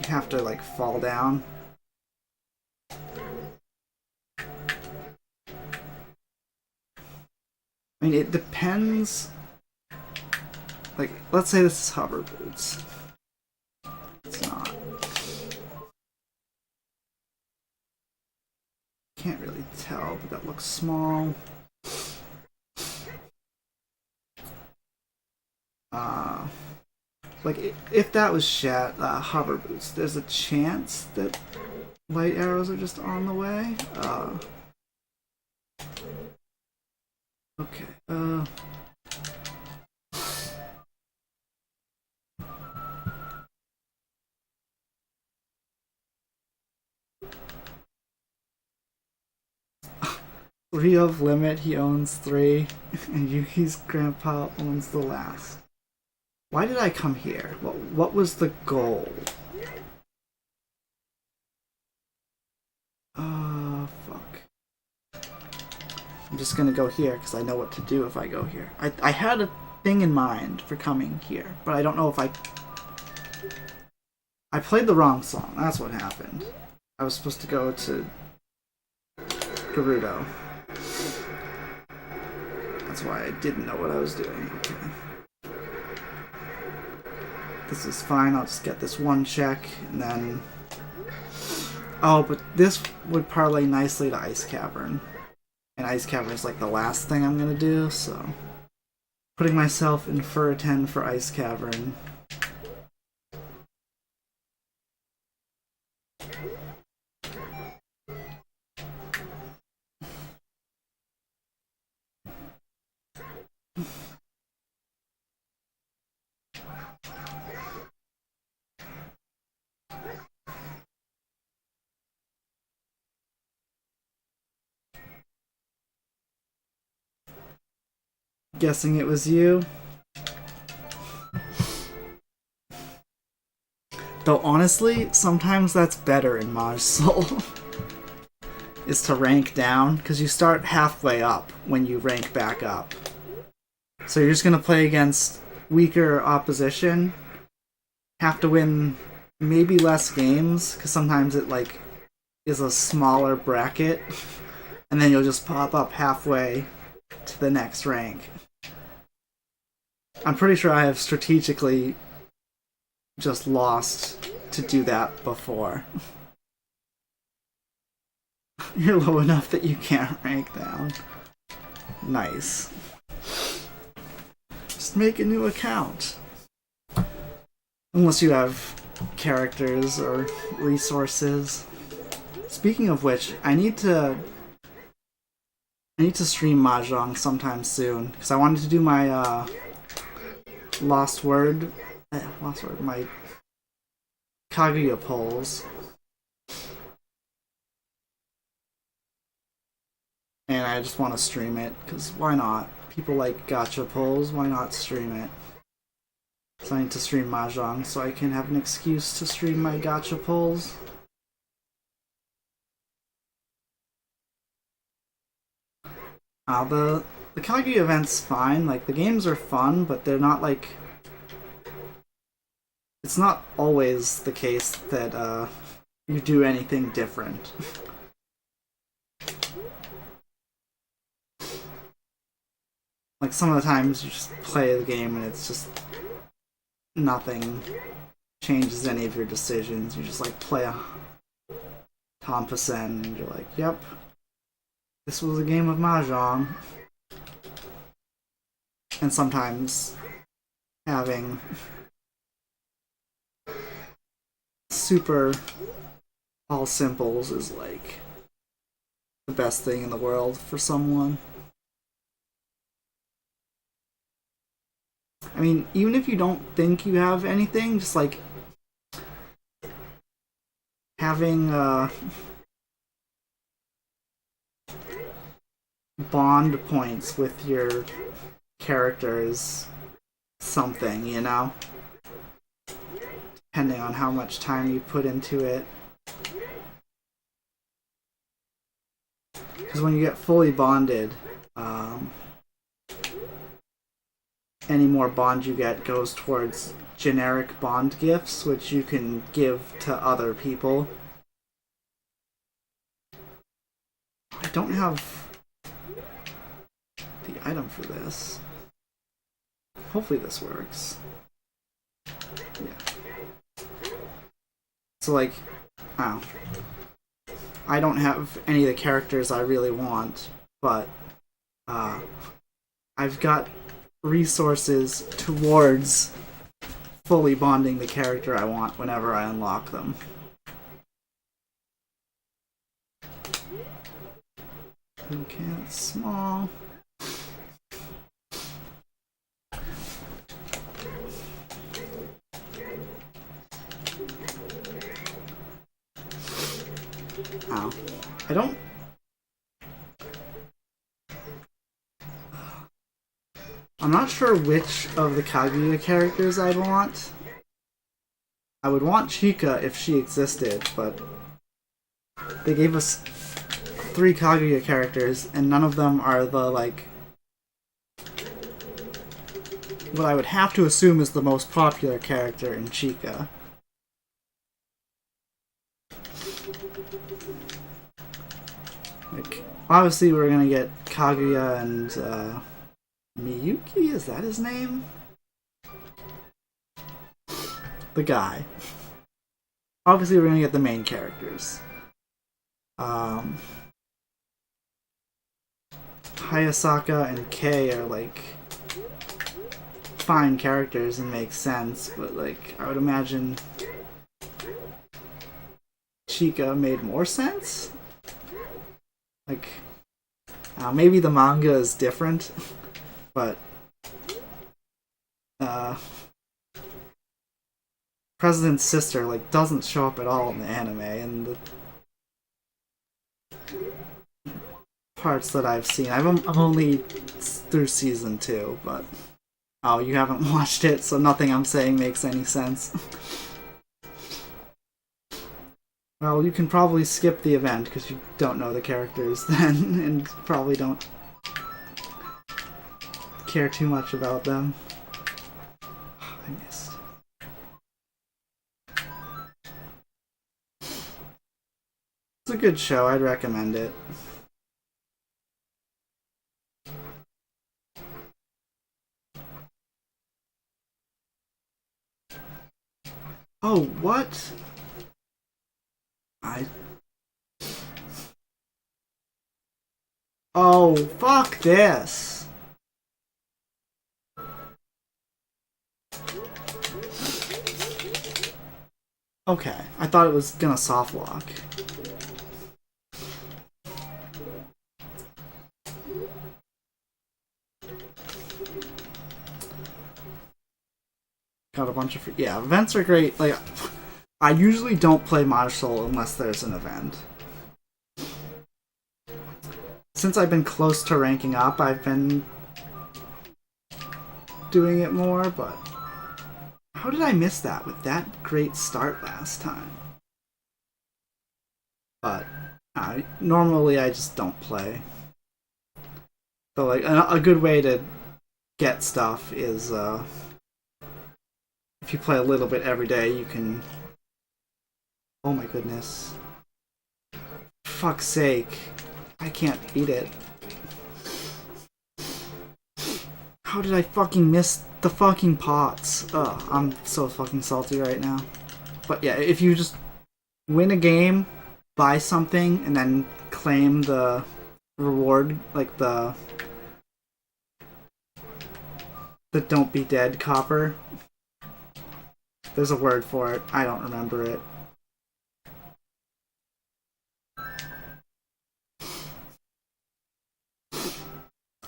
have to like fall down. I mean, it depends. Like, let's say this is hover boots. It's not. Can't really tell, but that looks small. Like, if that was hover boots, there's a chance that light arrows are just on the way. Okay, Rio of Limit, he owns 3, and Yuki's grandpa owns the last. Why did I come here? What was the goal? Fuck. I'm just gonna go here because I know what to do if I go here. I had a thing in mind for coming here, but I don't know if I played the wrong song. That's what happened. I was supposed to go to Gerudo. That's why I didn't know what I was doing. Okay. This is fine, I'll just get this one check, and then... Oh, but this would parlay nicely to Ice Cavern. And Ice Cavern is like the last thing I'm gonna do, so... Putting myself in Fur 10 for Ice Cavern. Guessing it was you. Though honestly, sometimes that's better in Maj Soul. Is to rank down, because you start halfway up when you rank back up. So you're just gonna play against weaker opposition, have to win maybe less games, because sometimes it like is a smaller bracket, and then you'll just pop up halfway to the next rank. I'm pretty sure I have strategically just lost to do that before. You're low enough that you can't rank down. Nice. Just make a new account. Unless you have characters or resources. Speaking of which, I need to stream Mahjong sometime soon, because I wanted to do my Lost Word, my Kaguya polls. And I just want to stream it, because why not? People like gacha polls, why not stream it? So I need to stream Mahjong so I can have an excuse to stream my gacha polls. The Kaguya event's fine, like, the games are fun, but they're not, like... It's not always the case that, you do anything different. Like, some of the times you just play the game and it's just... nothing changes any of your decisions. You just, like, play Pompous-en, and you're like, yep, this was a game of Mahjong. And sometimes having super all simples is like the best thing in the world for someone. I mean, even if you don't think you have anything, just like having bond points with your character is something, you know? Depending on how much time you put into it. Because when you get fully bonded, any more bond you get goes towards generic bond gifts, which you can give to other people. I don't have the item for this. Hopefully this works. Yeah. So like, wow. I don't have any of the characters I really want, but I've got resources towards fully bonding the character I want whenever I unlock them. Okay, that's small. Ow. I don't... I'm not sure which of the Kaguya characters I'd want. I would want Chika if she existed, but they gave us 3 Kaguya characters, and none of them are the, like, what I would have to assume is the most popular character in Chika. Like, obviously we're gonna get Kaguya and, Miyuki? Is that his name? The guy. Obviously we're gonna get the main characters. Hayasaka and Kei are like fine characters and make sense, but like I would imagine Chika made more sense? Like, maybe the manga is different, but President's sister like doesn't show up at all in the anime, and the parts that I've seen, I'm only through season 2, but oh, you haven't watched it, so nothing I'm saying makes any sense. Well, you can probably skip the event because you don't know the characters then, and probably don't care too much about them. I missed. It's a good show, I'd recommend it. Oh, what? Oh, fuck this. Okay, I thought it was gonna soft lock. Got a bunch of yeah, events are great. Like, I usually don't play Maj Soul unless there's an event. Since I've been close to ranking up, I've been doing it more, but how did I miss that with that great start last time? But normally I just don't play. So like a good way to get stuff is if you play a little bit every day, you can... Oh my goodness. Fuck's sake. I can't beat it. How did I fucking miss the fucking pots? Ugh, I'm so fucking salty right now. But yeah, if you just win a game buy something and then claim the reward, like the don't be dead copper. There's a word for it. I don't remember it.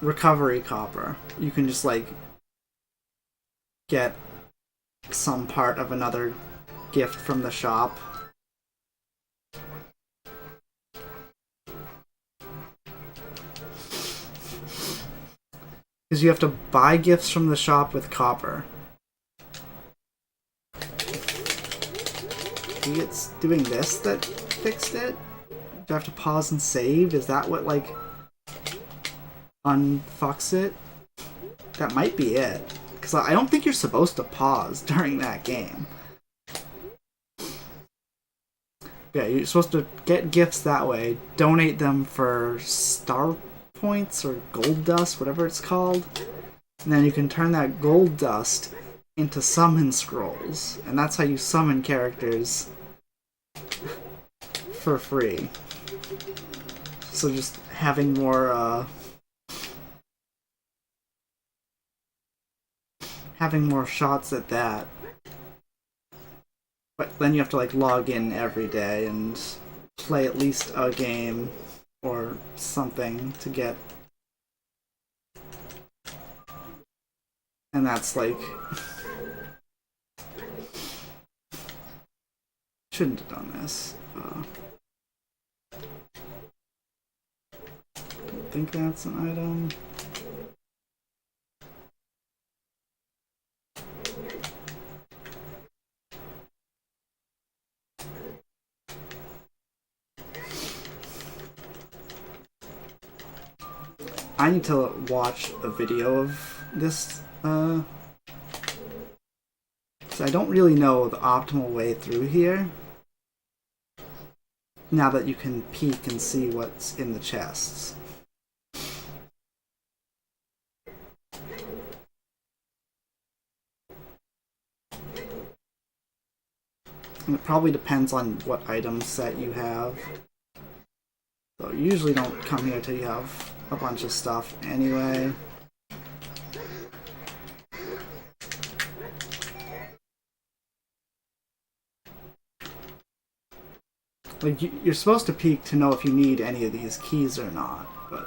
Recovery copper. You can just like get some part of another gift from the shop. Because you have to buy gifts from the shop with copper. Maybe it's doing this that fixed it? Do I have to pause and save? Is that what, like, unfucks it? That might be it. Because I don't think you're supposed to pause during that game. Yeah, you're supposed to get gifts that way, donate them for star points or gold dust, whatever it's called. And then you can turn that gold dust into summon scrolls. And that's how you summon characters for free. So just having more, having more shots at that. But then you have to like log in every day and play at least a game or something to get. And that's like... shouldn't have done this. Don't think that's an item. I need to watch a video of this, so I don't really know the optimal way through here. Now that you can peek and see what's in the chests. And it probably depends on what item set you have. So you usually don't come here till you have a bunch of stuff anyway. Like, you're supposed to peek to know if you need any of these keys or not, but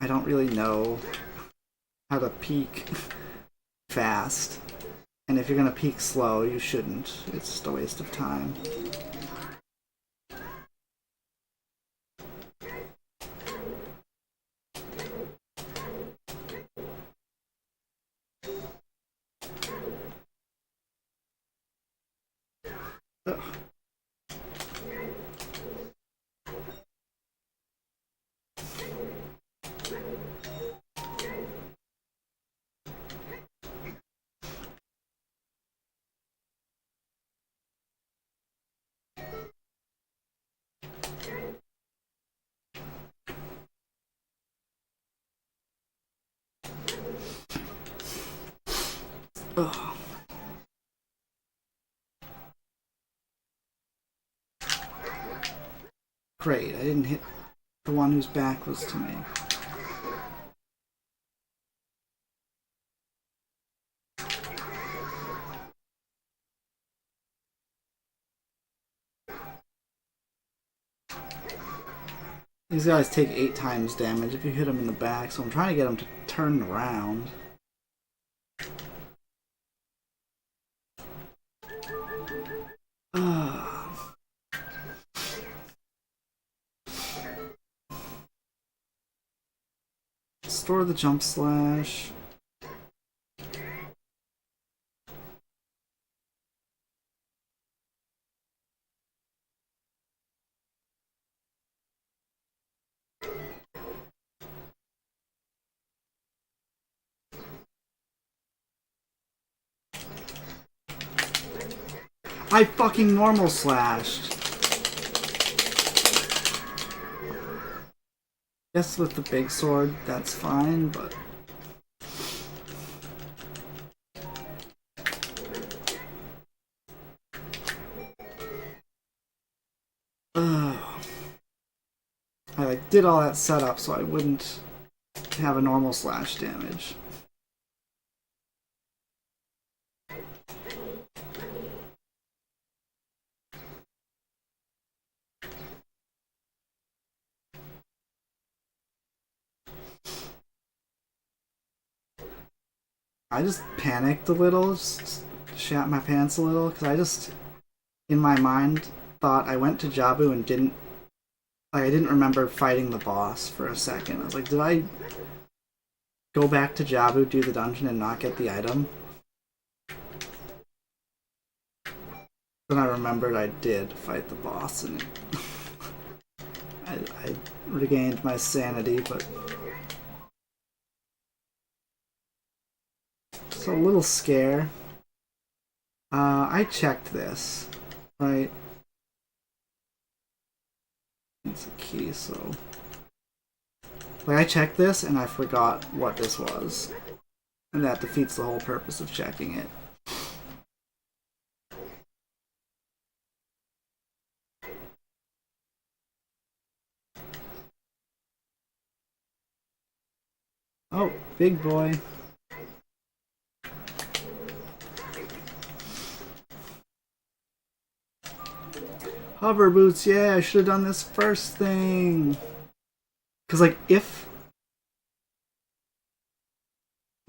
I don't really know how to peek fast. And if you're gonna peek slow, you shouldn't. It's just a waste of time. Ugh. Ugh. Great, I didn't hit the one whose back was to me. These guys take 8 times damage if you hit them in the back, so I'm trying to get them to turn around. Store the jump slash. I fucking normal slashed. Guess with the big sword, that's fine, but... did all that setup so I wouldn't have a normal slash damage. I just panicked a little, just shat my pants a little, because I just, in my mind, thought I went to Jabu and didn't, like, I didn't remember fighting the boss for a second. I was like, did I go back to Jabu, do the dungeon, and not get the item? Then I remembered I did fight the boss, and I regained my sanity, but so a little scare. I checked this, right? It's a key, so like I checked this and I forgot what this was, and that defeats the whole purpose of checking it. Oh, big boy. Hover boots, yeah, I should have done this first thing. Because, like, if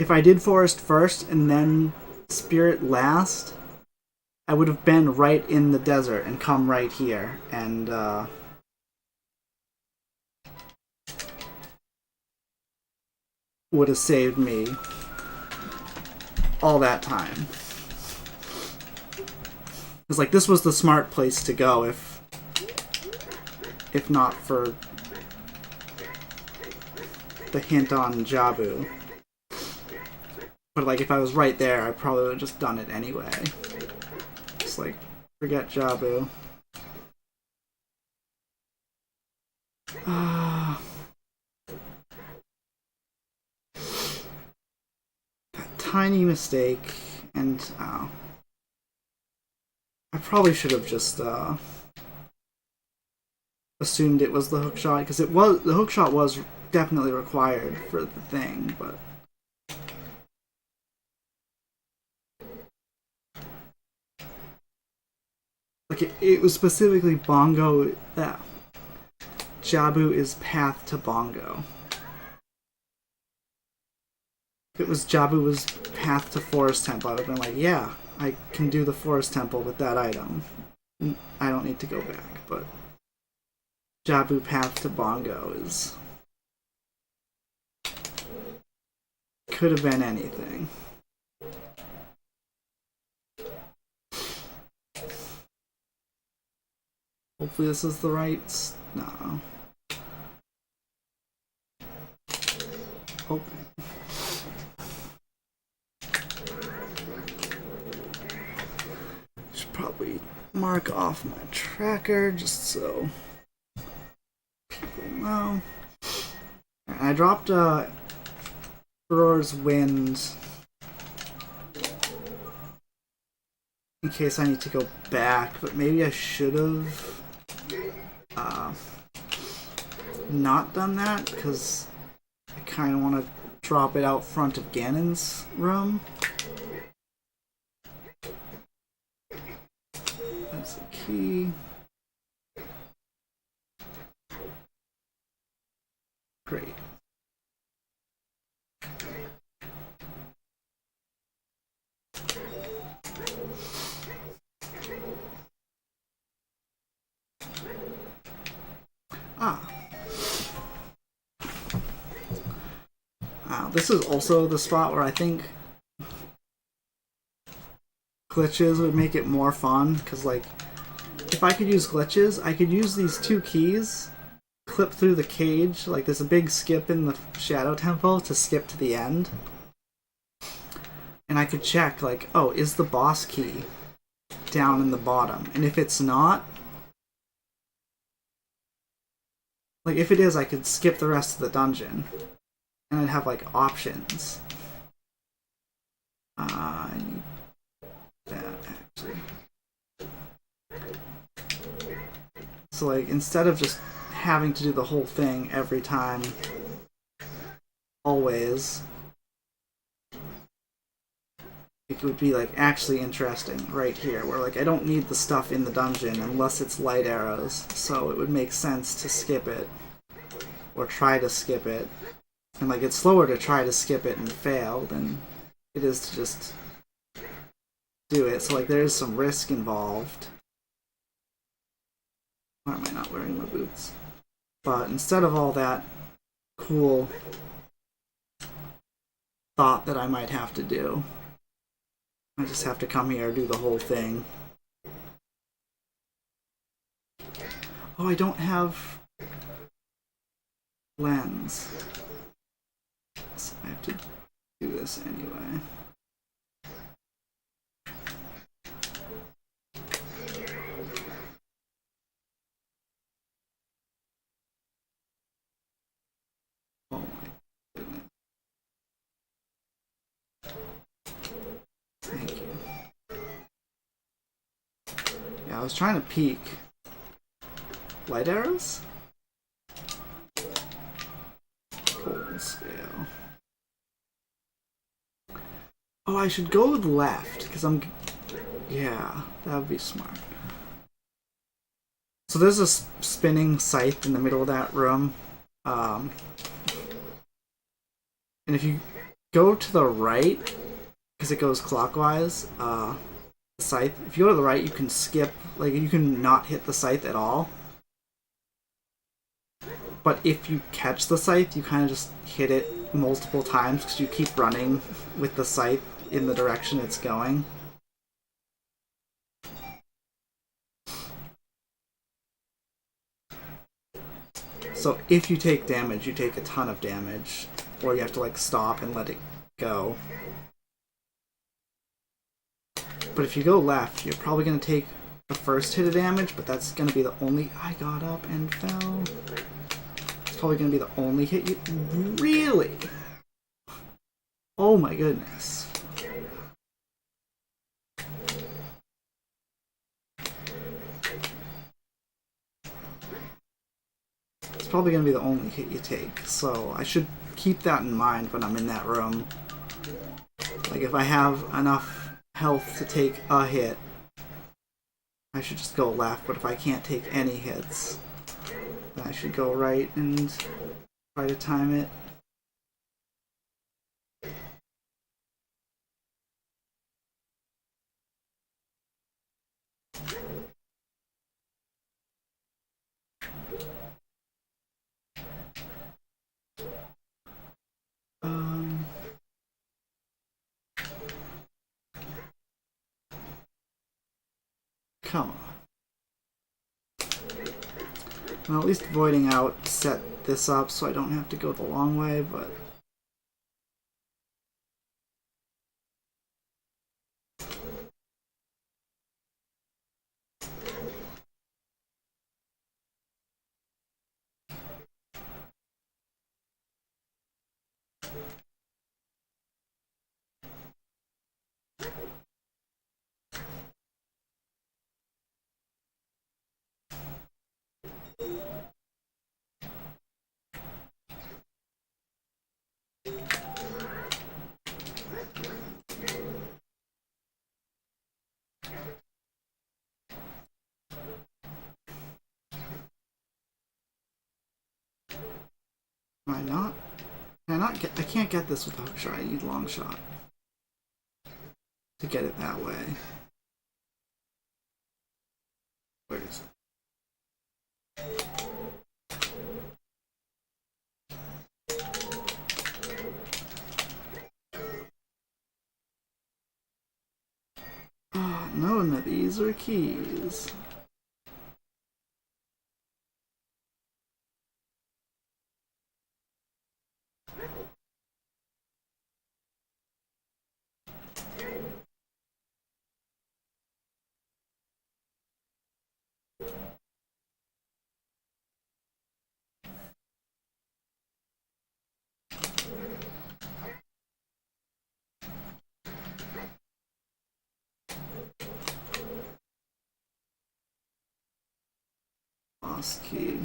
I did forest first and then spirit last, I would have been right in the desert and come right here and would have saved me all that time. Because, like, this was the smart place to go if not for the hint on Jabu. But, like, if I was right there, I probably would have just done it anyway. Just, like, forget Jabu. That tiny mistake, and, I probably should have just assumed it was the hookshot, because the hookshot was definitely required for the thing, but like it was specifically Bongo that Jabu is path to Bongo. If it was Jabu was path to Forest Temple, I would have been like, yeah, I can do the Forest Temple with that item. I don't need to go back, but Jabu path to Bongo is... could have been anything. Hopefully this is the right... no. Open. Should probably mark off my tracker just so people know. I dropped Roar's Wind in case I need to go back, but maybe I should have not done that, because I kind of want to drop it out front of Ganon's room. That's a key. Great. This is also the spot where I think glitches would make it more fun, because, like, if I could use glitches, I could use these two keys, clip through the cage, like there's a big skip in the Shadow Temple to skip to the end, and I could check, like, oh, is the boss key down in the bottom? And if it's not, like, if it is, I could skip the rest of the dungeon. And I'd have, like, options. I need that, actually. So, like, instead of just having to do the whole thing every time, always, it would be like actually interesting right here, where like I don't need the stuff in the dungeon unless it's light arrows, so it would make sense to skip it or try to skip it. And like it's slower to try to skip it and fail than it is to just do it. So like there is some risk involved. Why am I not wearing my boots? But instead of all that cool thought that I might have to do, I just have to come here and do the whole thing. Oh, I don't have lens. So I have to do this anyway. Oh my goodness. Thank you. Yeah, I was trying to peek. Light arrows? Golden scale. Oh, I should go with left, because I'm... Yeah, that would be smart. So there's a spinning scythe in the middle of that room. And if you go to the right, because it goes clockwise, the scythe, if you go to the right, you can skip, like, you can not hit the scythe at all. But if you catch the scythe, you kind of just hit it multiple times because you keep running with the scythe in the direction it's going. So if you take damage, you take a ton of damage, or you have to like stop and let it go. But if you go left, you're probably going to take the first hit of damage, but that's going to be the only... I got up and fell. It's probably going to be the only hit you... Really? Oh my goodness. It's probably going to be the only hit you take, so I should keep that in mind when I'm in that room. Like, if I have enough health to take a hit, I should just go left, but if I can't take any hits, then I should go right and try to time it. Come on. Well, at least voiding out set this up so I don't have to go the long way, but... Am I not? Can I not get... I can't get this with a hook shot. I need long shot to get it that way. Where is it? Oh, none of these are keys. Lost key.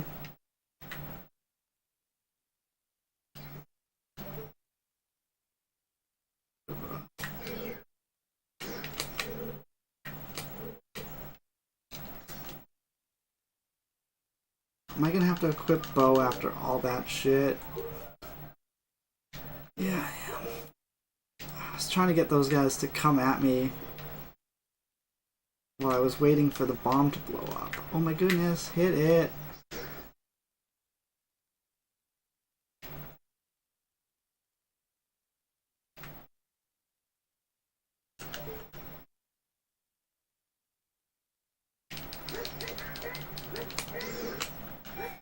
Am I gonna have to equip bow after all that shit? Yeah, I am. I was trying to get those guys to come at me while I was waiting for the bomb to blow up. Oh my goodness, hit it!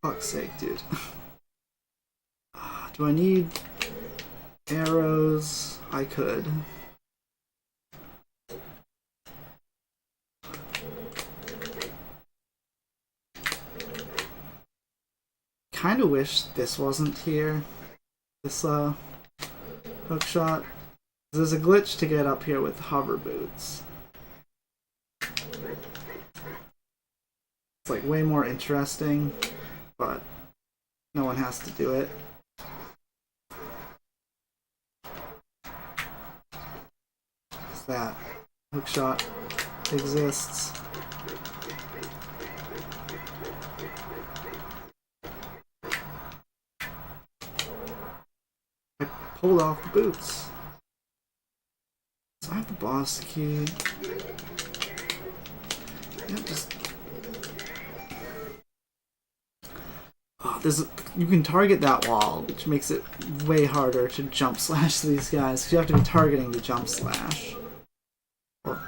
Fuck's sake, dude. Do I need arrows? I could. Kinda wish this wasn't here. This, hook shot. There's a glitch to get up here with hover boots. It's like way more interesting, but no one has to do it. That hookshot exists. I pulled off the boots. So I have the boss key. Yeah, just. Oh, you can target that wall, which makes it way harder to jump slash these guys, because you have to be targeting the jump slash. Or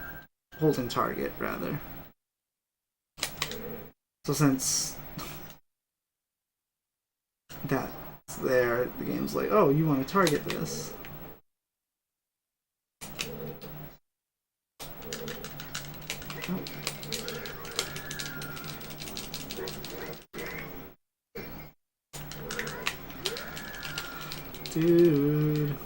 holding target, rather. So since that's there, the game's like, oh, you want to target this. Oh. Dude.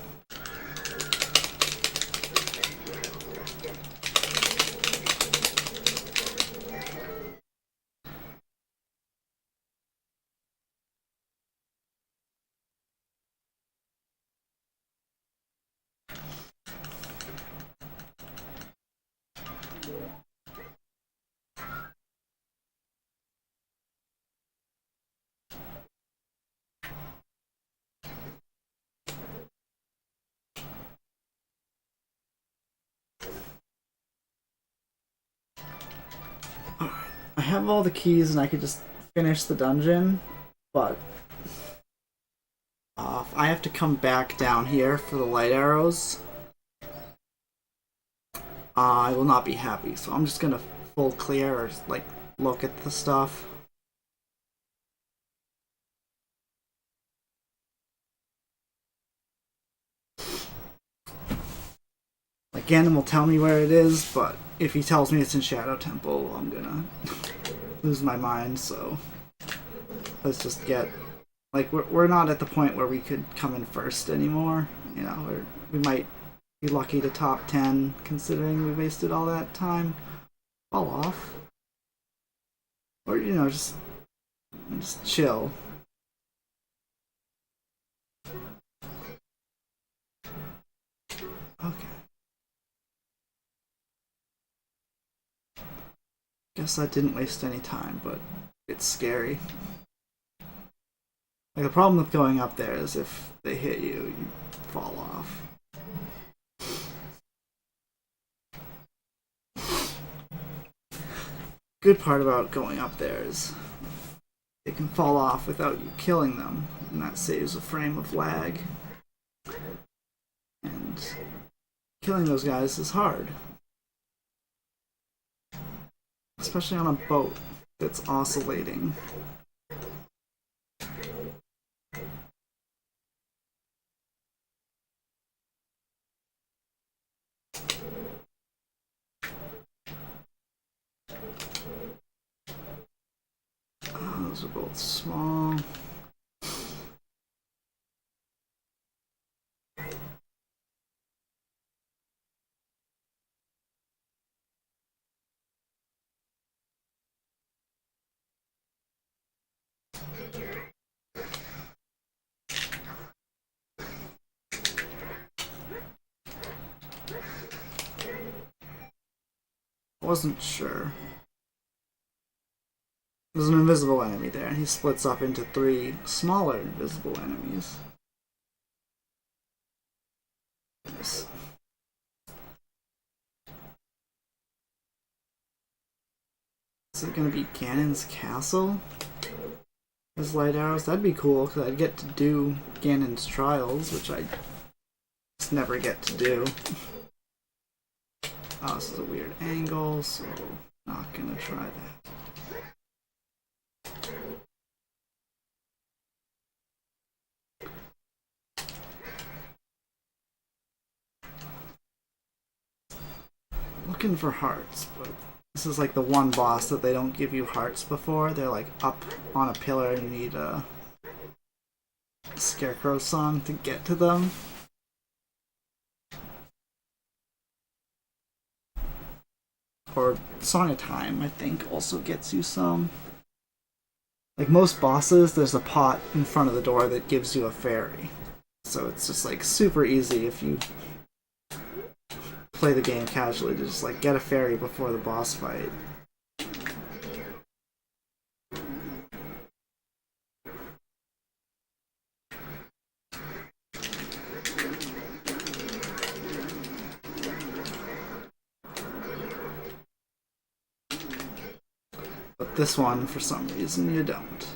I have all the keys and I could just finish the dungeon, but I have to come back down here for the light arrows. I will not be happy, so I'm just gonna full clear or like look at the stuff. Like Ganon will tell me where it is, but if he tells me it's in Shadow Temple, I'm gonna lose my mind, so let's just get... Like, we're not at the point where we could come in first anymore. You know, we might be lucky to top 10, considering we wasted all that time. Fall off. Or, you know, just chill. Okay. Guess I didn't waste any time, but it's scary. Like, the problem with going up there is if they hit you, you fall off. Good part about going up there is they can fall off without you killing them, and that saves a frame of lag. And killing those guys is hard. Especially on a boat that's oscillating. Oh, those are both small. Wasn't sure. There's an invisible enemy there, and he splits up into 3 smaller invisible enemies. Nice. Is it gonna be Ganon's castle? As light arrows? That'd be cool, because I'd get to do Ganon's trials, which I just never get to do. Oh, this is a weird angle, so not gonna try that. Looking for hearts, but this is like the one boss that they don't give you hearts before. They're like up on a pillar and you need a Scarecrow song to get to them. Or Song of Time, I think, also gets you some. Like most bosses, there's a pot in front of the door that gives you a fairy. So it's just like super easy if you play the game casually to just like get a fairy before the boss fight. But this one, for some reason, you don't.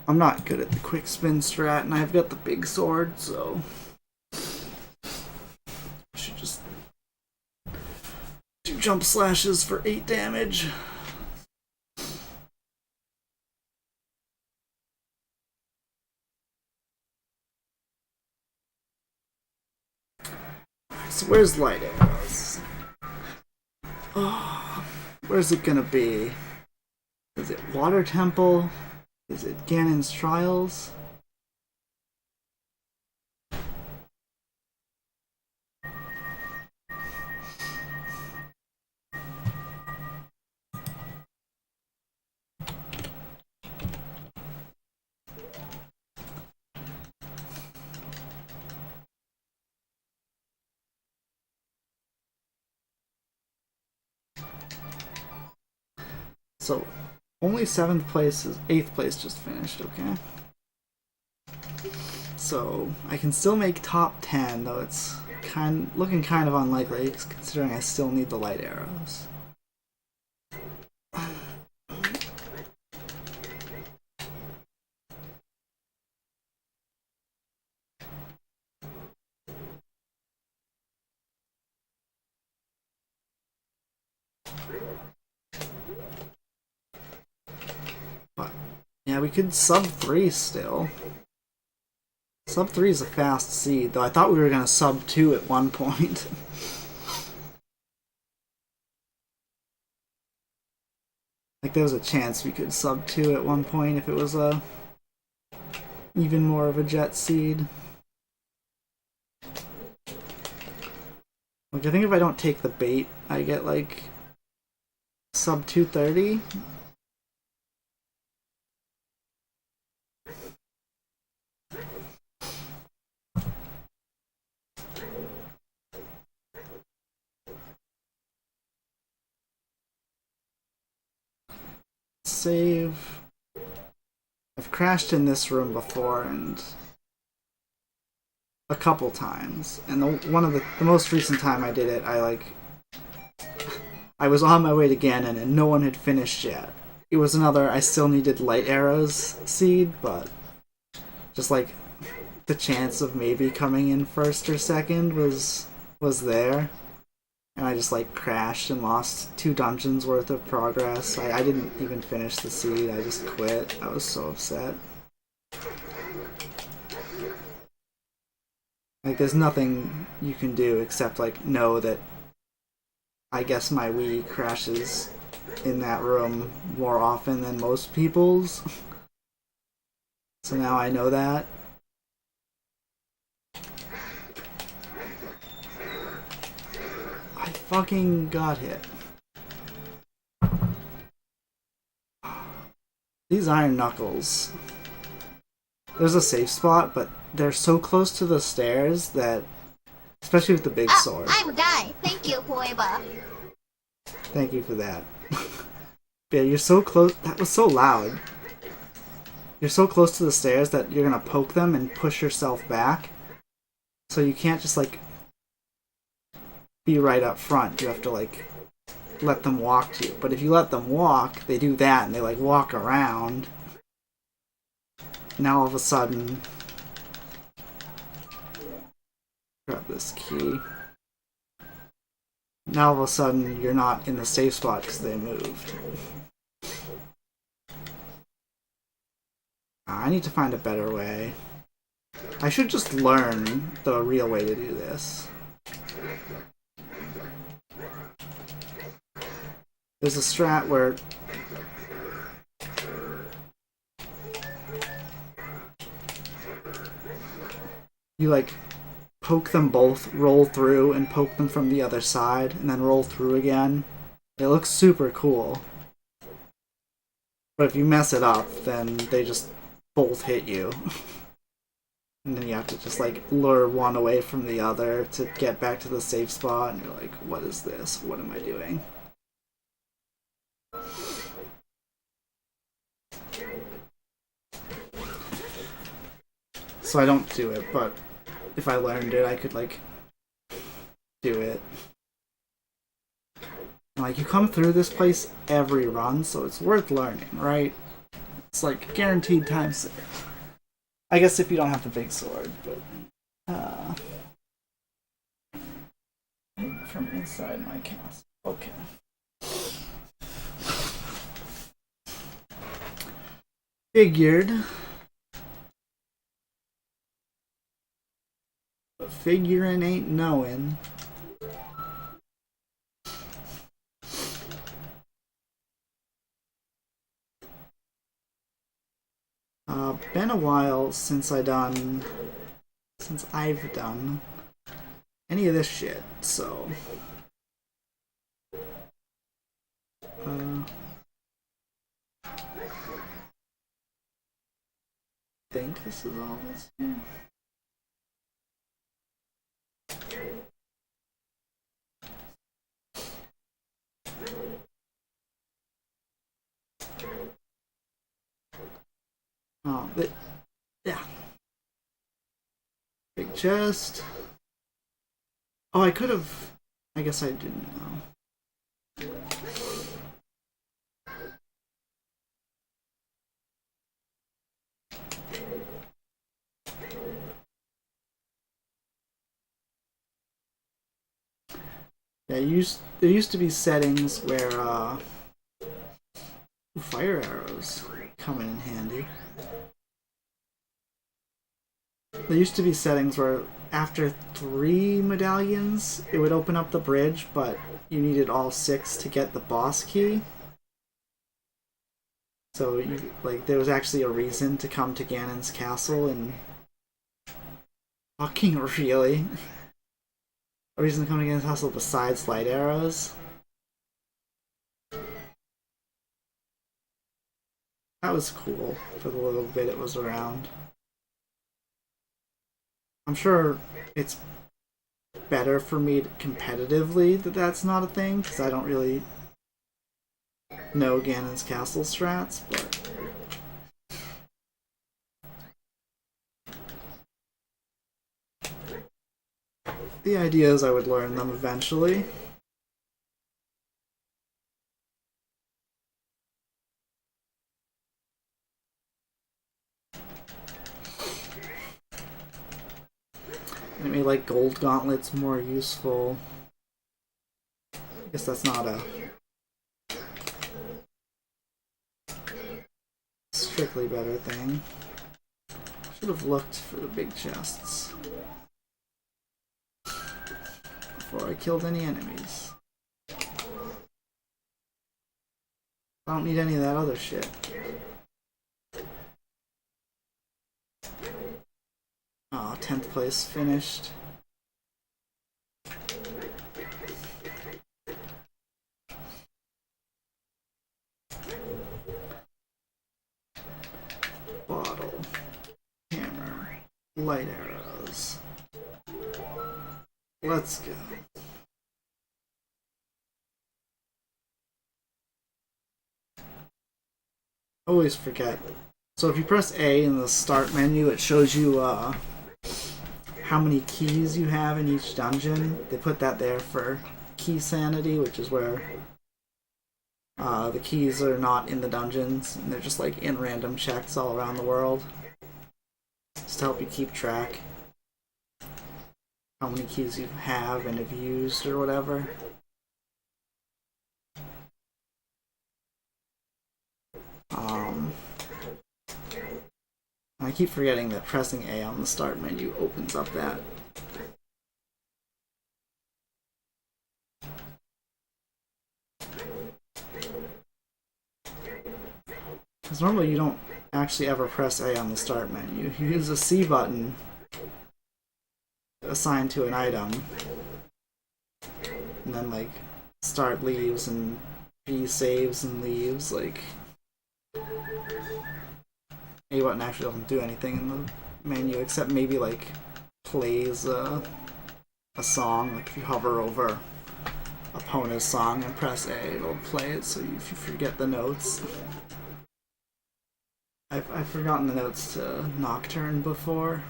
I'm not good at the quick spin strat, and I've got the big sword, so I should just do jump slashes for 8 damage. So where's light arrows? Oh, where's it gonna be? Is it Water Temple? Is it Ganon's Trials? So, only 7th place is 8th place just finished, okay? So, I can still make top 10, though it's looking kind of unlikely, considering I still need the light arrows. But, yeah, we could sub 3 still. Sub 3 is a fast seed, though I thought we were going to sub 2 at one point. Like, there was a chance we could sub 2 at one point if it was even more of a jet seed. Like, I think if I don't take the bait, I get, like, sub 230. Save. I've crashed in this room before, and a couple times. And the most recent time I did it, I was on my way to Ganon and no one had finished yet. It was another I still needed light arrows seed, but just like the chance of maybe coming in first or second was there. And I just like crashed and lost 2 dungeons worth of progress. I didn't even finish the seed, I just quit. I was so upset. Like, there's nothing you can do except like know that I guess my Wii crashes in that room more often than most people's. So now I know that. I fucking got hit. These iron knuckles. There's a safe spot, but they're so close to the stairs that Especially with the big sword. I'm Guy. Thank you, Poeba. Thank you for that. Yeah, you're so close. That was so loud. You're so close to the stairs that you're gonna poke them and push yourself back. So you can't just, like, be right up front. You have to, like, let them walk to you. But if you let them walk, they do that and they, like, walk around. Now all of a sudden... Grab this key. Now all of a sudden you're not in the safe spot because they moved. I need to find a better way. I should just learn the real way to do this. There's a strat where you, like, poke them both, roll through, and poke them from the other side, and then roll through again. It looks super cool. But if you mess it up, then they just both hit you. And then you have to just, like, lure one away from the other to get back to the safe spot, and you're like, what is this? What am I doing? So I don't do it, but if I learned it, I could, like, do it. And, like, you come through this place every run, so it's worth learning, right? It's, like, guaranteed time save. I guess if you don't have the big sword, but... from inside my castle. Okay. Figured. But figuring ain't knowing. Been a while since I've done any of this shit, so I think this is all this here. Oh, but yeah. Big chest. Oh, I could have. I guess I didn't know. Yeah, there used to be settings where fire arrows come in handy. There used to be settings where after 3 medallions, it would open up the bridge, but you needed all 6 to get the boss key. So, there was actually a reason to come to Ganon's castle, and... Fucking really? A reason to come to Ganon's castle besides light arrows? That was cool, for the little bit it was around. I'm sure it's better for me competitively that that's not a thing, because I don't really know Ganon's castle strats, but... The idea is I would learn them eventually. It made, like, gold gauntlets more useful. I guess that's not a strictly better thing. Should have looked for the big chests before I killed any enemies. I don't need any of that other shit. Oh, 10th place finished. Bottle. Hammer. Light arrows. Let's go. Always forget. So if you press A in the start menu, it shows you how many keys you have in each dungeon. They put that there for key sanity, which is where the keys are not in the dungeons, and they're just like in random checks all around the world. Just to help you keep track how many keys you have and have used or whatever. I keep forgetting that pressing A on the start menu opens up that. Because normally you don't actually ever press A on the start menu. You use the C button assigned to an item, and then like start leaves and B saves and leaves. Like A button actually doesn't do anything in the menu except maybe like plays a song. Like if you hover over opponent's song and press A, it'll play it. So if you forget the notes. I've forgotten the notes to Nocturne before.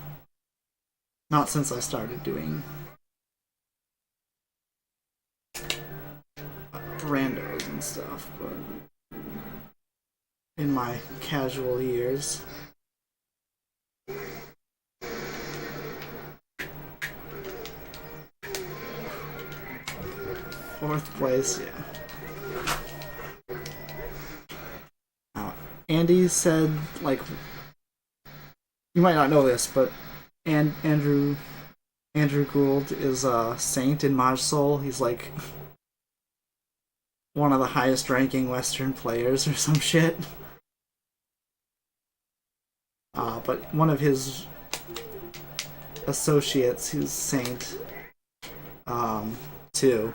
Not since I started doing randos and stuff, but in my casual years. Fourth place, yeah. Andy said, like, you might not know this, but Andrew Gould is a saint in Maj Soul. He's like one of the highest ranking Western players or some shit. But one of his associates, who's Saint, too,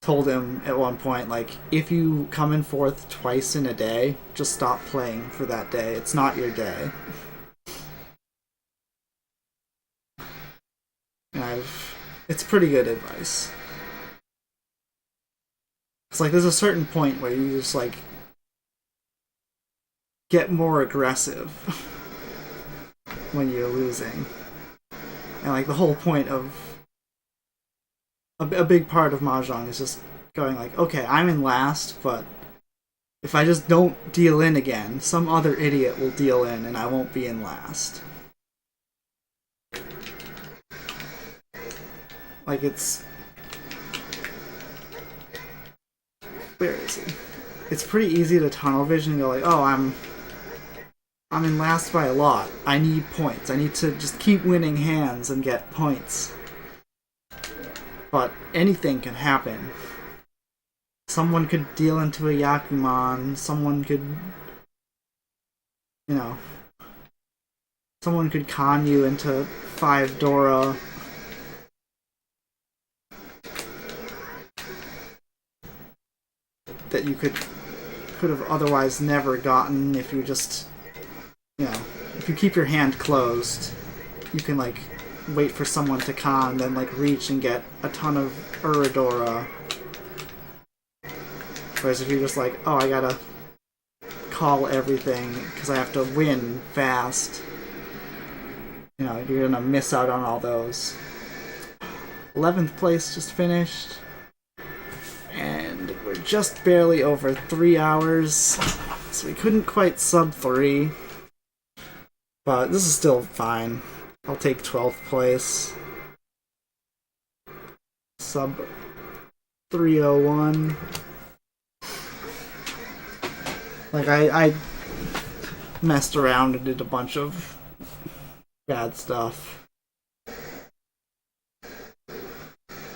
told him at one point, like, if you come in fourth twice in a day, just stop playing for that day. It's not your day. And it's pretty good advice. It's like there's a certain point where you just like get more aggressive when you're losing. And like the whole point of a big part of Mahjong is just going like, okay, I'm in last, but if I just don't deal in again, some other idiot will deal in and I won't be in last. Like it's... Where is he? It's pretty easy to tunnel vision and go like, oh, I'm in last by a lot. I need points. I need to just keep winning hands and get points. But anything can happen. Someone could deal into a Yakuman, someone could... You know... Someone could con you into 5 Dora. That you could have otherwise never gotten if you just... You know, if you keep your hand closed, you can, like, wait for someone to con, then, like, reach and get a ton of Uradora. Whereas if you're just like, oh, I gotta call everything because I have to win fast, you know, you're gonna miss out on all those. 11th place just finished. And we're just barely over 3 hours, so we couldn't quite sub 3. But this is still fine. I'll take 12th place. Sub 301. Like, I messed around and did a bunch of bad stuff.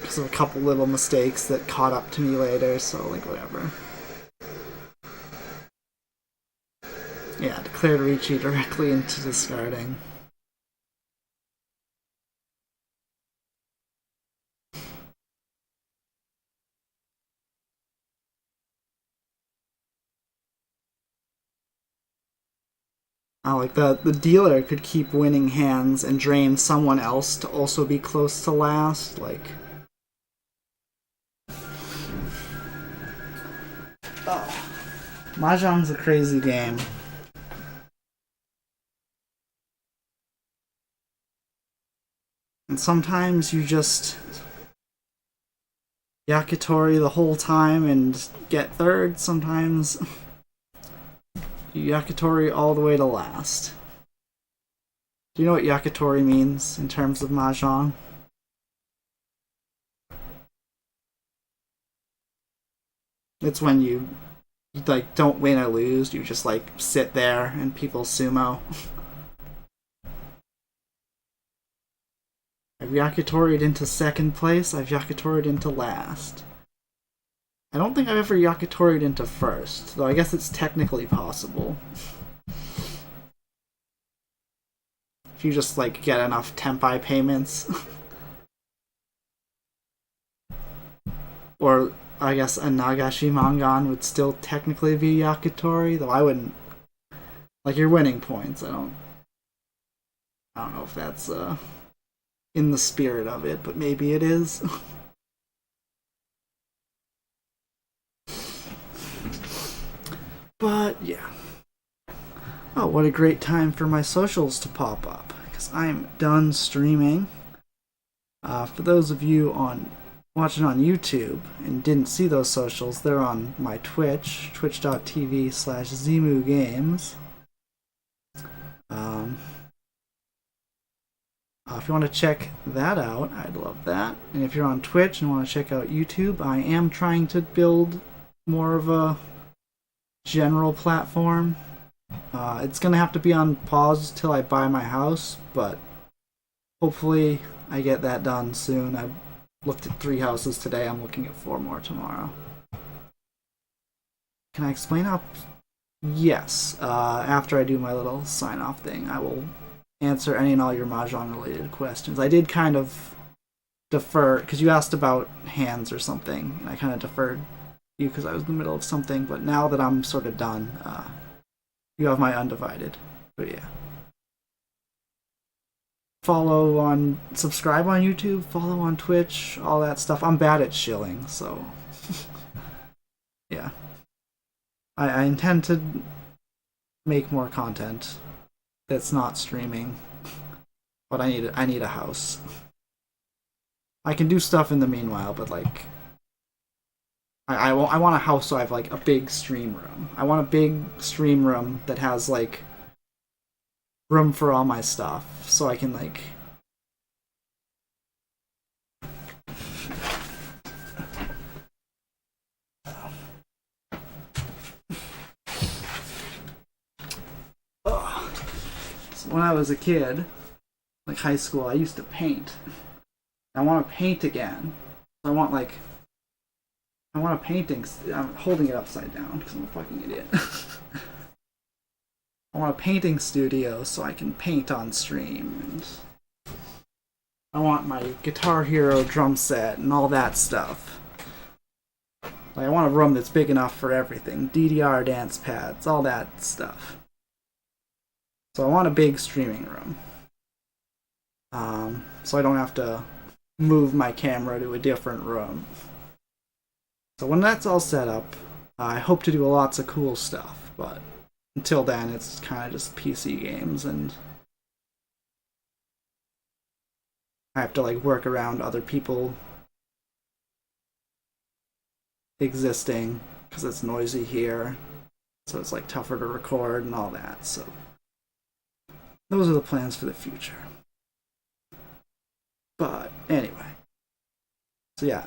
Because of a couple little mistakes that caught up to me later, so, like, whatever. Yeah, declared Ricci directly into discarding. Like the dealer could keep winning hands and drain someone else to also be close to last. Like, oh, Mahjong's a crazy game. And sometimes you just yakitori the whole time and get third. Sometimes you yakitori all the way to last. Do you know what yakitori means in terms of Mahjong? It's when you like don't win or lose, you just like sit there and people sumo. I've yakitoried into second place, I've yakitoried into last. I don't think I've ever yakitoried into first, though I guess it's technically possible. If you just like get enough tenpai payments. Or I guess a Nagashi Mangan would still technically be yakitori, though I wouldn't. Like, you're winning points. I don't know if that's in the spirit of it, but maybe it is. But yeah. Oh, what a great time for my socials to pop up, because I'm done streaming. For those of you watching on YouTube and didn't see those socials, they're on my Twitch, twitch.tv/Zemoo Games. If you want to check that out, I'd love that. And if you're on Twitch and want to check out YouTube, I am trying to build more of a general platform. It's going to have to be on pause till I buy my house, but hopefully I get that done soon. I looked at 3 houses today. I'm looking at 4 more tomorrow. Can I explain how? Yes. After I do my little sign-off thing, I will answer any and all your Mahjong-related questions. I did kind of defer, because you asked about hands or something, and I kind of deferred you because I was in the middle of something, but now that I'm sort of done, you have my undivided. But yeah. Subscribe on YouTube, follow on Twitch, all that stuff. I'm bad at shilling, so yeah. I intend to make more content that's not streaming, but I need a house. I can do stuff in the meanwhile, but like I want a house so I have like a big stream room. I want a big stream room that has like room for all my stuff, so I can like when I was a kid, like high school, I used to paint. I want to paint again. I want a painting. I'm holding it upside down because I'm a fucking idiot. I want a painting studio so I can paint on stream, and I want my Guitar Hero drum set and all that stuff. Like, I want a room that's big enough for everything. DDR dance pads, all that stuff. So I want a big streaming room. So I don't have to move my camera to a different room. So when that's all set up, I hope to do lots of cool stuff, but until then it's kind of just PC games, and I have to like work around other people existing because it's noisy here, so it's like tougher to record and all that. So those are the plans for the future. But anyway, so yeah,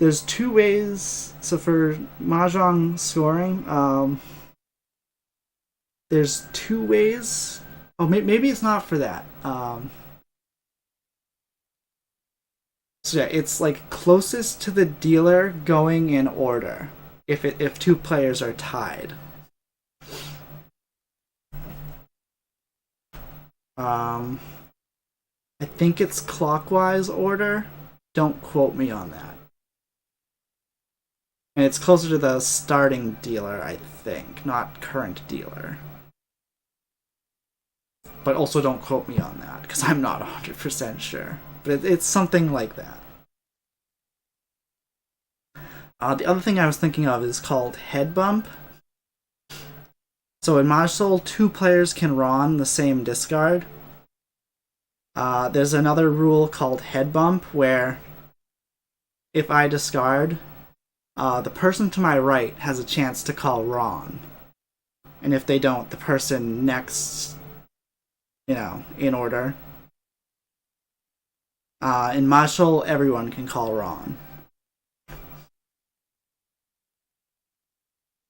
there's 2 ways. So for Mahjong Scoring, there's 2 ways. Oh, maybe it's not for that. So yeah, it's like closest to the dealer going in order. If 2 players are tied. I think it's clockwise order. Don't quote me on that. And it's closer to the starting dealer, I think, not current dealer. But also don't quote me on that, because I'm not 100% sure. But it's something like that. The other thing I was thinking of is called head bump. So in Mahjong, 2 players can Ron the same discard. There's another rule called head bump, where if I discard, the person to my right has a chance to call Ron. And if they don't, the person next, in order. In Mahjong, everyone can call Ron.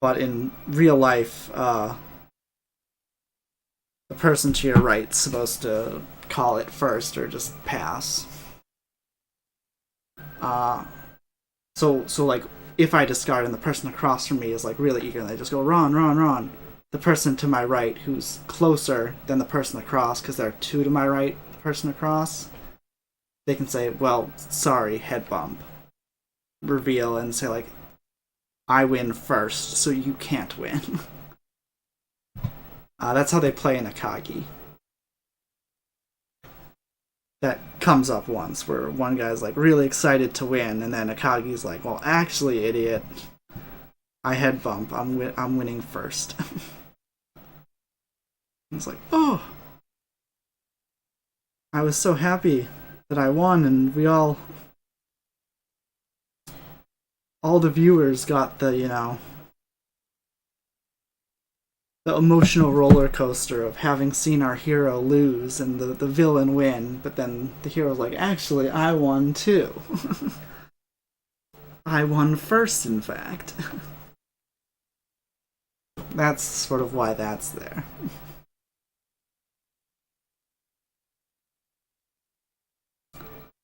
But in real life, the person to your right's supposed to call it first or just pass. So like, if I discard and the person across from me is like really eager and they just go Ron, Ron, Ron, the person to my right who's closer than the person across, because there are 2 to my right, the person across, they can say, well, sorry, head bump. Reveal and say like, I win first, so you can't win. That's how they play in Akagi. That comes up once, where one guy's like really excited to win, and then Akagi's like, well, actually, idiot, I head bump, I'm winning first. It's like, oh, I was so happy that I won, and we all the viewers got the, the emotional roller coaster of having seen our hero lose and the villain win, but then the hero's like, actually, I won too. I won first, in fact. That's sort of why that's there.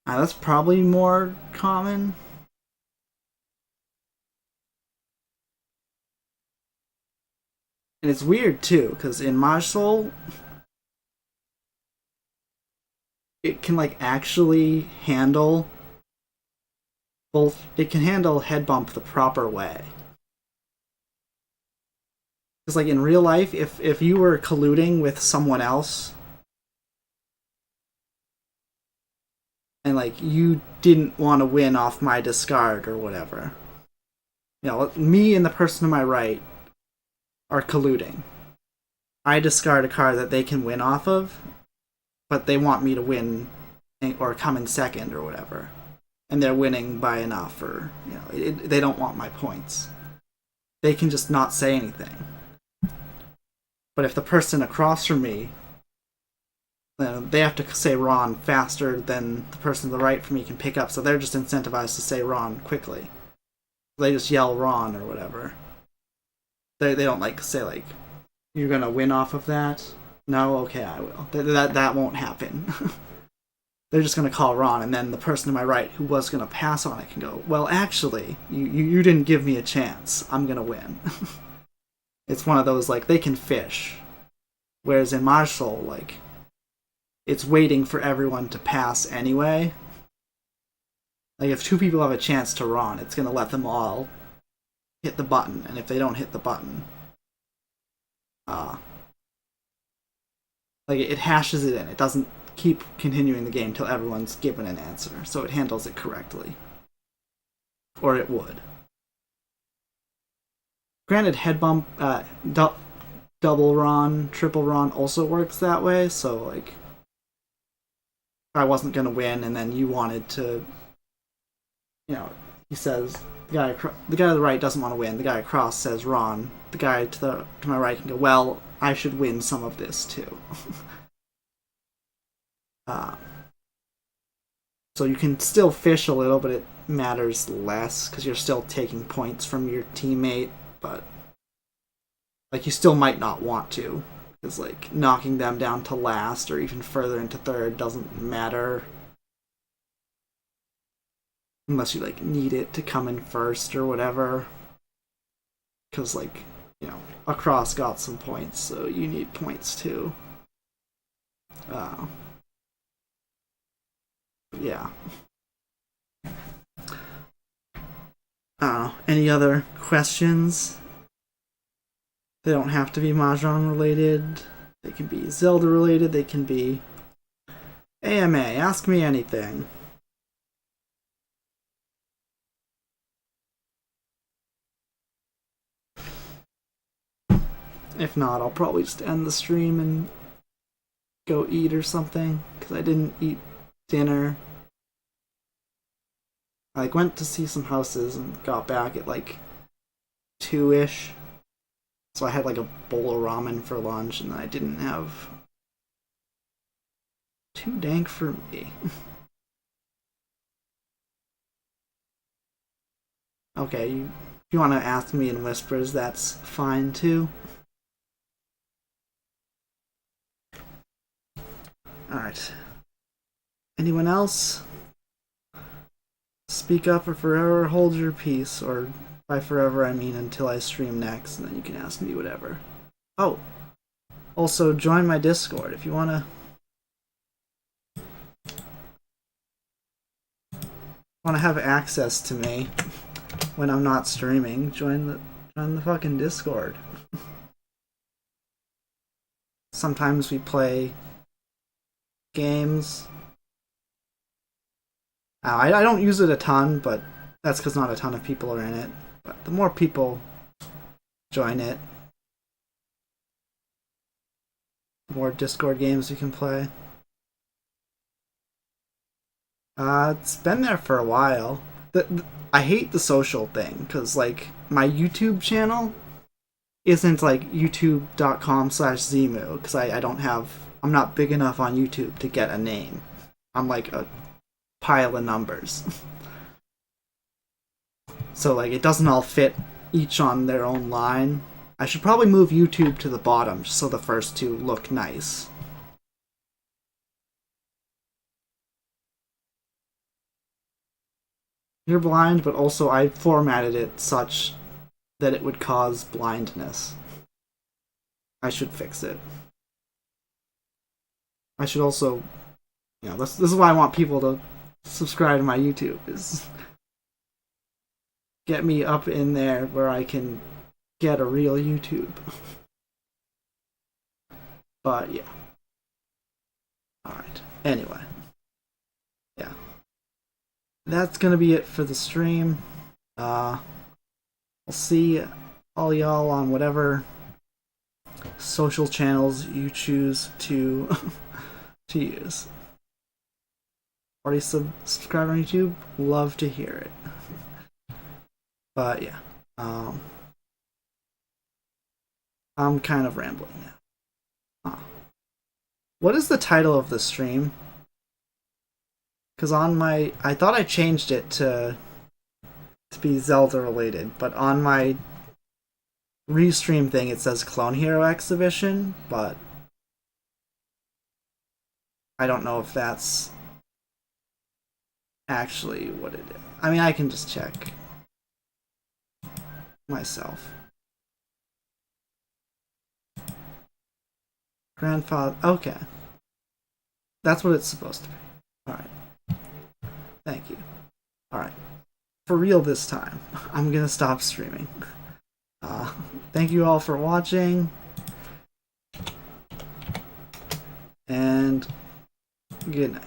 That's probably more common. And it's weird too, because in Mahjong, it can like actually handle both. It can handle head bump the proper way. Because like in real life, if you were colluding with someone else, and like you didn't want to win off my discard or whatever, me and the person to my right are colluding. I discard a card that they can win off of, but they want me to win or come in second or whatever, and they're winning by enough, or they don't want my points. They can just not say anything. But if the person across from me, they have to say Ron faster than the person to the right from me can pick up, so they're just incentivized to say Ron quickly. They just yell Ron or whatever. They don't like say like, you're gonna win off of that? No? Okay, I will. That won't happen. They're just gonna call Ron, and then the person to my right who was gonna pass on it can go, well, actually, you didn't give me a chance. I'm gonna win. It's one of those, like, they can fish. Whereas in Mahjong, like, it's waiting for everyone to pass anyway. Like, if 2 people have a chance to Ron, it's gonna let them all hit the button, and if they don't hit the button, like, it hashes it in. It doesn't keep continuing the game till everyone's given an answer, so it handles it correctly. Or it would. Granted, head bump, double Ron, triple Ron also works that way, so, like, if I wasn't gonna win and then you wanted to, he says, the guy to the right doesn't want to win, the guy across says Ron, the guy to my right can go, well, I should win some of this too. So you can still fish a little, but it matters less, because you're still taking points from your teammate, but like, you still might not want to, because like, knocking them down to last or even further into third doesn't matter. Unless you, like, need it to come in first or whatever. Because, like, across got some points, so you need points too. Yeah. Any other questions? They don't have to be Mahjong related. They can be Zelda related, they can be AMA, ask me anything. If not, I'll probably just end the stream and go eat or something, because I didn't eat dinner. I went to see some houses and got back at 2-ish. So I had a bowl of ramen for lunch, and then I didn't have too dank for me. Okay, if you want to ask me in whispers, that's fine too. Alright. Anyone else? Speak up or forever hold your peace, or by forever I mean until I stream next, and then you can ask me whatever. Oh! Also, join my Discord if you wanna have access to me when I'm not streaming. Join the fucking Discord. Sometimes we play games. I don't use it a ton, but that's because not a ton of people are in it. But the more people join it, the more Discord games we can play. It's been there for a while. I hate the social thing, because my YouTube channel isn't youtube.com/Zemoo, because I'm not big enough on YouTube to get a name. I'm a pile of numbers. So it doesn't all fit each on their own line. I should probably move YouTube to the bottom just so the first two look nice. You're blind, but also I formatted it such that it would cause blindness. I should fix it. I should also, this is why I want people to subscribe to my YouTube, is get me up in there where I can get a real YouTube. But yeah. Alright. Anyway. Yeah. That's gonna be it for the stream. I'll see all y'all on whatever social channels you choose to use. Already subscribe on YouTube? Love to hear it. But yeah, I'm kind of rambling now. What is the title of the stream? Because I thought I changed it to be Zelda related, but on my restream thing it says Clone Hero Exhibition, but I don't know if that's actually what it is. I mean, I can just check myself. Grandfather. Okay. That's what it's supposed to be. Alright. Thank you. Alright. For real this time. I'm gonna stop streaming. Thank you all for watching. And good night.